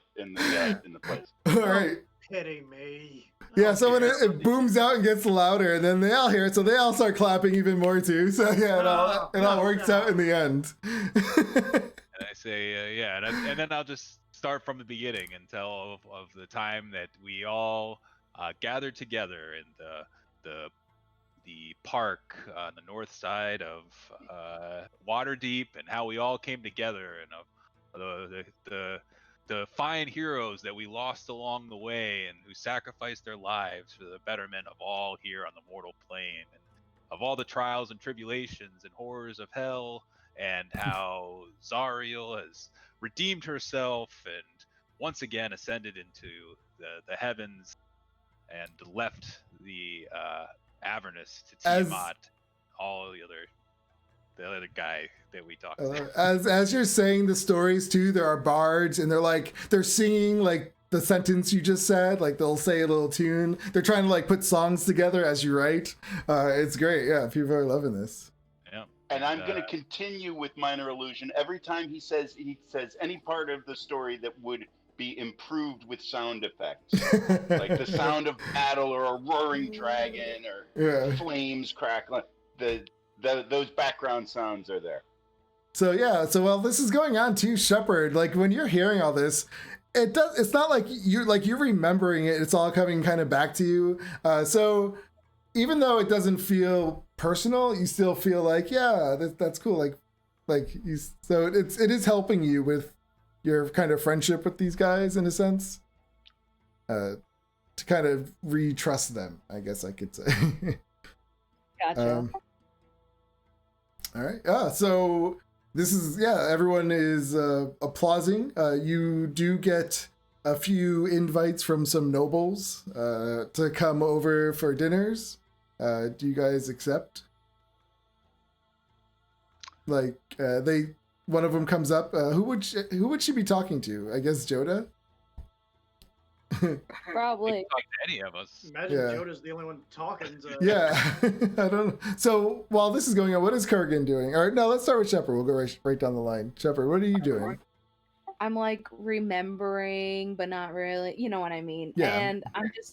place. All right. Pity me. Yeah, so when it booms out and gets louder, and then they all hear it, so they all start clapping even more too. So yeah, it all works out in the end. And I say, and then I'll just start from the beginning and tell of the time that we all gathered together in the park on the north side of Waterdeep, and how we all came together, and the fine heroes that we lost along the way, and who sacrificed their lives for the betterment of all here on the mortal plane, and of all the trials and tribulations and horrors of hell, and how Zariel has redeemed herself and once again ascended into the heavens and left the Avernus to Tiamat, all the other guy that we talked to. As you're saying the stories too, there are bards, and they're singing like the sentence you just said. Like they'll say a little tune. They're trying to like put songs together as you write. It's great. Yeah, people are loving this. Yeah. And I'm going to continue with minor illusion. Every time he says any part of the story that would be improved with sound effects, like the sound of battle or a roaring dragon or flames crackling. Those background sounds are there. So while this is going on too, Shepard, like when you're hearing all this, it's not like you're remembering it. It's all coming kind of back to you. So even though it doesn't feel personal, you still feel like, that's cool. So it is helping you with your kind of friendship with these guys in a sense, to kind of re-trust them, I guess I could say. Gotcha. All right. So this is, everyone is applauding. You do get a few invites from some nobles to come over for dinners. Do you guys accept? Like one of them comes up. Who would she be talking to? I guess Joda. Probably. Talk to any of us. Imagine Yeah. Joda's the only one talking. So. Yeah, I don't. So while this is going on, what is Kurgan doing? All right, no, let's start with Shepard. We'll go right down the line. Shepard, what are you doing? I'm like remembering, but not really. You know what I mean? Yeah. And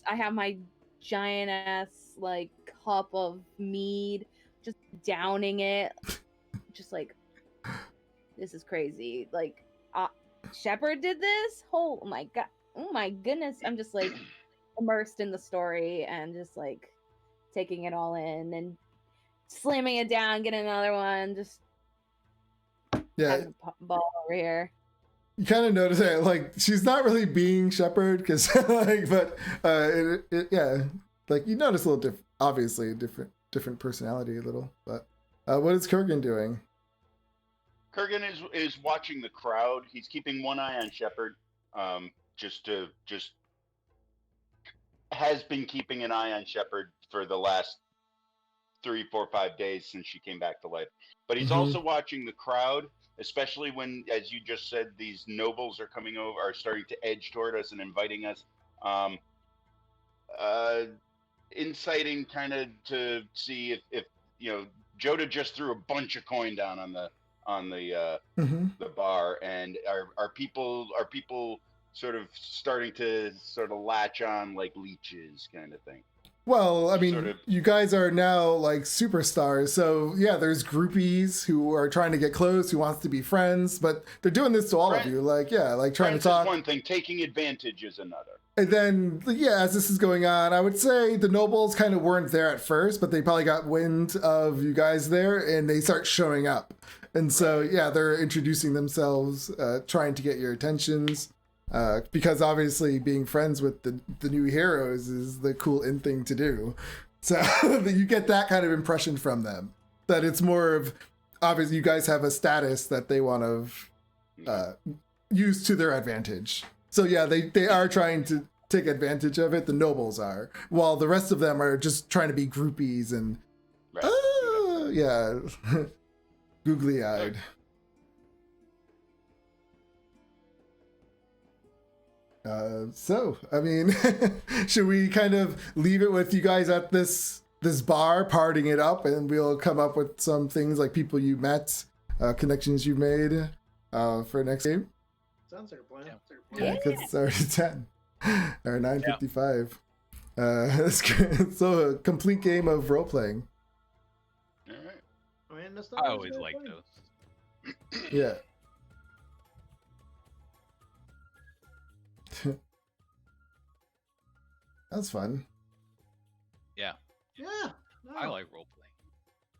I have my giant ass like cup of mead, just downing it, just like, this is crazy. Like, Shepard did this? Oh my god! Oh my goodness! I'm just like immersed in the story and just like taking it all in and slamming it down, getting another one, just Yeah, having a ball over here. you kind of notice that, like, she's not really being Shepard, because, like, but yeah, like you notice a little different, obviously a different personality a little. But what is Kurgan doing? Kurgan is watching the crowd. He's keeping one eye on Shepard. Just has been keeping an eye on Shepard for the last 3, 4, 5 days since she came back to life. But he's also watching the crowd, especially when, as you just said, these nobles are coming over, are starting to edge toward us and inviting us. Inciting kind of to see if Joda just threw a bunch of coin down on the bar, and are people sort of starting to sort of latch on like leeches kind of thing. Well, I mean, Sort of. you guys are now like superstars, so yeah, there's groupies who are trying to get close, who wants to be friends, but they're doing this to all of you, like, yeah, like trying Friends to talk. is one thing, taking advantage is another. And then, yeah, as this is going on, I would say the nobles kind of weren't there at first, but they probably got wind of you guys there, and they start showing up. And so, yeah, they're introducing themselves, trying to get your attentions. Because obviously being friends with the new heroes is the cool in thing to do. So you get that kind of impression from them. That it's more of, obviously you guys have a status that they want to use to their advantage. So yeah, they are trying to take advantage of it, the nobles are. While the rest of them are just trying to be groupies and, yeah, googly-eyed. So, I mean, should we kind of leave it with you guys at this bar, partying it up, and we'll come up with some things like people you met, connections you made for next game? Sounds like a plan. Yeah, because it's already 10 or 9:55. That's good. So a complete game of role playing. All right. I mean, that's I not always like fun. those. Yeah. That's fun. Yeah. No. I like role playing.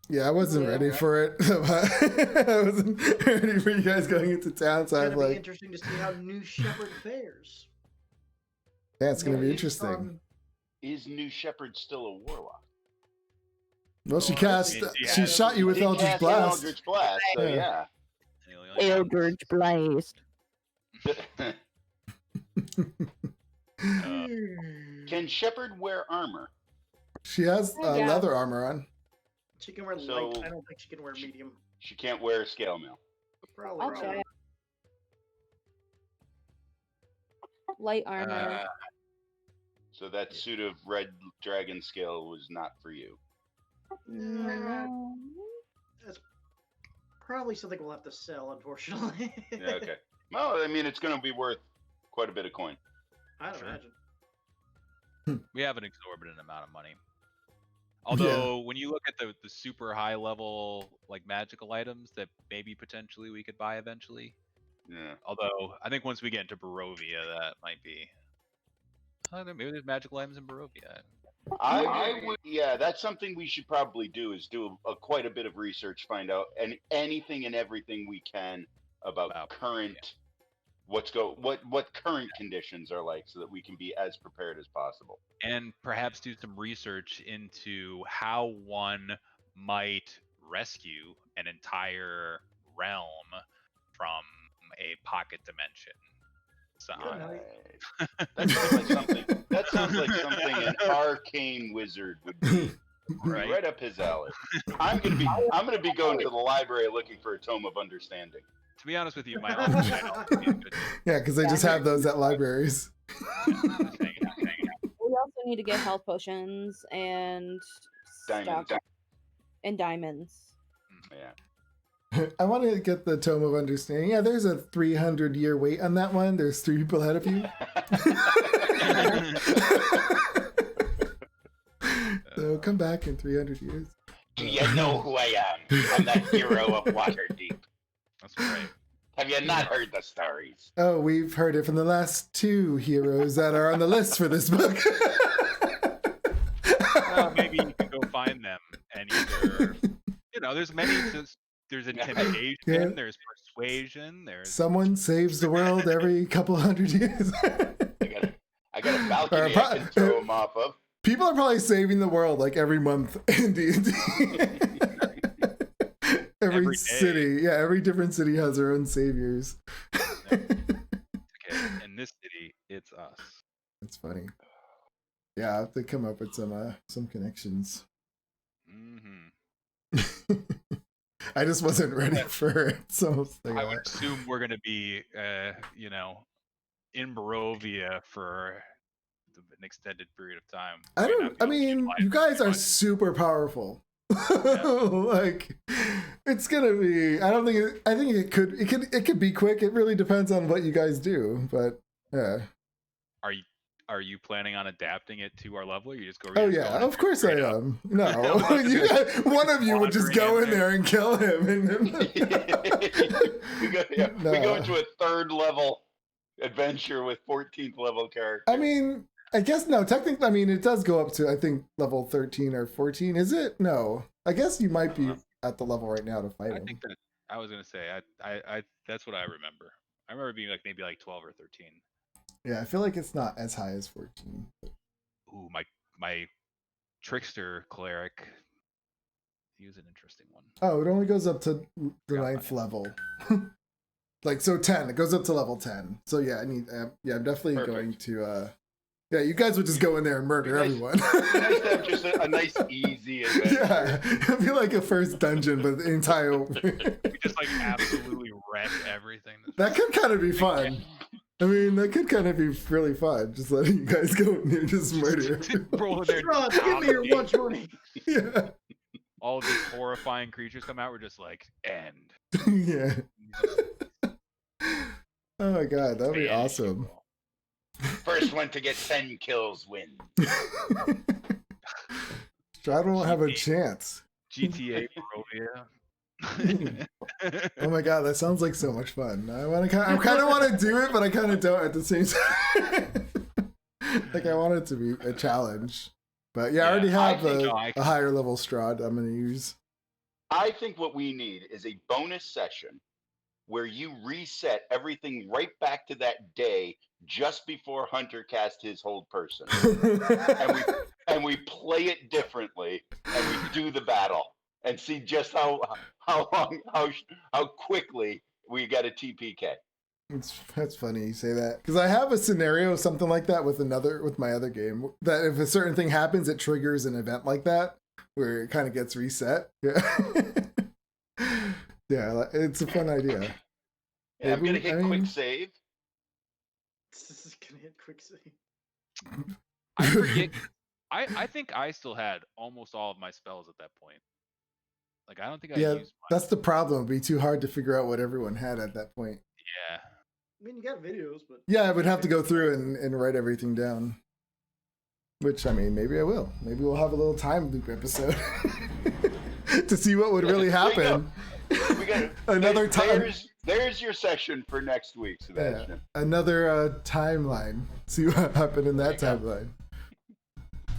Yeah, I wasn't ready for it. I wasn't ready for you guys going into town, so I It's was gonna be like, interesting to see how New Shepherd fares. yeah, it's going to be Based interesting. on- Is New Shepherd still a warlock? Well, she Oh, cast, yeah. she shot you with Did Eldritch cast Blast. Eldritch Blast, so Yeah. yeah. Eldritch Blast. Can Shepherd wear armor? She has Yeah. leather armor on. She can wear So- light. I don't think she can wear medium. She can't wear scale mail. Probably. I'll check. Light armor. So that suit of red dragon scale was not for you. No. That's probably something we'll have to sell, unfortunately. Yeah, okay. Well, I mean, it's going to be worth quite a bit of coin. I'd Sure. imagine. We have an exorbitant amount of money. Although when you look at the super high level like magical items that maybe potentially we could buy eventually. Yeah. Although I think once we get into Barovia, that might be. Maybe there's magical items in Barovia. I would, yeah, that's something we should probably do is do quite a bit of research, find out anything and everything we can about current, what current conditions are like, so that we can be as prepared as possible. And perhaps do some research into how one might rescue an entire realm from a pocket dimension. Sign. That sounds like something. That sounds like something an arcane wizard would be. Right. Right up his alley. I'm gonna be going to the library looking for a tome of understanding. To be honest with you, my uncle might also be a good. Yeah, because they just have those at libraries. Yeah, just hanging out. We also need to get health potions and Diamonds. stuff. And diamonds. Yeah. I want to get the Tome of Understanding. Yeah, there's a 300-year wait on that one. There's 3 people ahead of you. So come back in 300 years. Do you know who I am? I'm the hero of Waterdeep. That's right. Have you not heard the stories? Oh, we've heard it from the last 2 heroes that are on the list for this book. Well, maybe you can go find them and either, there's many. There's intimidation. Yeah. There's persuasion. There's Someone saves the world every couple hundred years. I got a balcony I can throw them off of. People are probably saving the world like every month in D&D. Every Every day. city, yeah, every different city has their own saviors. Okay, in this city, it's us. That's funny. Yeah, I have to come up with some connections. Mm-hmm. I just wasn't ready for it. So I would assume we're going to be, in Barovia for an extended period of time. You guys are super powerful. Like, it's gonna be. I think it could be quick. It really depends on what you guys do, but yeah. Are you planning on adapting it to our level? Or you just go. Oh yeah, of course I am. No, one of you would just go in there and kill him. And we go into a 3rd level adventure with 14th level characters. I mean, I guess no. Technically, it does go up to I think level 13 or 14. Is it? No. I guess you might be at the level right now to fight him. I think that I was gonna say I that's what I remember. I remember being maybe 12 or 13. Yeah, I feel like it's not as high as 14. Ooh, my trickster cleric. He was an interesting one. Oh, it only goes up to the 9th level. Like, so 10. It goes up to level 10. So yeah, I'm definitely Perfect. going to. Yeah, you guys would just go in there and murder everyone. It'd be nice to have just a nice, easy adventure. Yeah, it'd be like a first dungeon, but the entire. We just absolutely wreck everything. That could kind of be fun. That could kind of be really fun. Just letting you guys go in there and just murder. Roll their Give me your lunch money. Yeah. All of these horrifying creatures come out. We're just like, end. Yeah. Oh my god, that'd be awesome. First one to get 10 kills wins. Strahd won't have a chance. GTA Barovia. Oh my god, that sounds like so much fun. I kind of want to do it, but I kind of don't at the same time. Like, I want it to be a challenge. But yeah, I already have a higher level Strahd I'm going to use. I think what we need is a bonus session where you reset everything right back to that day just before Hunter cast his hold person. and we play it differently, and we do the battle and see just how quickly we get a TPK. That's funny you say that, because I have a scenario something like that with my other game, that if a certain thing happens, it triggers an event like that where it kind of gets reset. Yeah. Yeah, it's a fun idea. Yeah, I'm gonna hit quick save. This is gonna hit quick save. I forget. I think I still had almost all of my spells at that point. Like, I don't think I used mine. That's the problem. It'd be too hard to figure out what everyone had at that point. Yeah. You got videos, but yeah, I would have to go through and write everything down. Which, maybe I will. Maybe we'll have a little time loop episode to see what would really happen. We got another time. There's your session for next week, Sebastian. Yeah, another timeline. See what happened in that timeline.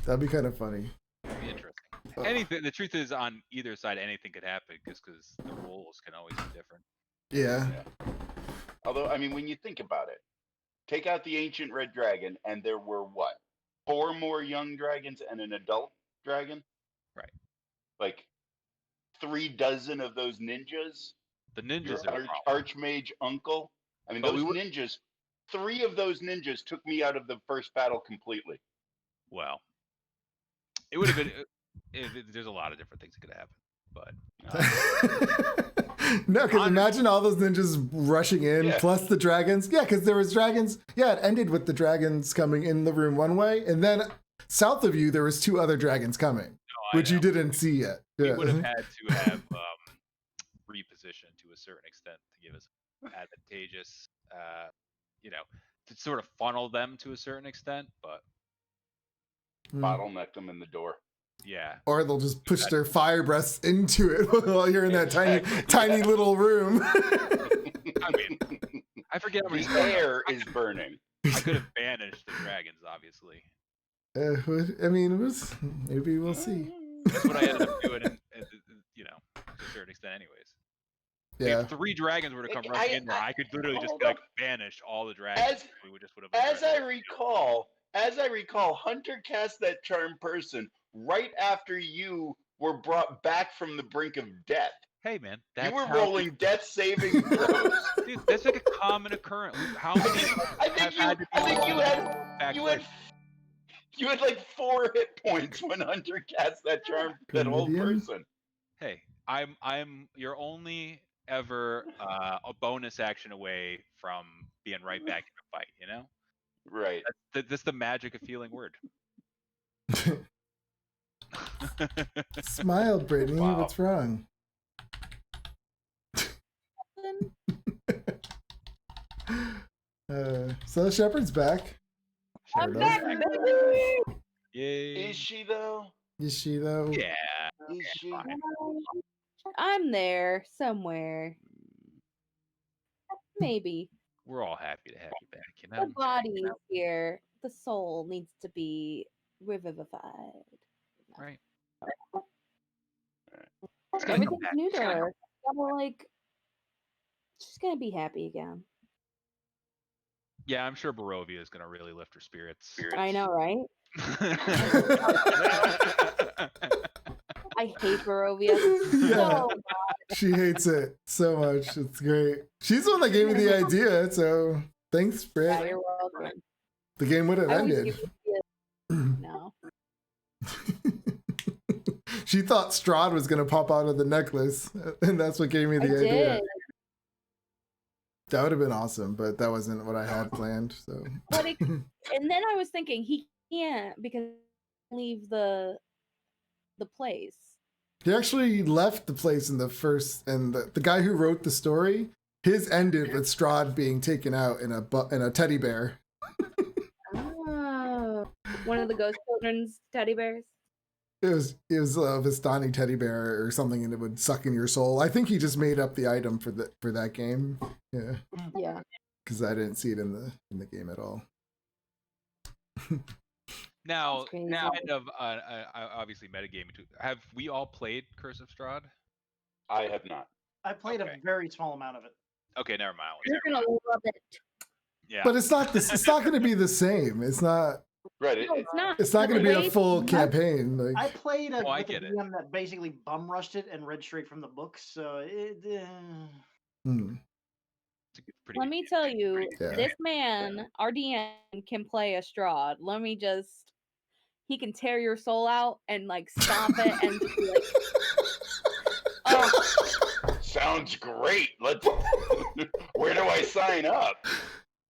That'd be kind of funny. That'd be interesting. Anything. The truth is, on either side, anything could happen, because the roles can always be different. Yeah. Although, when you think about it, take out the ancient red dragon, and there were 4 more young dragons and an adult dragon? Right. Like 3 dozen of those ninjas. The ninjas Your are archmage uncle. Those ninjas 3 of those ninjas took me out of the first battle completely. Well, it would have been. There's a lot of different things that could happen, but No, because Honest- imagine all those ninjas rushing in, Yeah. plus the dragons. Yeah, because there was dragons. Yeah, it ended with the dragons coming in the room one way, and then south of you there was 2 other dragons coming, I which you know. didn't see yet. We Yeah. would have had to have repositioned to a certain extent to give us advantageous, to sort of funnel them to a certain extent. But Bottleneck them in the door. yeah, Or they'll just push their fire breaths into it while you're in that Exactly, tiny yeah. little room. I mean, I forget how many The spells air is burning. I could have banished the dragons, obviously. I mean, it was, maybe we'll see. That's what I ended up doing, to a certain extent, anyways. Yeah. If 3 dragons were to come I- rushing in there, I- I could literally just hold like up. banish all the dragons. We would just would have. As I recall, Hunter cast that charm person right after you were brought back from the brink of death. Hey man, that's You were how rolling death saving throws. Dude, that's like a common occurrence. How many? I think you had like 4 hit points when Hunter cast that charm that old Comedian? person. Hey, I'm. You're only ever a bonus action away from being right back in the fight. You know, Right. that's the magic of feeling word. Smile, Brittany. Wow. What's wrong? So Shepard's back. I'm Sort of. back, baby. Yay! Is she though? Is she though? Yeah. Is she? fine. I'm there somewhere. Maybe. We're all happy to have you back. You The know. body is here. The soul needs to be revivified. Right. Everything's new to her. Gotta, like, she's gonna be happy again. Yeah, I'm sure Barovia is gonna really lift her spirits. I know, right? I hate Barovia Yeah. so She hates it so much. It's great. She's the one that gave me the idea, so thanks, Britt. yeah, you're welcome. The game would have I always ended. give you no. She thought Strahd was going to pop out of the necklace, and that's what gave me the I idea. did. That would have been awesome, but that wasn't what I had planned. So, But it, and then I was thinking he can't because leave the place. he actually left the place in the first, and the guy who wrote the story, his ended with Strahd being taken out in a teddy bear. Oh, one of the ghost children's teddy bears. It was a Vistani teddy bear or something, and it would suck in your soul. I think he just made up the item for that game. Yeah, Yeah. because I didn't see it in the game at all. Now, That's crazy. kind of obviously metagaming too. Have we all played Curse of Strahd? I have not. I played Okay. a very small amount of it. Okay, never mind. You're gonna love it. Yeah. But it's not this. It's not going to be the same. It's not. Right. No, it's not. It's not going to be a Wait, full what? campaign. I Like, played Oh, I with a get it. DM that basically bum rushed it and read straight from the books, so it. It's a pretty Let good me game. tell you, Yeah. this man, our DM, can play a Strahd. He can tear your soul out and like stomp it and just be like, oh, Sounds great. Let's. Where do I sign up?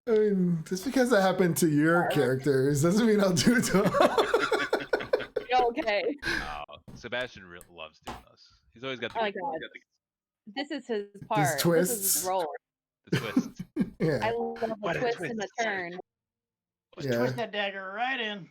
I mean, just because that happened to your characters doesn't mean I'll do it to them. okay. Sebastian loves doing this. He's always got the, Oh my he's God. got This is his part. This is twists. his role. the twist. I Yeah, love a What a twist and a twist. turn. Just Yeah. twist that dagger right in.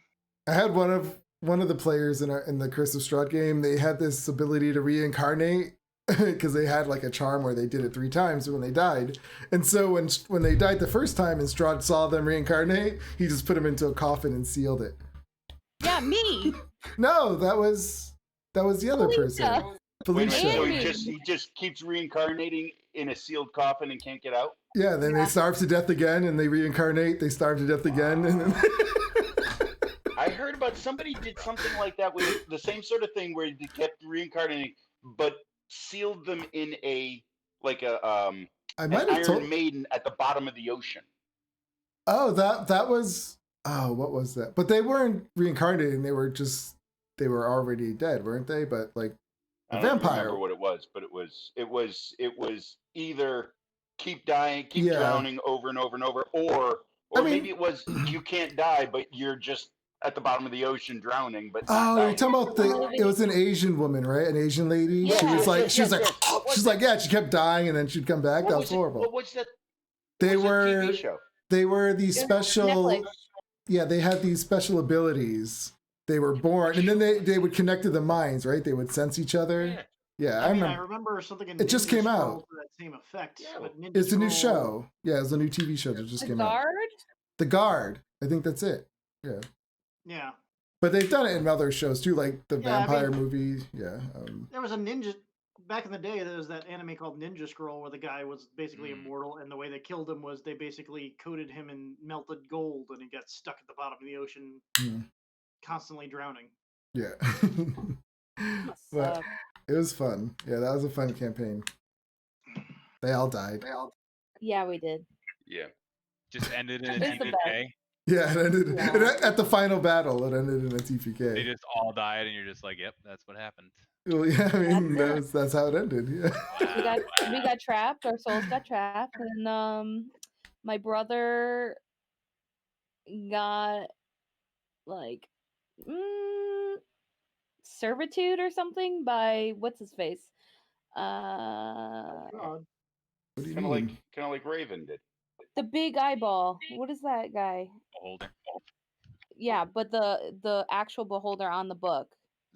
I had one of the players in the Curse of Strahd game. They had this ability to reincarnate because they had like a charm where they did it 3 times when they died. And so when they died the first time and Strahd saw them reincarnate, he just put them into a coffin and sealed it. Yeah, me. No, that was the other person, Wait, Felicia. so Amy. he just keeps reincarnating in a sealed coffin and can't get out? Yeah, then they starve to death again, and they reincarnate. They starve to death again, and then I heard about somebody did something like that with the same sort of thing where they kept reincarnating, but sealed them in I an might have Iron told. Maiden at the bottom of the ocean. Oh, that was. Oh, what was that? But they weren't reincarnated. They were already dead, weren't they? But like the I don't vampire. remember what it was, but it was either keep dying, keep Yeah. drowning over and over and over, or I mean- maybe it was you can't die, but you're just at the bottom of the ocean drowning, but not Oh, you're dying. talking about it was an Asian woman, right? An Asian lady. Yeah. She was like, Yes. she's like, yeah. She kept dying, and then she'd come back. That was horrible. What was that? They what was that were TV show? they were these It was on special. Netflix. Yeah, they had these special abilities. They were born, and then they would connect to the minds, right? They would sense each other. Yeah. Yeah, I I mean, I remember. remember something in It just Ninja came Scroll out. to that same effect. Yeah. But Ninja It's a new Scroll- show. Yeah, it's a new TV show that just The came out. guard. The Guard. I think that's it. Yeah. Yeah. But they've done it in other shows too, like the Yeah, I vampire mean- movie. Yeah. There was a ninja back in the day. There was that anime called Ninja Scroll where the guy was basically immortal, and the way they killed him was they basically coated him in melted gold, and he got stuck at the bottom of the ocean, constantly drowning. Yeah. So, But it was fun. Yeah, that was a fun campaign. They all died. yeah, we did. Yeah. Just ended in It's the TPK. Yeah, it ended Yeah. at the final battle. It ended in a TPK. They just all died, and you're just like, "Yep, that's what happened." Well, yeah, I mean That's that's how it ended. Yeah. We got trapped. Our souls got trapped, and my brother got like servitude or something by what's his face. God. What do you Kind of mean? like Raven did. The big eyeball. What is that guy? Beholder, Yeah, but the actual beholder on the book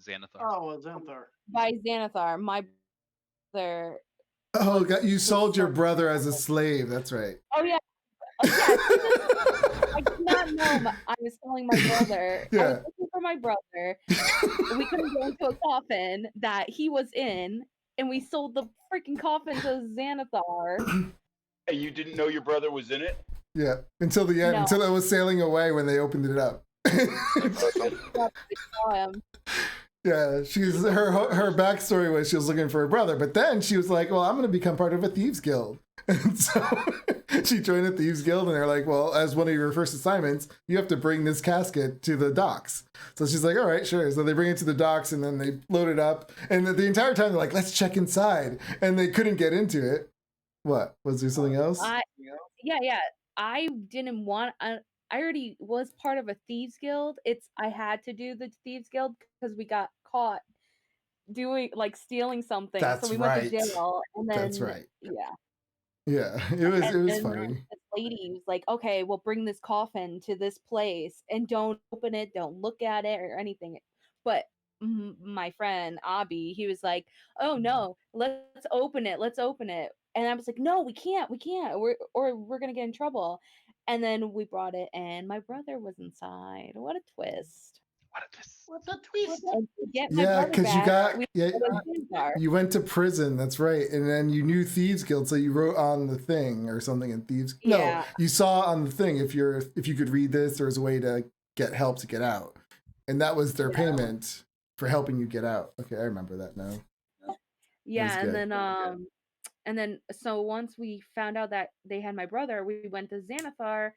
Xanathar. Oh, Xanthar. by Xanathar. My brother. Oh, you sold your brother as a slave. That's right. Oh yeah. I did not know I was selling my brother. I Yeah. was looking for my brother. We couldn't go into a coffin that he was in, and we sold the freaking coffin to Xanathar. And you didn't know your brother was in it? Yeah. Until the end. No. Until it was sailing away when they opened it up. Saw him. Yeah, her backstory was she was looking for her brother, but then she was like, "Well, I'm going to become part of a thieves guild," and so she joined a thieves guild. And they're like, "Well, as one of your first assignments, you have to bring this casket to the docks." So she's like, "All right, sure." So they bring it to the docks, and then they load it up. And the entire time they're like, "Let's check inside," and they couldn't get into it. What was there something else? Yeah. I didn't want. I already was part of a thieves guild. I had to do the thieves guild because we got caught doing stealing something. That's so we went to right. jail, and then That's right. Yeah. Yeah, it was And funny. this lady was like, "Okay, we'll bring this coffin to this place, and don't open it, don't look at it or anything." But my friend Abby, he was like, "Oh no, let's open it, And I was like, "No, we can't, we're gonna get in trouble." And then we brought it, and my brother was inside. What a twist! What a twist! What the twist? And to get my Yeah, brother because you back, got we yeah, went to Xanathar. you went to prison. That's right, and then you knew thieves guild, so you wrote on the thing or something in thieves. No, Yeah. you saw on the thing if you could read this, there was a way to get help to get out, and that was their payment for helping you get out. Okay, I remember that now. Yeah, good. and then so once we found out that they had my brother, we went to Xanathar,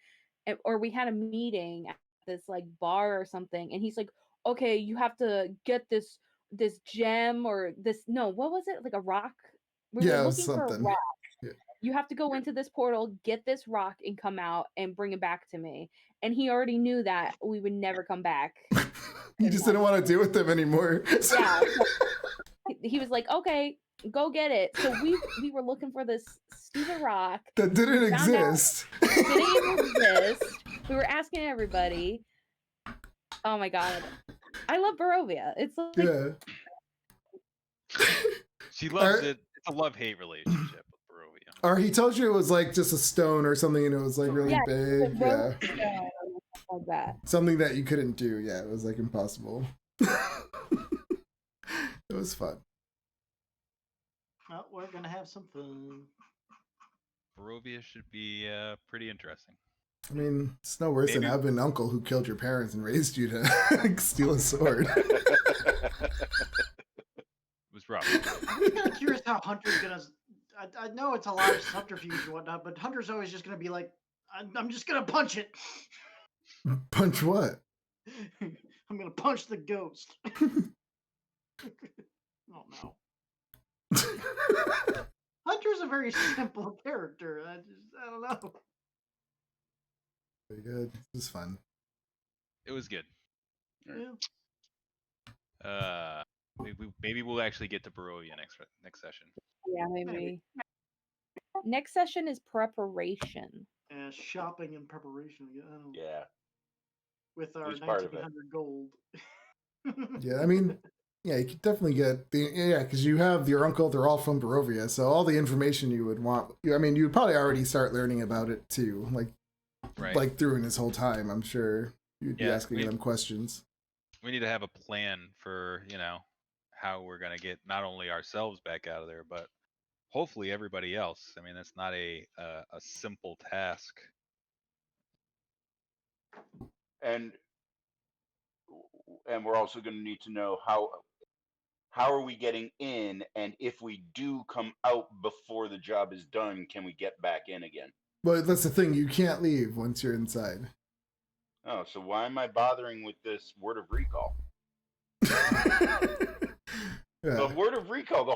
or we had a meeting at this bar or something, and he's like, "Okay, you have to get this gem or this what was it, like a rock? We Yeah, were it was looking for a something. rock. Yeah. You have to go into this portal, get this rock, and come out and bring it back to me." And he already knew that we would never come back. You just didn't want to deal with them anymore. Yeah. He was like, "Okay, go get it." So we were looking for this stupid rock. That didn't Found out- exist. It didn't even exist. We were asking everybody. Oh my god, I love Barovia. It's like Yeah. She loves it. It's a love-hate relationship with Barovia. Or he told you it was like just a stone or something, and it was like really Yeah, big. the Yeah. rope stone or something like that. Something that you couldn't do. Yeah, it was like impossible. It was fun. Well, we're gonna have some fun. Barovia should be pretty interesting. I mean, it's no worse than Maybe- having an uncle who killed your parents and raised you to steal a sword. It was rough. I'm kind of curious how Hunter's gonna. I know it's a lot of subterfuge and whatnot, but Hunter's always just gonna be like, I'm just gonna punch it. Punch what? I'm gonna punch the ghost. Oh no. Hunter's a very simple character. I don't know. Very good. This is fun. It was good. Yeah. Maybe we'll actually get to Barovia next session. Yeah, Maybe. maybe. Next session is preparation. Shopping and preparation. I don't know. Yeah. With our Who's part of it? 1900 gold. Yeah, I mean, yeah, you could definitely get because you have your uncle. They're all from Barovia, so all the information you would want. I mean, you would probably already start learning about it too, Right. like during this whole time. I'm sure you'd be Yeah, asking them questions. We need to have a plan for how we're gonna get not only ourselves back out of there, but hopefully everybody else. I mean, that's not a simple task. And we're also going to need to know how are we getting in, and if we do come out before the job is done, can we get back in again? But that's the thing, you can't leave once you're inside. Oh, so why am I bothering with this word of recall? Yeah. The word of recall, the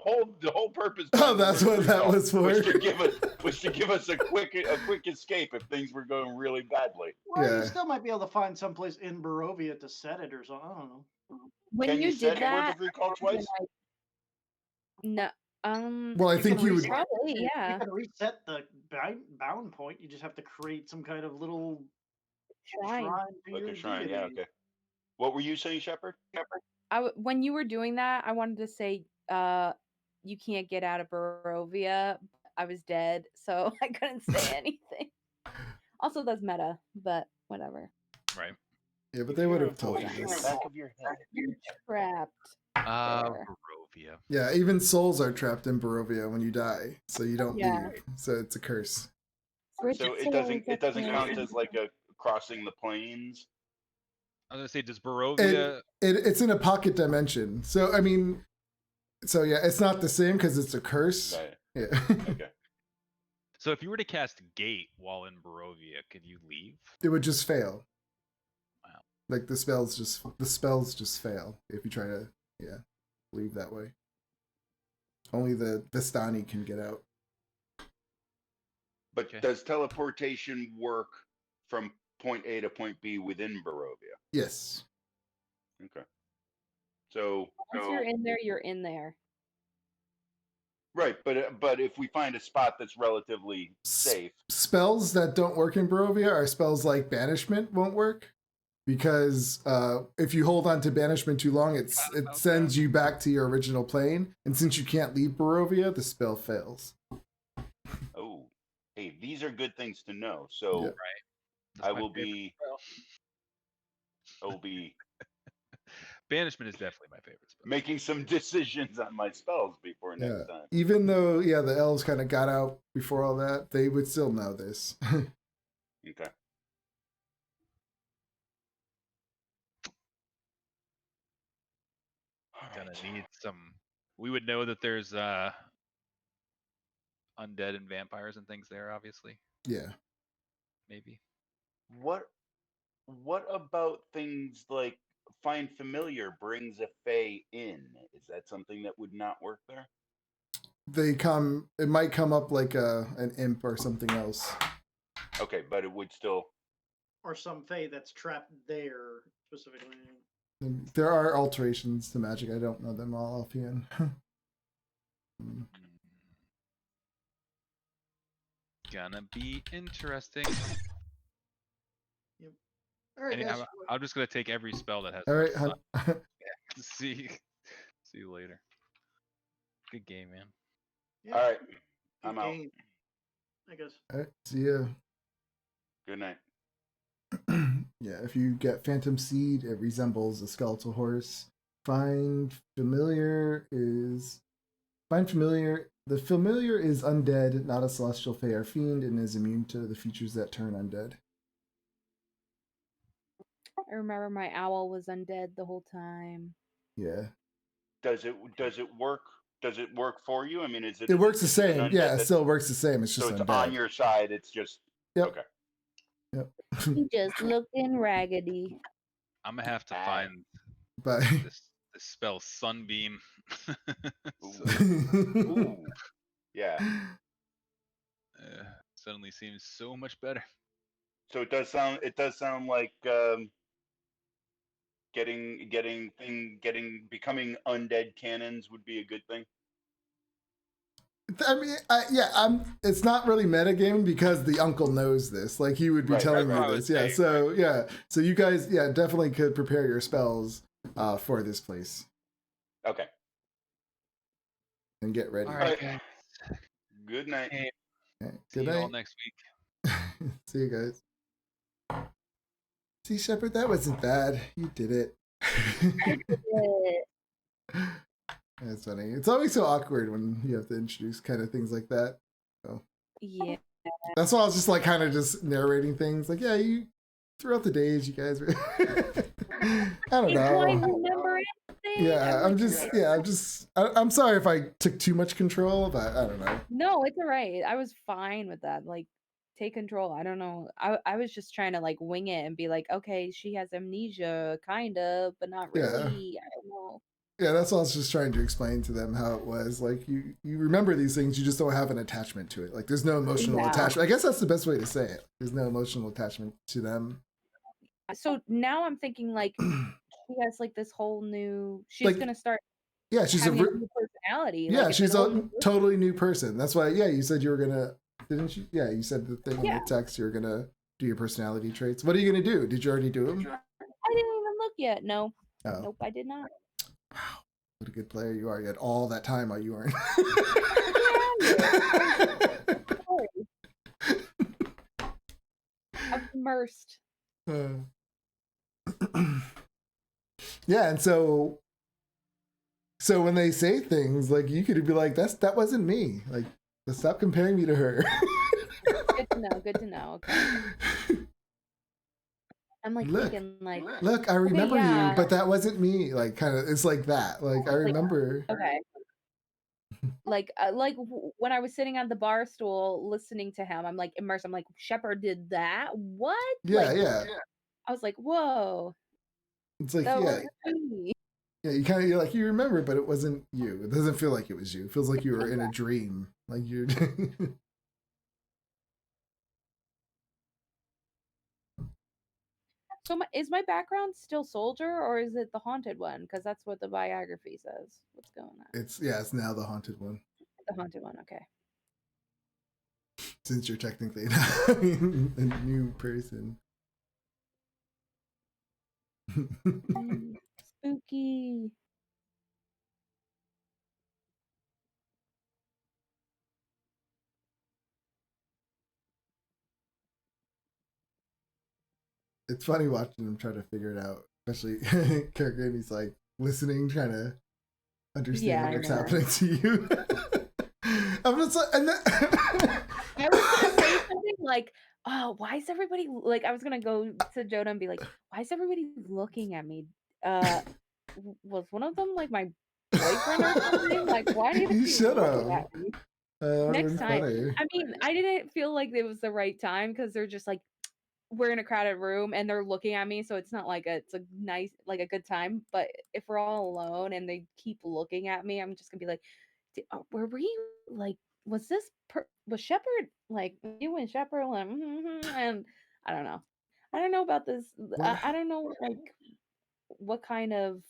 whole purpose. Oh, that's what that was for. Was to give us a quick escape if things were going really badly. Well, Yeah. you still might be able to find someplace in Barovia to set it or something. I don't know. When Can you did set word that, of recall twice? no, Well, I You think can you would. reset- probably, yeah. You can reset the bound point. You just have to create some kind of little Shrine. to Like your a shrine, yeah, deity. okay. What were you saying, Shepard? When you were doing that, I wanted to say, you can't get out of Barovia. I was dead, so I couldn't say anything. Also, that's meta, but whatever. Right. Yeah, but they would have told Voice you in the this. back of your head. You're trapped. There. Barovia. Yeah, even souls are trapped in Barovia when you die, so you don't Yeah. leave. So it's a curse. So it doesn't count as like a crossing the plains. I was gonna say, does Barovia? It's in a pocket dimension. So I mean, yeah, it's not the same because it's a curse. Right. Yeah. Okay. So if you were to cast Gate while in Barovia, could you leave? It would just fail. Wow. Like the spells just fail if you try to leave that way. Only the Vistani can get out. But Okay. does teleportation work from point A to point B within Barovia? Yes. Okay. So Once you're in there, you're in there. right, but if we find a spot that's relatively safe, Spells that don't work in Barovia are spells like banishment won't work because if you hold on to banishment too long, it sends you back to your original plane, and since you can't leave Barovia, the spell fails. oh, hey, these are good things to know. So Yeah. That's I my will favorite be. spell. I will be Banishment is definitely my favorite spell. making some decisions on my spells before Yeah. next time. Even though the elves kind of got out before all that, they would still know this. Okay. Gonna Alright. need some. We would know that there's undead and vampires and things there, obviously. Yeah. Maybe. What about things like find familiar brings a fae in? Is that something that would not work there? It might come up like an imp or something else. Okay, but it would still. Or some fae that's trapped there specifically. There are alterations to magic. I don't know them all offhand. Gonna be interesting. All right, guys. I'm just gonna take every spell that has. All right, sun. hun. See you later. Good game, man. Yeah, All right, good I'm out. game, I guess. All right, see ya. Good night. Yeah, if you get Phantom Seed, it resembles a skeletal horse. Find familiar. The familiar is undead, not a celestial fae or fiend, and is immune to the features that turn undead. I remember my owl was undead the whole time. Yeah. Does it work? Does it work for you? I mean, is it? It works the is it an same. undead Yeah, it that's- still works the same. It's just so it's undead. on your side. It's just Yep. okay. Yep. He just looking raggedy. I'm gonna have to Ah. find Bye. this spell Sunbeam. So, Ooh. Yeah. suddenly seems so much better. So it does sound like becoming undead cannons would be a good thing. I mean, it's not really metagaming because the uncle knows this. Like, he would be Right, telling that's what I you was this. saying, So you guys, definitely could prepare your spells for this place Okay. and get ready. All right, guys. Good night. Hey, Okay, see good you all night. next week. See you guys. See, Shepard, that wasn't bad. You did it. That's funny. It's always so awkward when you have to introduce kind of things like that. So Yeah. that's why I was just like kind of just narrating things. Like, yeah, you throughout the days, you guys were. I don't Do I know. remember anything? Yeah, I'm sorry if I took too much control, but I don't know. No, it's all right. I was fine with that. Like, take control. I don't know. I was just trying to like wing it and be like, okay, she has amnesia, kind of, but not Yeah. really. I don't know. Yeah, that's what I was just trying to explain to them how it was. Like, you remember these things, you just don't have an attachment to it. Like, there's no emotional Yeah. attachment. I guess that's the best way to say it. There's no emotional attachment to them. So now I'm thinking like she has like this whole new. She's Like, gonna start Yeah, she's having a new personality. Like, it's she's an a old person. totally new person. That's why. Yeah, you said you were gonna, didn't you? Yeah, you said the thing in Yeah. the text. You were gonna do your personality traits. What are you gonna do? Did you already do them? I didn't even look yet. No. Oh, Nope, I did not. wow, what a good player you are. You had all that time while you weren't. Sorry. I'm immersed. Yeah, and so when they say things, like, you could be like, that wasn't me. Like, stop comparing me to her. Good to know. Good to know. Okay. I'm like thinking like, Look, I remember yeah. you, but that wasn't me. Like, kind of, it's like that. Like, I remember. Okay. Like when I was sitting on the bar stool listening to him, I'm like immersed. I'm like, Shepard did that? What? Yeah, Like, yeah. I was like, whoa. It's like, That yeah. wasn't me. Yeah, you're like, you remember, but it wasn't you. It doesn't feel like it was you. It feels like you were in a dream. Like, you're. So is my background still soldier or is it the haunted one? Because that's what the biography says. What's going on? It's now the haunted one. The haunted one. Okay. Since you're technically a new person. Spooky. It's funny watching him try to figure it out, especially Kirk, and he's like listening, trying to understand what's happening to you. I'm just like, and then I was gonna say something like, "Oh, why is everybody like?" I was gonna go to Joda and be like, "Why is everybody looking at me? Was one of them like my boyfriend or something? Like, why do you should looking have. at me?" Next time. I mean, I didn't feel like it was the right time because they're just like, we're in a crowded room and they're looking at me, so it's not like it's a nice, like a good time. But if we're all alone and they keep looking at me, I'm just gonna be like, were we like, was this was Shepard like you and Shepard like, and I don't know. I don't know about this. I don't know like what kind of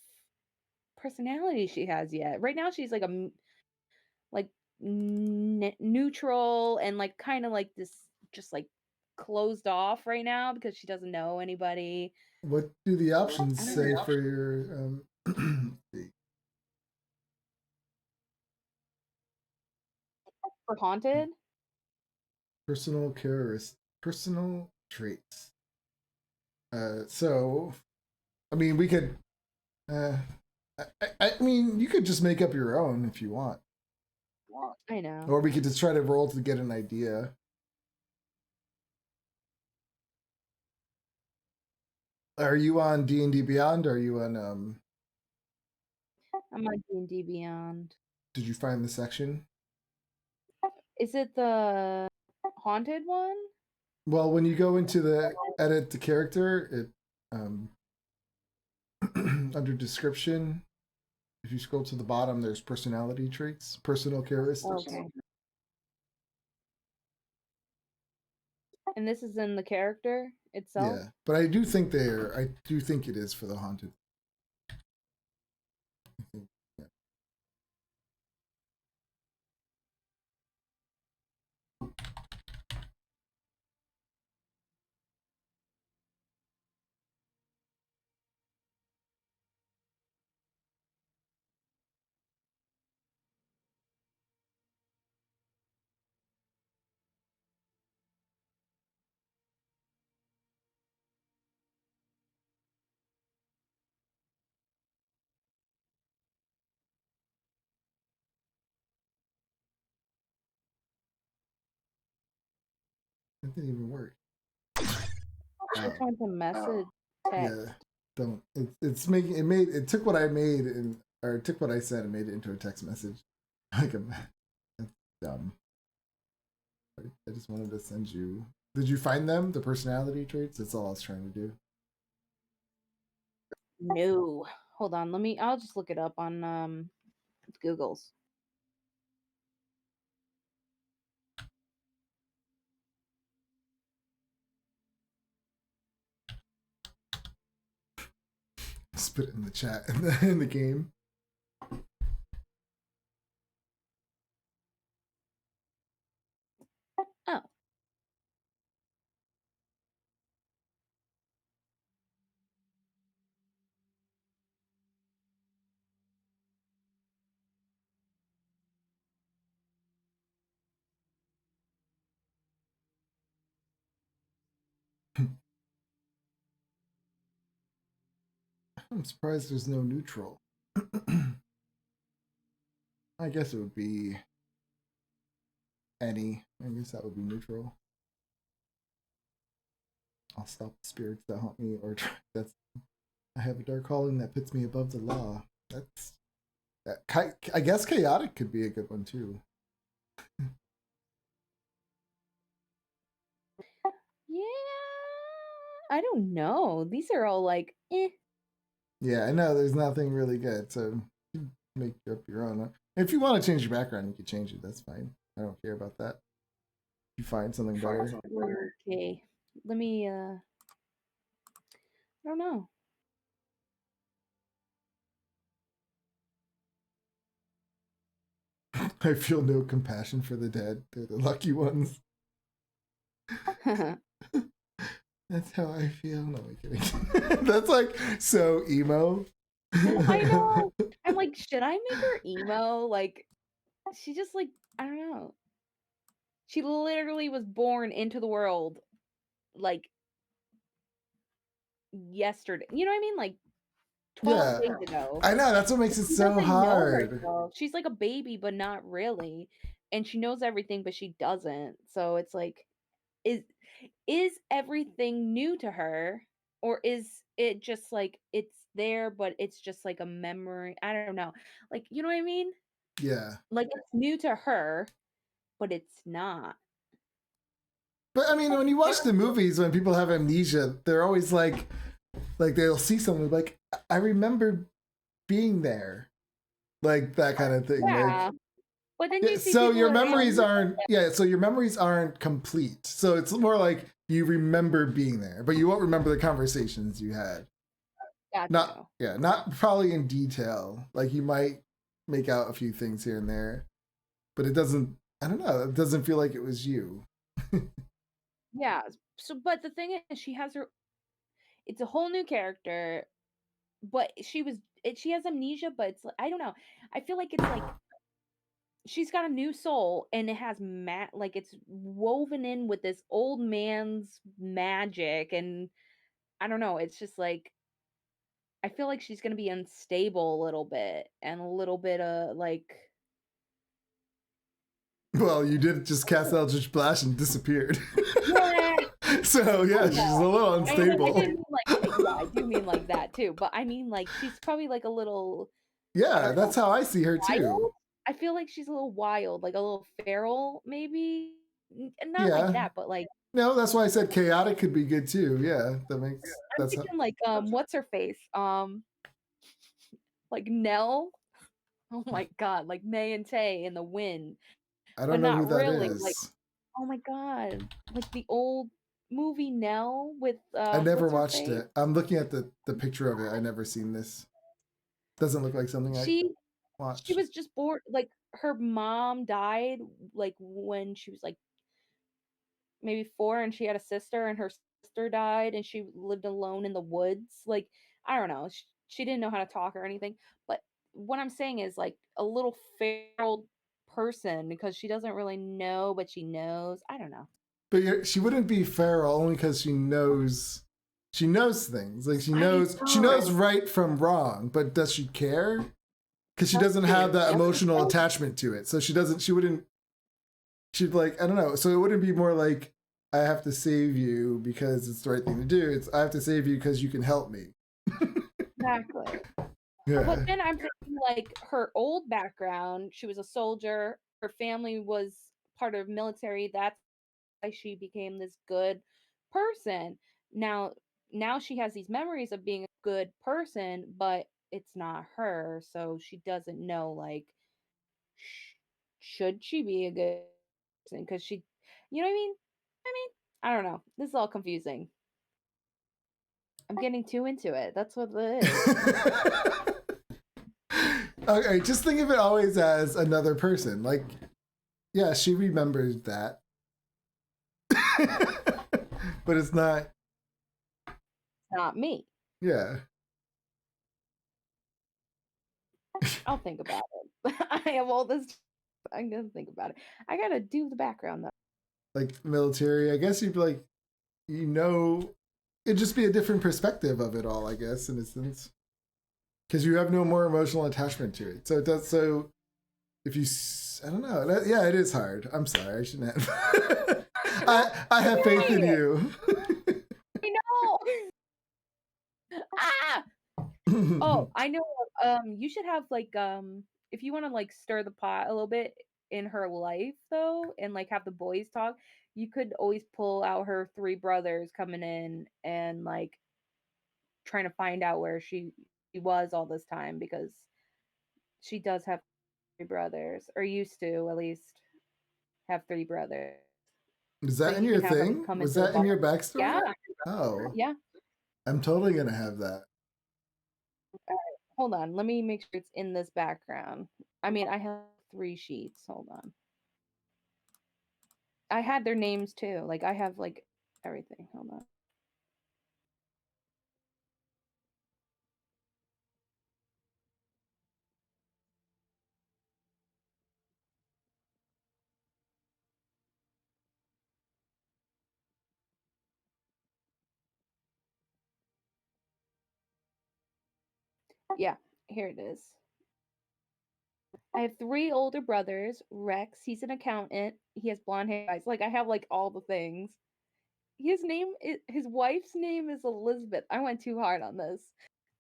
personality she has yet. Right now, she's like a like neutral and like kind of like this, just like closed off right now because she doesn't know anybody. What do the options I don't say know. for your For haunted? personal traits? So, I mean, we could. I mean, you could just make up your own if you want, I know. or we could just try to roll to get an idea. Are you on D&D Beyond? Or are you on I'm on D&D Beyond. Did you find the section? Is it the haunted one? Well, when you go into the edit the character, it under description, if you scroll to the bottom, there's personality traits, personal characteristics. Okay. And this is in the character itself? Yeah, but I do think it is for the haunted. Yeah. That didn't even work. Just want to message text. Yeah, don't. It's making it made it took what I made and or it took what I said and made it into a text message. Like that's dumb. I just wanted to send you. Did you find them? The personality traits. That's all I was trying to do. No. Hold on, I'll just look it up on Google's. Spit it in the chat in the game. Oh. I'm surprised there's no neutral. I guess it would be any. I guess that would be neutral. I'll stop the spirits that haunt me, or that's. I have a dark calling that puts me above the law. That's. I guess chaotic could be a good one too. Yeah. I don't know. These are all like, eh. Yeah, I know there's nothing really good, so make up your own. If you want to change your background, you can change it. That's fine. I don't care about that. If you find something better. Okay. Let me I don't know. I feel no compassion for the dead. They're the lucky ones. That's how I feel. No, I'm kidding. That's like so emo. I know. I'm like, should I make her emo? Like, she just like, I don't know. She literally was born into the world like yesterday. You know what I mean? Like 12 days ago. I know. That's what makes it She so doesn't know hard. herself. She's like a baby, but not really. And she knows everything, but she doesn't. So it's like, is everything new to her? Or is it just like it's there, but it's just like a memory? I don't know. Like, you know what I mean? Yeah. Like it's new to her, but it's not. But I mean, when you watch the movies, when people have amnesia, they're always like they'll see someone like, I remember being there, like that kind of thing. Yeah. Like, But then you see so people your that have memories amnesia. aren't so your memories aren't complete. So it's more like you remember being there, but you won't remember the conversations you had. Gotcha. Not probably in detail. Like you might make out a few things here and there, but it doesn't. I don't know. It doesn't feel like it was you. Yeah. So, but the thing is, she has her. It's a whole new character, but she has amnesia, but it's I don't know. I feel like it's like she's got a new soul, and it has like it's woven in with this old man's magic, and I don't know. It's just like I feel like she's gonna be unstable a little bit, and a little bit of like. Well, you did just cast Eldritch Blast and disappeared. Yeah. So yeah, she's a little unstable. I didn't mean like yeah, I do mean like that too. But I mean like she's probably like a little. Yeah, that's how I see her too. Wild? I feel like she's a little wild, like a little feral, maybe. not like Yeah. that, but like No, that's why I said chaotic could be good too. Yeah, that makes I'm that's how, thinking like what's her face? Like Nell. Oh my god, like May and Tay in the wind, I but don't know who not that really. Like, is. oh my god, like the old movie Nell with I never what's her watched face? it. I'm looking at the picture of it. I never seen this. Doesn't look like something I She watch. was just born like her mom died like when she was like maybe 4 and she had a sister and her sister died and she lived alone in the woods. Like, I don't know. She didn't know how to talk or anything. But what I'm saying is like a little feral person because she doesn't really know, but she knows. I don't know. But she wouldn't be feral only because she knows things. Like she knows don't. right from wrong. But does she care? Because she doesn't Nothing. have that Nothing. emotional attachment to it. So she wouldn't. She'd like I don't know. So it wouldn't be more like I have to save you because it's the right thing to do. It's I have to save you because you can help me. Exactly. Yeah. But then I'm thinking like her old background, she was a soldier, her family was part of military, that's why she became this good person. Now now she has these memories of being a good person, but it's not her, so she doesn't know like should she be a good person cuz she you know what I mean? I mean, I don't know. This is all confusing. I'm getting too into it. That's what it is. Okay, just think of it always as another person. Like, yeah, she remembers that. But it's not, Not me. yeah. I'll think about it. I have all this. I'm gonna think about it. I gotta do the background though. Like military, I guess you'd be like, it'd just be a different perspective of it all, I guess, in a sense. Because you have no more emotional attachment to it. So it does, so if you, I don't know. Yeah, it is hard. I'm sorry, I shouldn't have. I have faith in you. I know. Ah. Oh, I know. You should have like if you want to like stir the pot a little bit in her life though, and like have the boys talk. You could always pull out her 3 brothers coming in and like trying to find out where she was all this time because she does have 3 brothers, or used to at least have 3 brothers. Is So that in you your can have them thing? come Was into the that in bar. your backstory? Yeah, Oh, yeah. I'm totally gonna have that. Hold on, let me make sure it's in this background. I mean, I have 3 sheets. Hold on. I had their names too. Like I have like everything. Hold on. Yeah, here it is. I have 3 older brothers. Rex, he's an accountant. He has blonde hair eyes. Like I have like all the things. His wife's name is Elizabeth. I went too hard on this.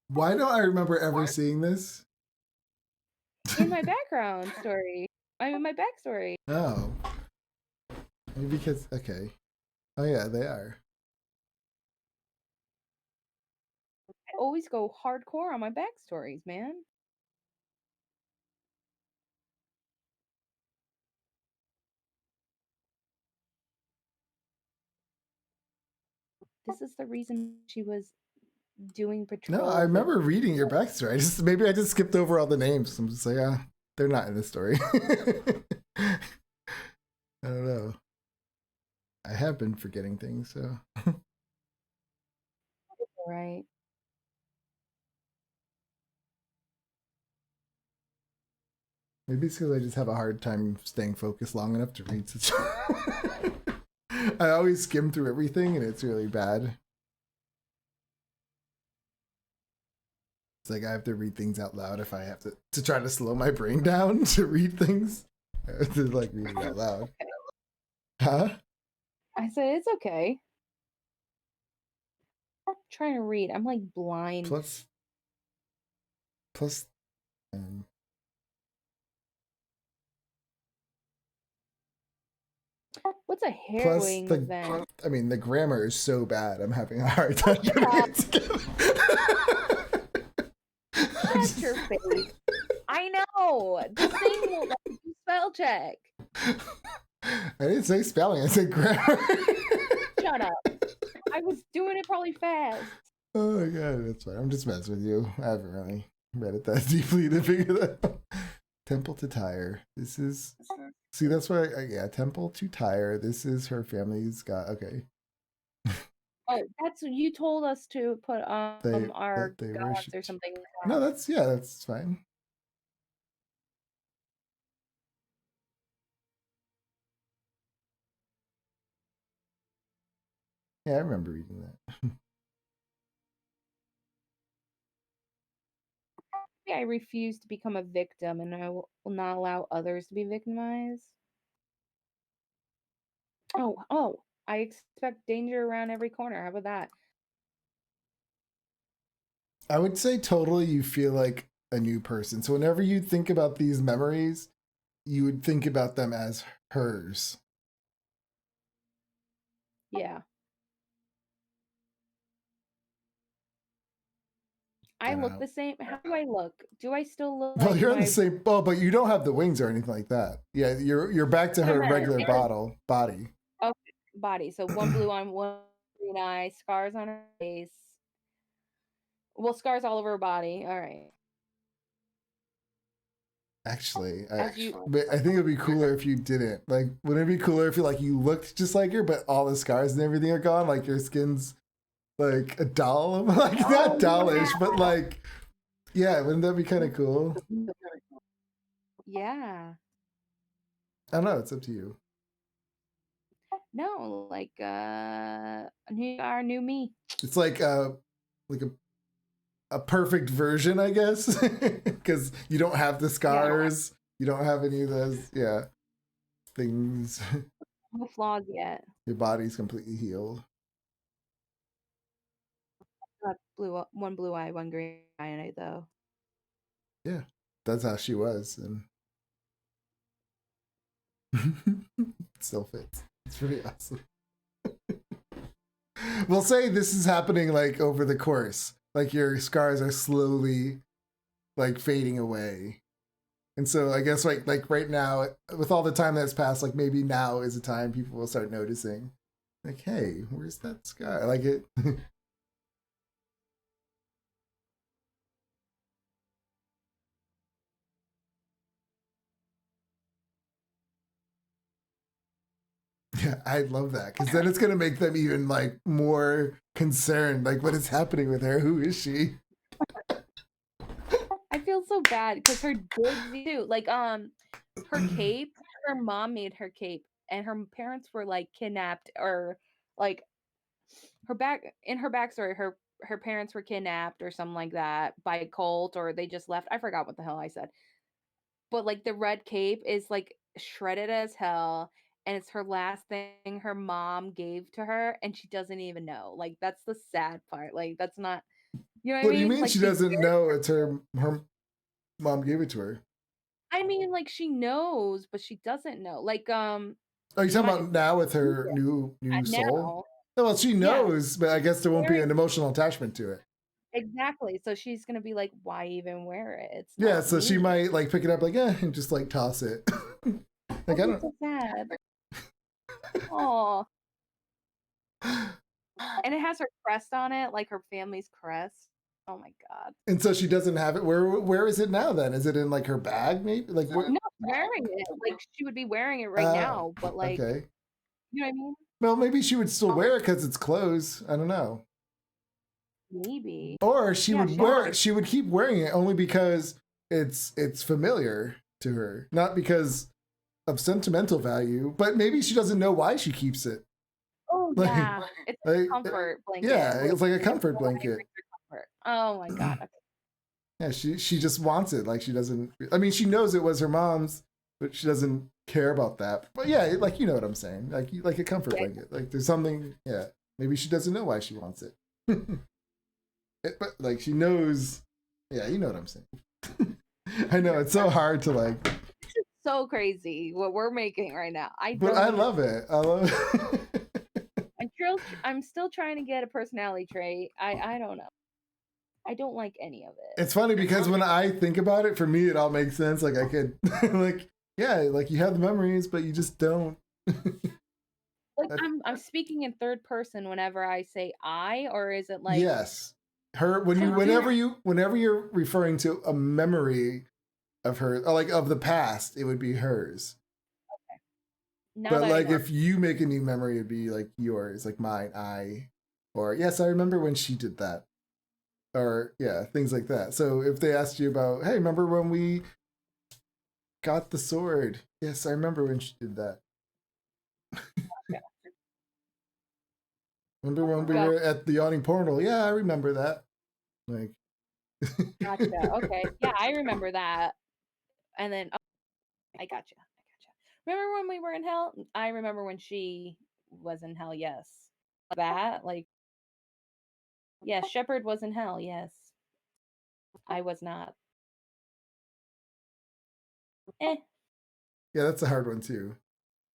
Why don't I remember ever seeing this? In my background story. I mean my backstory. Oh, maybe because okay. Oh yeah, they are. I always go hardcore on my backstories, man. This is the reason she was doing No, I patrols with remember reading your backstory. Maybe I just skipped over all the names. I'm just like, they're not in the story. I don't know. I have been forgetting things, so right. maybe it's because I just have a hard time staying focused long enough to read such. I always skim through everything, and it's really bad. It's like I have to read things out loud if I have to try to slow my brain down to read things. I have to like read it out loud. Huh? I said it's okay. I'm trying to read. I'm like blind. Plus, What's a Plus, harrowing event? I mean, the grammar is so bad. I'm having a hard time putting it together. Shut your face. I know. This thing will let you spell check. I didn't say spelling. I said grammar. Shut up. I was doing it probably fast. Oh my god, that's fine. I'm just messing with you. I haven't really read it that deeply to figure that out. Temple to Tyre. This is. See, that's why. Yeah, Temple to Tyre. This is her family's god. Okay. Oh, that's what you told us to put our that they gods worship. or something like that. No, that's fine. Yeah, I remember reading that. I refuse to become a victim, and I will not allow others to be victimized. Oh, I expect danger around every corner. How about that? I would say totally you feel like a new person. So whenever you think about these memories, you would think about them as hers. Yeah. I look the same. How do I look? Do I still look Well, like you're on the same. Oh, but you don't have the wings or anything like that. Yeah, you're back to her regular body. Okay, body. So one blue on one green eye, scars on her face. Well, scars all over her body. All right. Actually, I think it'd be cooler if you didn't. Like, wouldn't it be cooler if you looked just like her, but all the scars and everything are gone? Like your skin's like a doll, like not dollish, but like, yeah, wouldn't that be kind of cool? Yeah. I don't know. It's up to you. No, like our new me. It's like a perfect version, I guess, because you don't have the scars, you don't have any of those, things. No flaws yet. Your body's completely healed. One blue eye, one green eye, though. Yeah, that's how she was, and it still fits. It's pretty awesome. We'll say this is happening like over the course, like your scars are slowly like fading away. And so I guess like right now, with all the time that's passed, like maybe now is the time people will start noticing, like, hey, where's that scar? Like it. Yeah, I love that because then it's gonna make them even like more concerned. Like, what is happening with her? Who is she? I feel so bad because her too. Like her cape. Her mom made her cape, and her parents were like kidnapped, or like her backstory. Her parents were kidnapped or something like that by a cult, or they just left. I forgot what the hell I said. But like the red cape is like shredded as hell, and it's her last thing her mom gave to her, and she doesn't even know. Like that's the sad part. Like that's not, you know what I mean? What do you mean like, she doesn't know it's her mom gave it to her? I mean, like she knows, but she doesn't know. Like Oh, you're talking about now with her new soul? No, well, she knows, but I guess there won't be an emotional attachment to it. Exactly. So she's gonna be like, "Why even wear it?" It's yeah. So she might like pick it up, like, and just like toss it. Like I don't. So sad. Oh. And it has her crest on it, like her family's crest. Oh my god. And so she doesn't have it. Where is it now? Then is it in like her bag? Maybe like where? No, wearing it. Like she would be wearing it right now, but like, okay. You know what I mean? Well, maybe she would still wear it because it's clothes. I don't know. Maybe. Or she would wear it. She would keep wearing it only because it's familiar to her, not because of sentimental value. But maybe she doesn't know why she keeps it. Oh yeah, it's a comfort blanket. Yeah, it's like a comfort blanket. Oh my god. Okay. Yeah, she just wants it. Like she doesn't. I mean, she knows it was her mom's, but she doesn't care about that. But yeah, like you know what I'm saying. Like a comfort blanket. Like there's something. Yeah, maybe she doesn't know why she wants it. But like she knows. Yeah, you know what I'm saying. I know it's so hard to like. This is so crazy what we're making right now. I But don't I even. love it. I love it. I'm still trying to get a personality trait. I don't know. I don't like any of it. It's funny because when I think about it, for me, it all makes sense. Like I could, like, yeah, like you have the memories, but you just don't. Like I'm speaking in third person whenever I say I, or is it like Yes, her. When you, whenever you're referring to a memory of her, or like of the past, it would be hers. now But that like I know? if you make a new memory, it'd be like yours, like mine, I, or yes, I remember when she did that, or yeah, things like that. So if they asked you about, hey, remember when we got the sword? Yes, I remember when she did that. Remember when we were at the yawning portal? Yeah, I remember that. Like, Gotcha. Okay. Yeah, I remember that. And then I gotcha. Remember when we were in hell? I remember when she was in hell. Yes. That like yes, Shepard was in hell. Yes. I was not. Eh. yeah, that's a hard one too.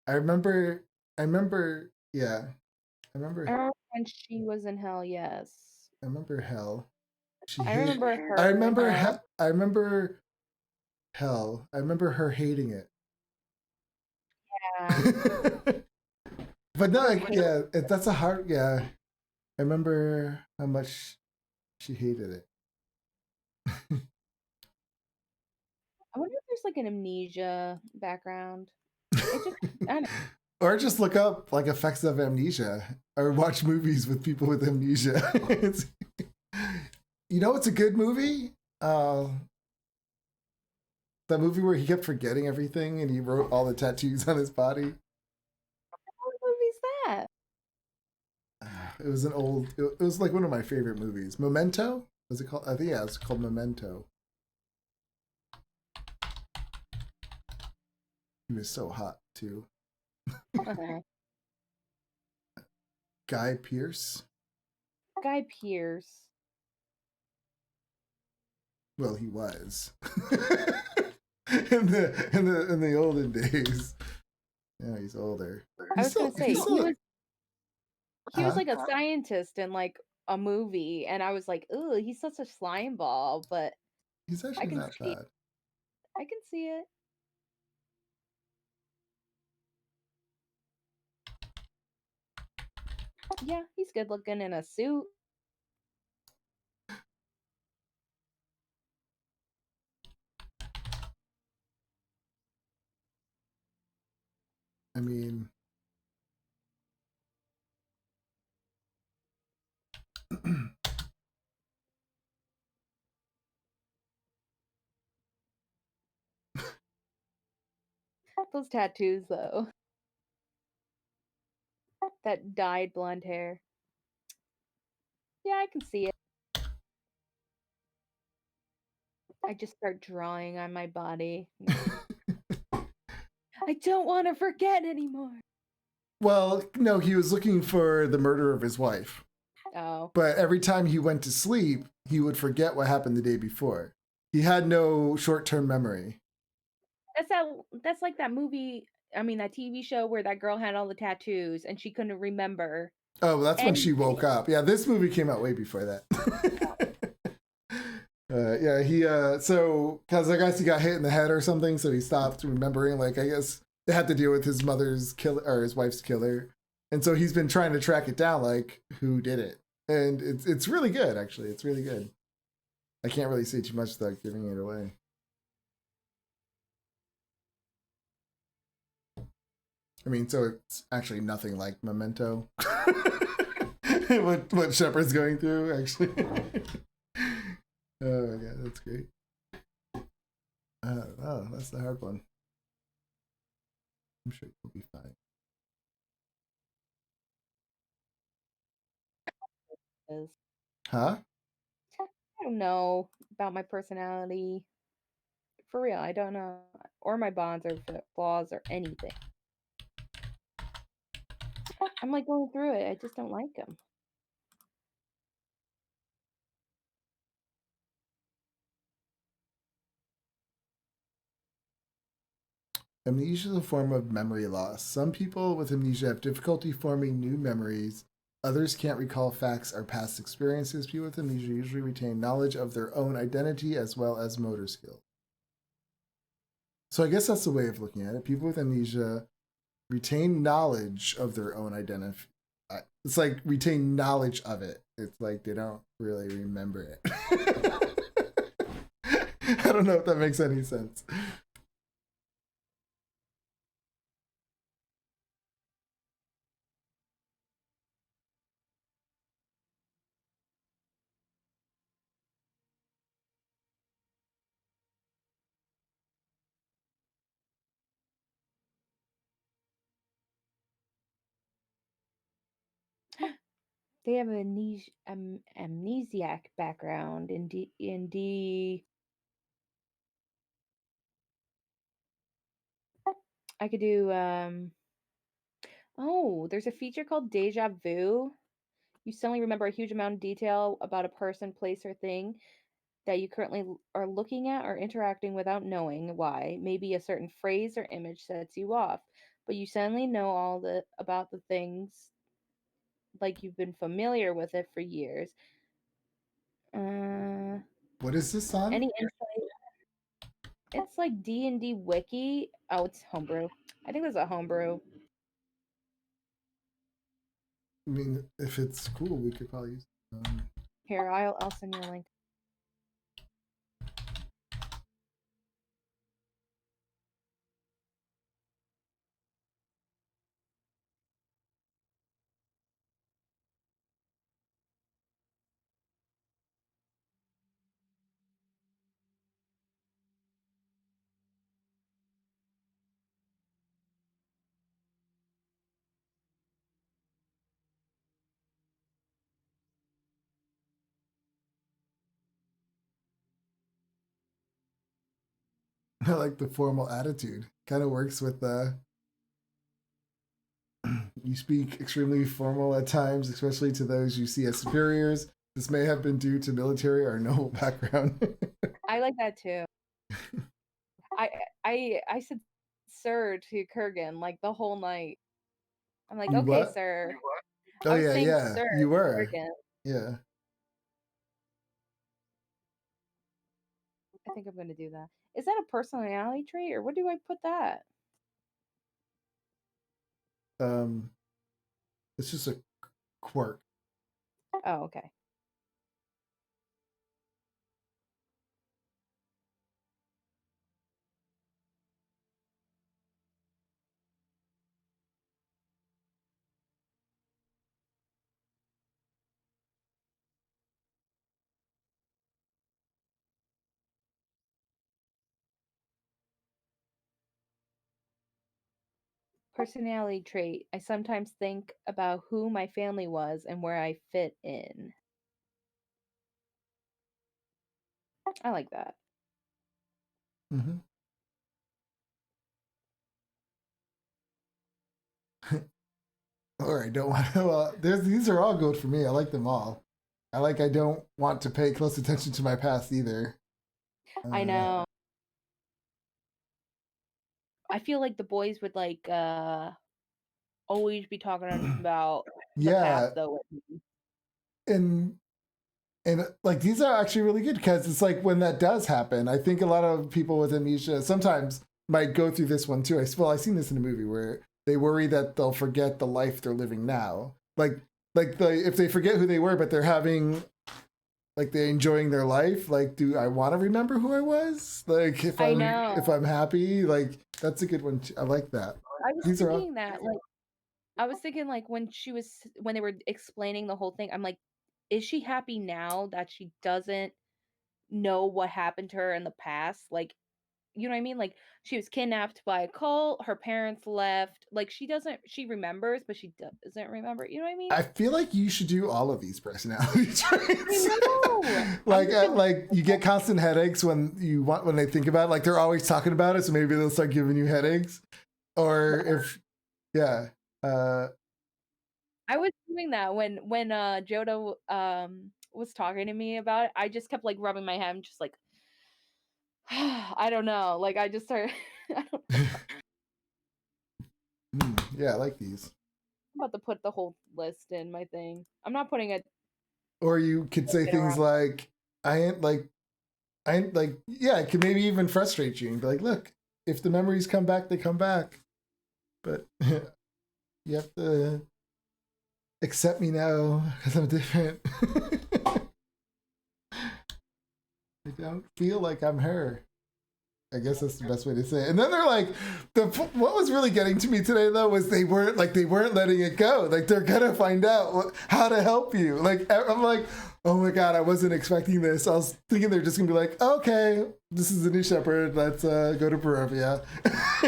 I remember. I remember. Yeah, I I remember. remember when she was in hell. Yes. I remember hell. She I hated. remember her. I remember. in hell. I remember hell. I remember her hating it. Yeah. But no, like, yeah, that's a hard. Yeah, I remember how much she hated it. I wonder if there's like an amnesia background. It just I don't know. Or just look up like effects of amnesia, or watch movies with people with amnesia. You know, it's a good movie. That movie where he kept forgetting everything and he wrote all the tattoos on his body. What movie's that? It was an old. It was like one of my favorite movies. Memento. Was it called? I think yeah, it's called Memento. He was so hot too. Guy Pearce. Guy Pearce. Well, he was in the olden days. Yeah, he's older. I was gonna say he was Huh? like a scientist in like a movie, and I was like, "Ooh, he's such a slime ball," but He's I actually can not see, bad. I can see it. Yeah, he's good looking in a suit. I mean, Those tattoos, though, that dyed blonde hair. Yeah, I can see it. I just start drawing on my body. I don't want to forget anymore. well, no, he was looking for the murder of his wife. Oh, But every time he went to sleep, he would forget what happened the day before. He had no short-term memory. that's like that movie. I mean, that TV show where that girl had all the tattoos and she couldn't remember. Oh, well, that's when she anything. woke up. Yeah, this movie came out way before that. Yeah, he so because I guess he got hit in the head or something, so he stopped remembering. Like I guess they had to deal with his mother's killer or his wife's killer, and so he's been trying to track it down, like who did it. And it's really good, actually. It's really good. I can't really say too much without giving it away. I mean, so it's actually nothing like Memento. what Shepard's going through, actually. Oh my god, that's great. Oh, that's the hard one. I'm sure you'll be fine. Is- Huh? I don't know about my personality. For real, I don't know. Or my bonds or flaws or anything. I'm like going through it. I just don't like them. Amnesia is a form of memory loss. Some people with amnesia have difficulty forming new memories. Others can't recall facts or past experiences. People with amnesia usually retain knowledge of their own identity as well as motor skills. So I guess that's the way of looking at it. People with amnesia retain knowledge of their own identity. It's like retain knowledge of it. It's like they don't really remember it. I don't know if that makes any sense. They have an amnesiac background in D. I could do oh, there's a feature called Deja Vu. You suddenly remember a huge amount of detail about a person, place, or thing that you currently are looking at or interacting without knowing why. Maybe a certain phrase or image sets you off, but you suddenly know all the about the things like you've been familiar with it for years. What is this on? Any insight? It's like D&D Wiki. Oh, it's homebrew. I think there's a homebrew. I mean, if it's cool, we could probably use it. Here, I'll send you a link. I like the formal attitude. Kind of works with the. You speak extremely formal at times, especially to those you see as superiors. This may have been due to military or noble background. I like that too. I said sir to Kurgan like the whole night. I'm like, You okay, what? sir. Oh I was yeah, saying yeah. sir You to were. Kurgan. Yeah. I think I'm gonna do that. Is that a personality trait or what do I put that? It's just a quirk. Oh, okay. Personality trait. I sometimes think about who my family was and where I fit in. I like that. Mm-hmm. Or I don't want to. These are all good for me. I like them all. I don't want to pay close attention to my past either. I know. I feel like the boys would like always be talking about the Yeah, past though. and like these are actually really good because it's like when that does happen, I think a lot of people with amnesia sometimes might go through this one too. I've seen this in a movie where they worry that they'll forget the life they're living now. If they forget who they were, but they're having like they're enjoying their life. Like, do I want to remember who I was? Like, if I'm happy, like that's a good one. I like that. I was thinking that like I was thinking like when they were explaining the whole thing, I'm like, is she happy now that she doesn't know what happened to her in the past? Like, you know what I mean? Like she was kidnapped by a cult, her parents left. Like she remembers, but she doesn't remember. You know what I mean? I feel like you should do all of these personality traits. I know. like you get constant headaches when they think about it. Like they're always talking about it, so maybe they'll start giving you headaches. Or if I was doing that when Joda was talking to me about it. I just kept like rubbing my head, just like I don't know. Like I just started. I don't know. Yeah, I like these. I'm about to put the whole list in my thing. I'm not putting it. Or you could say Get things around. like, yeah, it could maybe even frustrate you and be like, look, if the memories come back, they come back. But you have to accept me now because I'm different. I don't feel like I'm her. I guess that's the best way to say it. And then they're like, what was really getting to me today though was they weren't letting it go. Like they're gonna find out how to help you. Like I'm like, oh my god, I wasn't expecting this. I was thinking they're just gonna be like, okay, this is the new shepherd. Let's go to Barovia,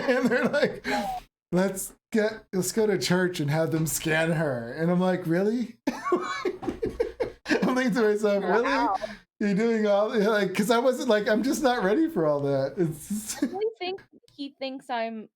and they're like, let's go to church and have them scan her. And I'm like, really? I'm thinking to myself, really? Wow. You're doing all like because I wasn't like I'm just not ready for all that. It's I really think he thinks I'm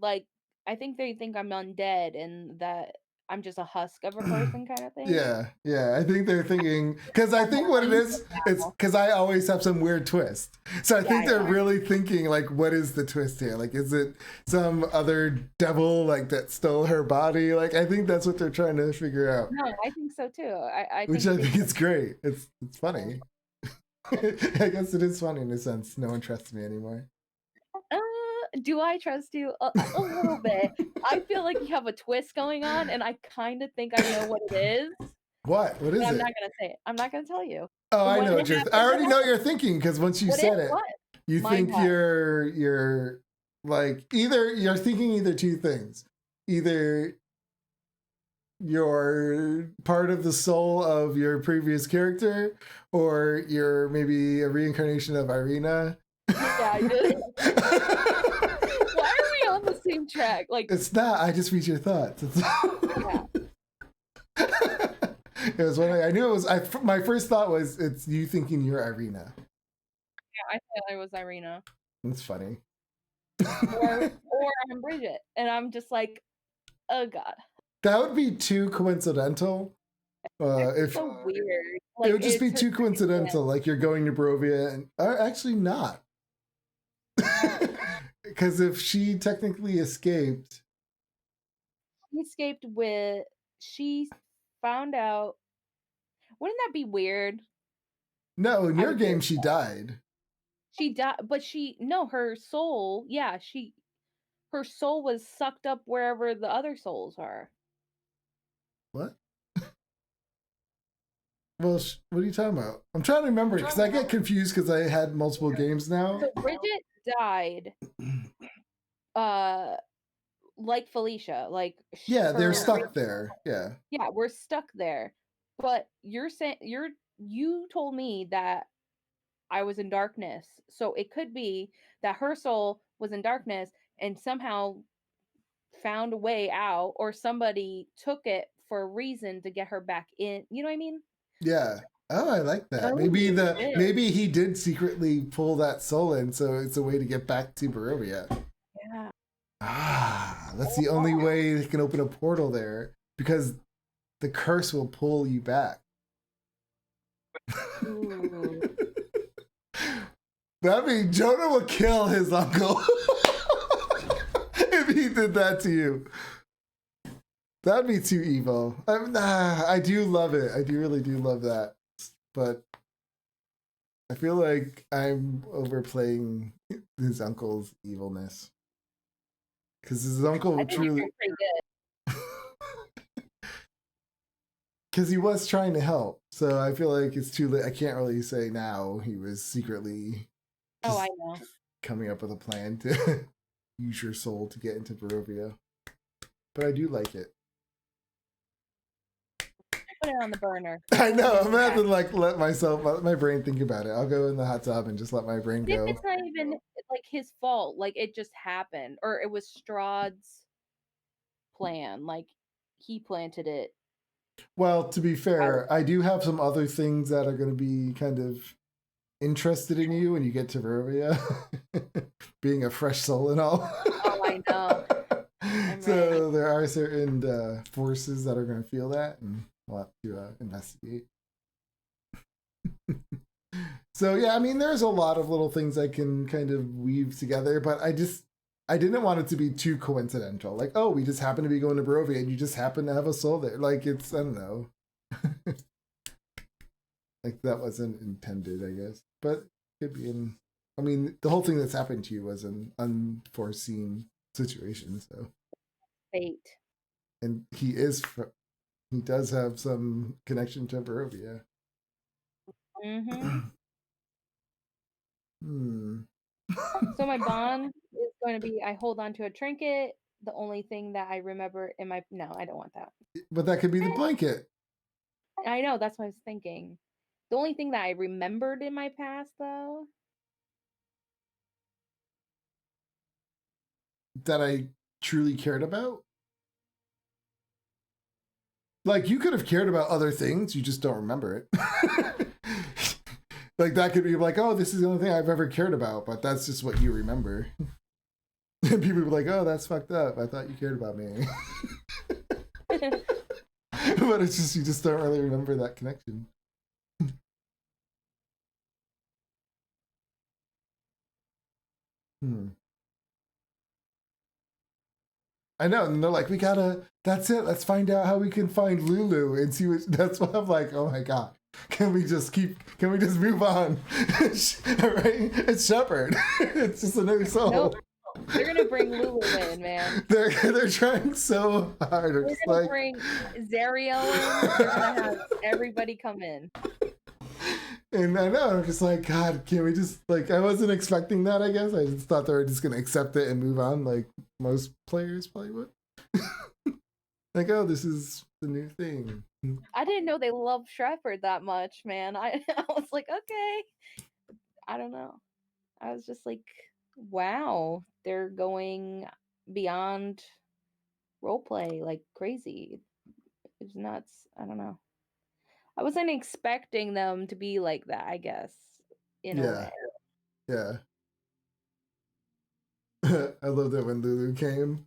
like. I think they think I'm undead and that I'm just a husk of a person kind of thing. yeah. I think they're thinking because I think what it is, it's because I always have some weird twist. So I think they're really thinking like, what is the twist here? Like, is it some other devil like that stole her body? Like, I think that's what they're trying to figure out. No, I think so too. I Which think I think is great. It's funny. I guess it is funny in a sense. No one trusts me anymore. Do I trust you? A little bit. I feel like you have a twist going on, and I kind of think I know what it is. What? What is But I'm it? not gonna say it. I'm not gonna tell you. Oh, I When know it what you're. happens, I already it know what happens. you're thinking because once you What said is it, what? you Mind think what? you're like you're thinking either two things. Either you're part of the soul of your previous character, or you're maybe a reincarnation of Irina. Yeah, I did. Why are we on the same track? Like, It's not. I just read your thoughts. yeah. It was when I knew it was. My first thought was it's you thinking you're Irina. I thought I was Irina, That's funny. or I'm Bridget, and I'm just like, oh god, That would be too coincidental. If so weird. it Like, would just be it's her too second coincidental, like you're going to Barovia, and actually not, because if she technically escaped, She escaped with. She found out. Wouldn't that be weird? no, in I your would game say she died. she died, but her soul. Yeah, her soul was sucked up wherever the other souls are. What? Well, what are you talking about? I'm trying to remember because I get confused because I had multiple games now. So Bridget died, like Felicia, like Yeah, they're her- stuck there. Yeah. Yeah, we're stuck there. But you're saying you told me that I was in darkness, so it could be that her soul was in darkness and somehow found a way out, or somebody took it for a reason to get her back in. You know what I mean? Yeah. Oh, I like that. Oh, shit. Maybe he did secretly pull that soul in, so it's a way to get back to Barovia. Yeah. Ah, that's the only way they can open a portal there because the curse will pull you back. Ooh. That means Jonah would kill his uncle if he did that to you. That'd be too evil. I do love it. I do really do love that. But I feel like I'm overplaying his uncle's evilness. Because his uncle I think truly. you're pretty good. Because he was trying to help. So I feel like it's too late. I can't really say now he was secretly Oh, I know. coming up with a plan to use your soul to get into Barovia. But I do like it. Put it on the burner. I know. I'm gonna have to like let my brain think about it. I'll go in the hot tub and just let my brain If go. it's not even like his fault, like it just happened, or it was Strahd's plan, like he planted it. Well, to be fair, I do have some other things that are going to be kind of interested in you when you get to Barovia, being a fresh soul and all. Oh, I know. So there are certain forces that are going to feel that, and we'll have to investigate. So yeah, I mean, there's a lot of little things I can kind of weave together, but I I didn't want it to be too coincidental. Like, oh, we just happen to be going to Barovia and you just happen to have a soul there. Like, it's, I don't know. Like, that wasn't intended, I guess. But it could be in, I mean, the whole thing that's happened to you was an unforeseen situation, so. Fate. And he does have some connection to Barovia. Mm-hmm. Hmm. So my bond is going to be I hold on to a trinket. The only thing that I remember in my no, I don't want that. But that could be the blanket. I know, that's what I was thinking. The only thing that I remembered in my past though. That I truly cared about. Like, you could have cared about other things, you just don't remember it. Like, that could be like, oh, this is the only thing I've ever cared about, but that's just what you remember. And people be like, oh, that's fucked up. I thought you cared about me. But it's just, you just don't really remember that connection. I know, and they're like, that's it, let's find out how we can find Lulu and see what, that's what I'm like, oh my god. Can we just move on? Right? It's Shepard. It's just a new soul. Nope. They're gonna bring Lulu in, man. They're trying so hard. They're gonna bring Zariel in. They're gonna have everybody come in. And I know, I'm just like, God, can we just, like, I wasn't expecting that, I guess. I just thought they were just gonna accept it and move on, like most players probably would. Like, oh, this is the new thing. I didn't know they loved Shepard that much, man. I was like, okay. I don't know. I was just like, wow, they're going beyond roleplay like crazy. It's nuts. I don't know. I wasn't expecting them to be like that, I guess, in a way. Yeah. I loved it when Lulu came.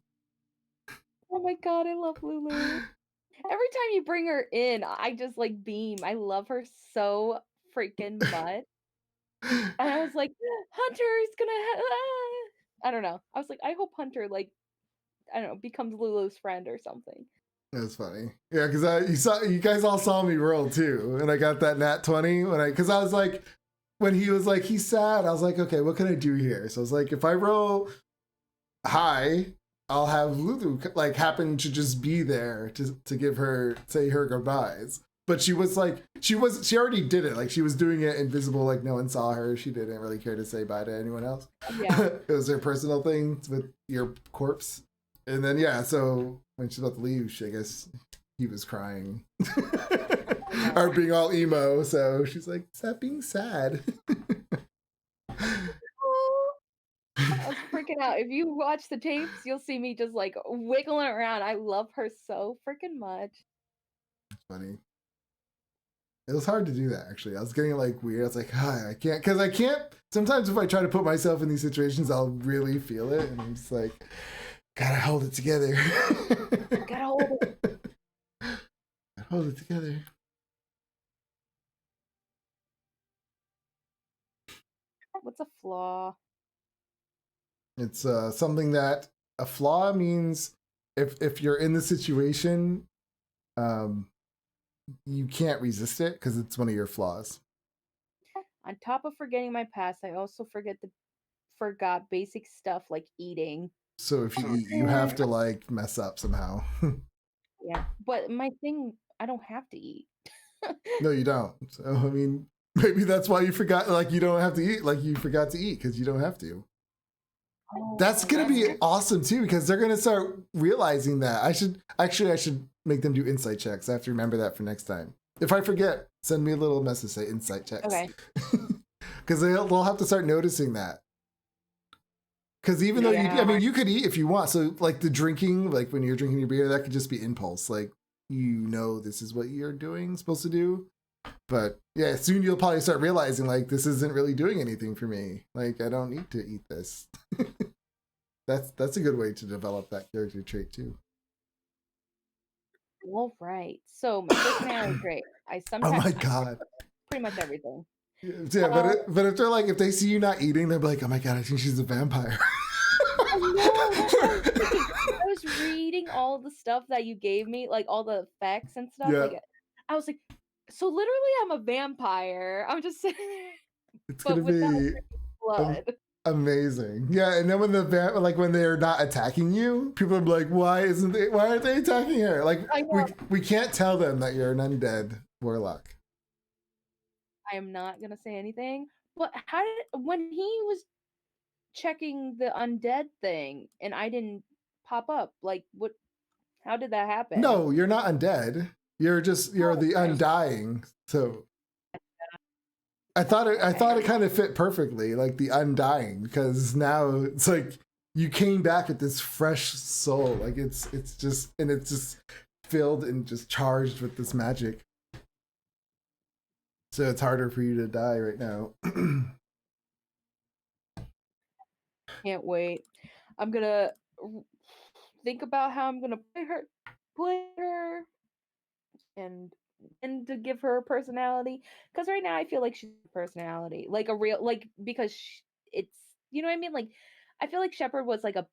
Oh my god, I love Lulu. Every time you bring her in, I just like beam. I love her so freaking much. And I was like, Hunter's gonna I don't know. I was like, I hope Hunter, like, I don't know, becomes Lulu's friend or something. That's funny. Yeah, because you guys all saw me roll too, and I got that nat 20 because I was like, when he was like, he's sad, I was like, okay, what can I do here? So I was like, if I roll high, I'll have Lulu like happen to just be there to give her, say her goodbyes. But she already did it. Like, she was doing it invisible, like no one saw her. She didn't really care to say bye to anyone else. Yeah. It was her personal thing with your corpse. And then, yeah, so when she's about to leave, I guess he was crying. Or being all emo, so she's like, stop being sad. I was freaking out. If you watch the tapes, you'll see me just like wiggling around. I love her so freaking much. It's funny. It was hard to do that, actually. I was getting like weird. I was like, I can't, because I can't. Sometimes if I try to put myself in these situations, I'll really feel it, and I'm just like, gotta hold it together. Gotta hold it. Gotta hold it together. What's a flaw? It's something that a flaw means if you're in the situation, you can't resist it because it's one of your flaws. On top of forgetting my past, I also forgot basic stuff like eating. So if you eat, you have to like mess up somehow. Yeah, but my thing, I don't have to eat. No, you don't. So I mean, maybe that's why you forgot. Like, you don't have to eat. Like, you forgot to eat because you don't have to. Oh, that's gonna be awesome too, because they're gonna start realizing that. I should make them do insight checks. I have to remember that for next time. If I forget, send me a little message, say insight checks. Okay. Because they'll have to start noticing that. Because even though you could eat if you want. So like the drinking, like when you're drinking your beer, that could just be impulse. Like, this is what you're supposed to do. But yeah, soon you'll probably start realizing like, this isn't really doing anything for me. Like, I don't need to eat this. That's a good way to develop that character trait too. All right. So my personality trait. I sometimes. Oh my god. Pretty much everything. Yeah, but if they're like, if they see you not eating, they'll be like, oh my god, I think she's a vampire. I know. That's what I was thinking. I was reading all the stuff that you gave me, like all the effects and stuff. Yeah. Like, I was like, so literally, I'm a vampire. I'm just saying, It's but gonna without be blood. amazing. Yeah, and then when when they're not attacking you, people are like, why aren't they attacking her? Like I know. we can't tell them that you're an undead warlock. I am not gonna say anything. But when he was checking the undead thing and I didn't pop up, like what? How did that happen? No, you're not undead. You're the undying. So I thought it kind of fit perfectly, like the undying, because now it's like you came back with this fresh soul. Like it's just filled and just charged with this magic. So it's harder for you to die right now. Can't wait. I'm gonna think about how I'm gonna play her, and to give her a personality. Because right now I feel like she's a personality, like a real, like because it's, you know what I mean. Like I feel like Shepard was like a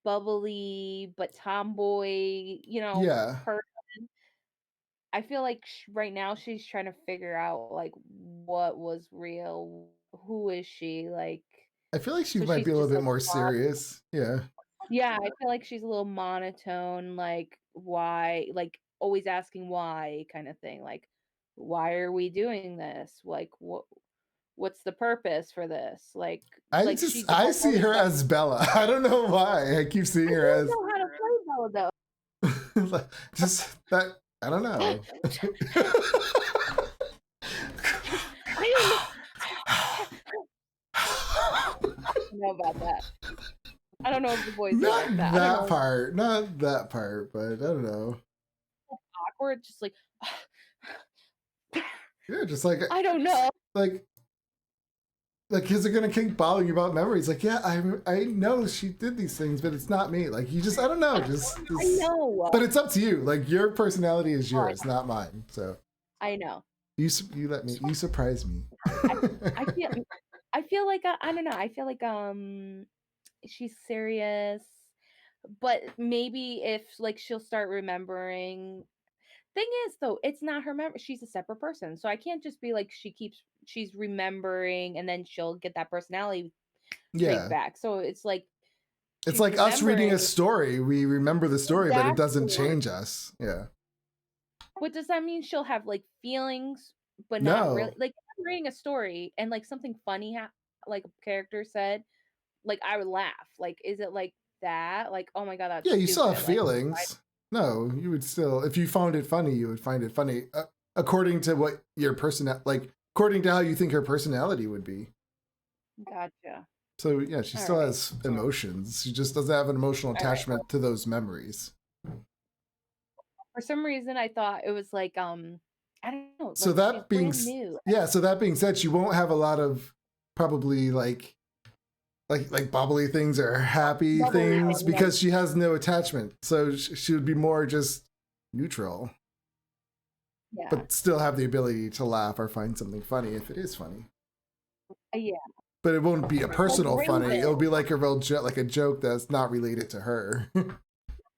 bubbly but tomboy, Yeah. person. I feel like right now she's trying to figure out like what was real, who is she, like. I feel like she So might she's be a little just bit like more serious. Yeah. Yeah, I feel like she's a little monotone, like why, like always asking why kind of thing. Like, why are we doing this? Like, what's the purpose for this? Like she's I see her like, as Bella. I don't know why. I keep seeing I her don't as know how to play Bella though. just that. I don't know. I don't know about that. I don't know if the boys are Not like that. I don't that know. part. Not that part, but I don't know. Awkward, just like Yeah, just like I don't know. like kids are gonna keep bothering you about memories. Like, yeah, I know she did these things, but it's not me. Like, you just I don't know. Just I know. But it's up to you. Like, your personality is yours, not mine. So I know. you surprise me. I feel like I don't know. I feel like she's serious, but maybe if like she'll start remembering. Thing is though, it's not her memory. She's a separate person, so I can't just be like she's remembering and then she'll get that personality trait Yeah. back. So it's like It's she's like us reading a remembering. story. We remember the story, but it doesn't Exactly. change us. Yeah. What does that mean? She'll have like feelings, but not really. No. Like if I'm reading a story and like something funny like a character said, like I would laugh. Like, is it like that? Like, oh my god, that's Yeah, you still have stupid. Like, feelings. No, you would still, if you found it funny, you would find it funny according to what your according to how you think her personality would be. Gotcha. So yeah, she still has emotions. She just doesn't have an emotional attachment to those memories. For some reason, I thought it was like I don't know. So Like, that she's being brand new. so that being said, she won't have a lot of probably like bubbly things or happy things because she has no attachment. So she would be more just neutral. Yeah. But still have the ability to laugh or find something funny if it is funny. Yeah. But it won't be a personal funny. It'll be like a real like a joke that's not related to her.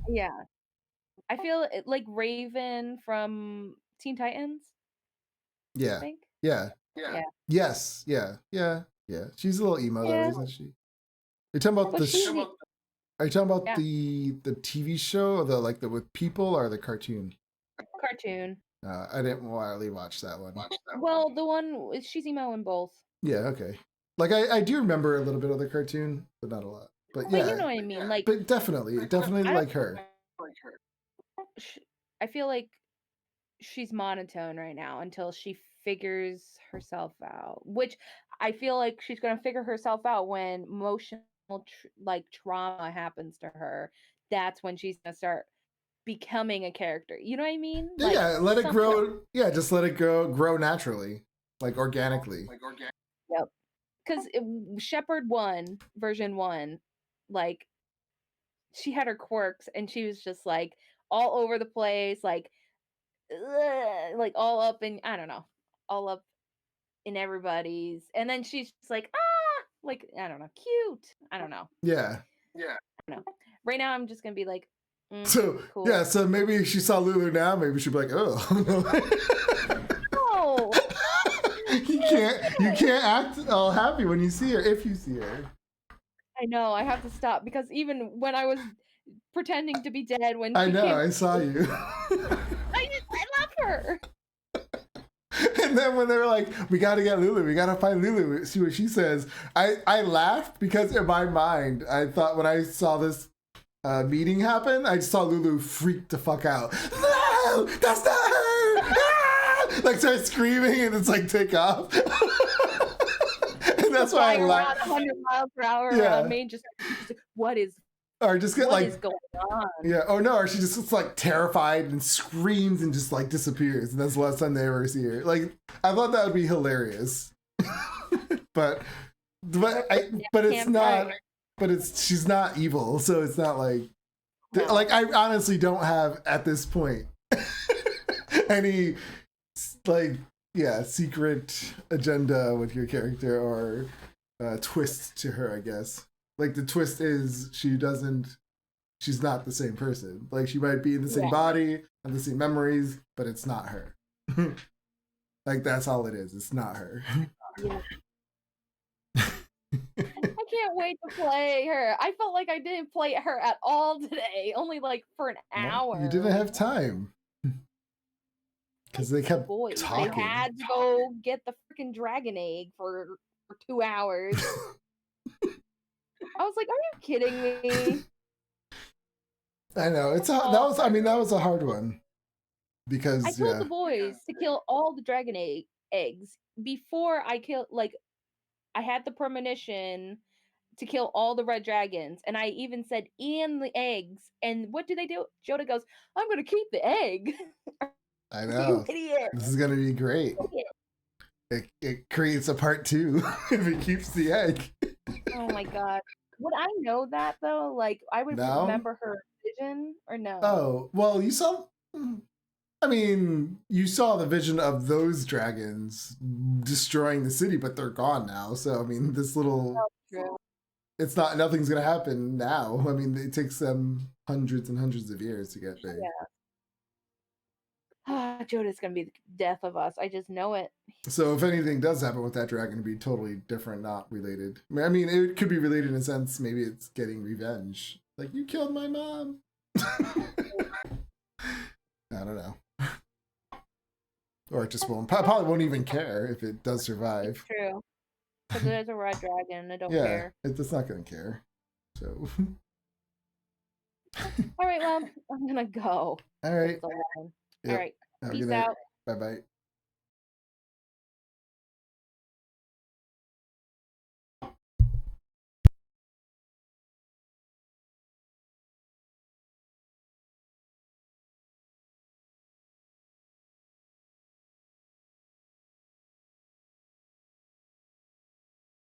Yeah. I feel like Raven from Teen Titans. Yeah. I think. Yeah. Yeah. Yes. Yeah. Yeah. Yeah. She's a little emo though, isn't she? Are you talking about Are you talking about the TV show or the with people or the cartoon? Cartoon. I didn't really watch that one. Well, the one she's emo in both. Yeah, okay. Like I do remember a little bit of the cartoon, but not a lot. But yeah, but you know what I mean. Like, but definitely like her. I feel like she's monotone right now until she figures herself out. Which I feel like she's gonna figure herself out when emotional trauma happens to her. That's when she's gonna start becoming a character. You know what I mean? Yeah, Like, let it grow. Yeah, just let it grow naturally, like organically. Yep. Because Shepard 1, version 1, like she had her quirks and she was just like all over the place, like all up in, I don't know, all up in everybody's. And then she's just like, like, I don't know, cute. I don't know. Yeah. No. Right now, I'm just gonna be like, So cool. yeah, so maybe if she saw Lulu now, maybe she'd be like, oh. No. you can't act all happy when you see her, if you see her. I know. I have to stop because even when I was pretending to be dead, when I she know, came, I saw you. I love her. And then when they were like, we gotta get Lulu, we gotta find Lulu, see what she says, I laughed because in my mind, I thought when I saw this meeting happen, I saw Lulu freak the fuck out. No, that's not her! Ah! Like start screaming and it's like take off. And that's why I Flying around laughed. 100 miles per hour around me, just what is Or just get what like is going on? yeah, oh no, or she just gets like terrified and screams and just like disappears, and that's the last time they ever see her. Like I thought that would be hilarious, but it's not. But she's not evil, so it's not like No. like I honestly don't have at this point any like secret agenda with your character or twist to her. I guess like the twist is she's not the same person. Like she might be in the same body and the same memories, but it's not her. Like that's all it is. It's not her. Yeah. I can't wait to play her. I felt like I didn't play her at all today, only like for an hour. You didn't have time because they kept talking. They had to go get the freaking dragon egg for 2 hours. I was like, are you kidding me? I know that was a hard one because I told the boys to kill all the dragon eggs before I killed. Like, I had the premonition to kill all the red dragons, and I even said and the eggs. And what do? Joda goes, "I'm going to keep the egg." I know. You idiot. This is going to be great. It creates a part 2 if it keeps the egg. Oh my god. Would I know that though? Like I would remember her vision or no? Oh, well, you saw the vision of those dragons destroying the city, but they're gone now. So I mean, this little nothing's going to happen now. I mean, it takes them hundreds and hundreds of years to get there. Yeah. Joda's going to be the death of us. I just know it. So if anything does happen with that dragon, it'd be totally different, not related. I mean, it could be related in a sense. Maybe it's getting revenge. Like, you killed my mom. I don't know. Or it just won't. Probably won't even care if it does survive. It's true. Because there's a red dragon. I don't care. It's not going to care. So. All right, well, I'm going to go. All right. All right. Peace out. Bye-bye.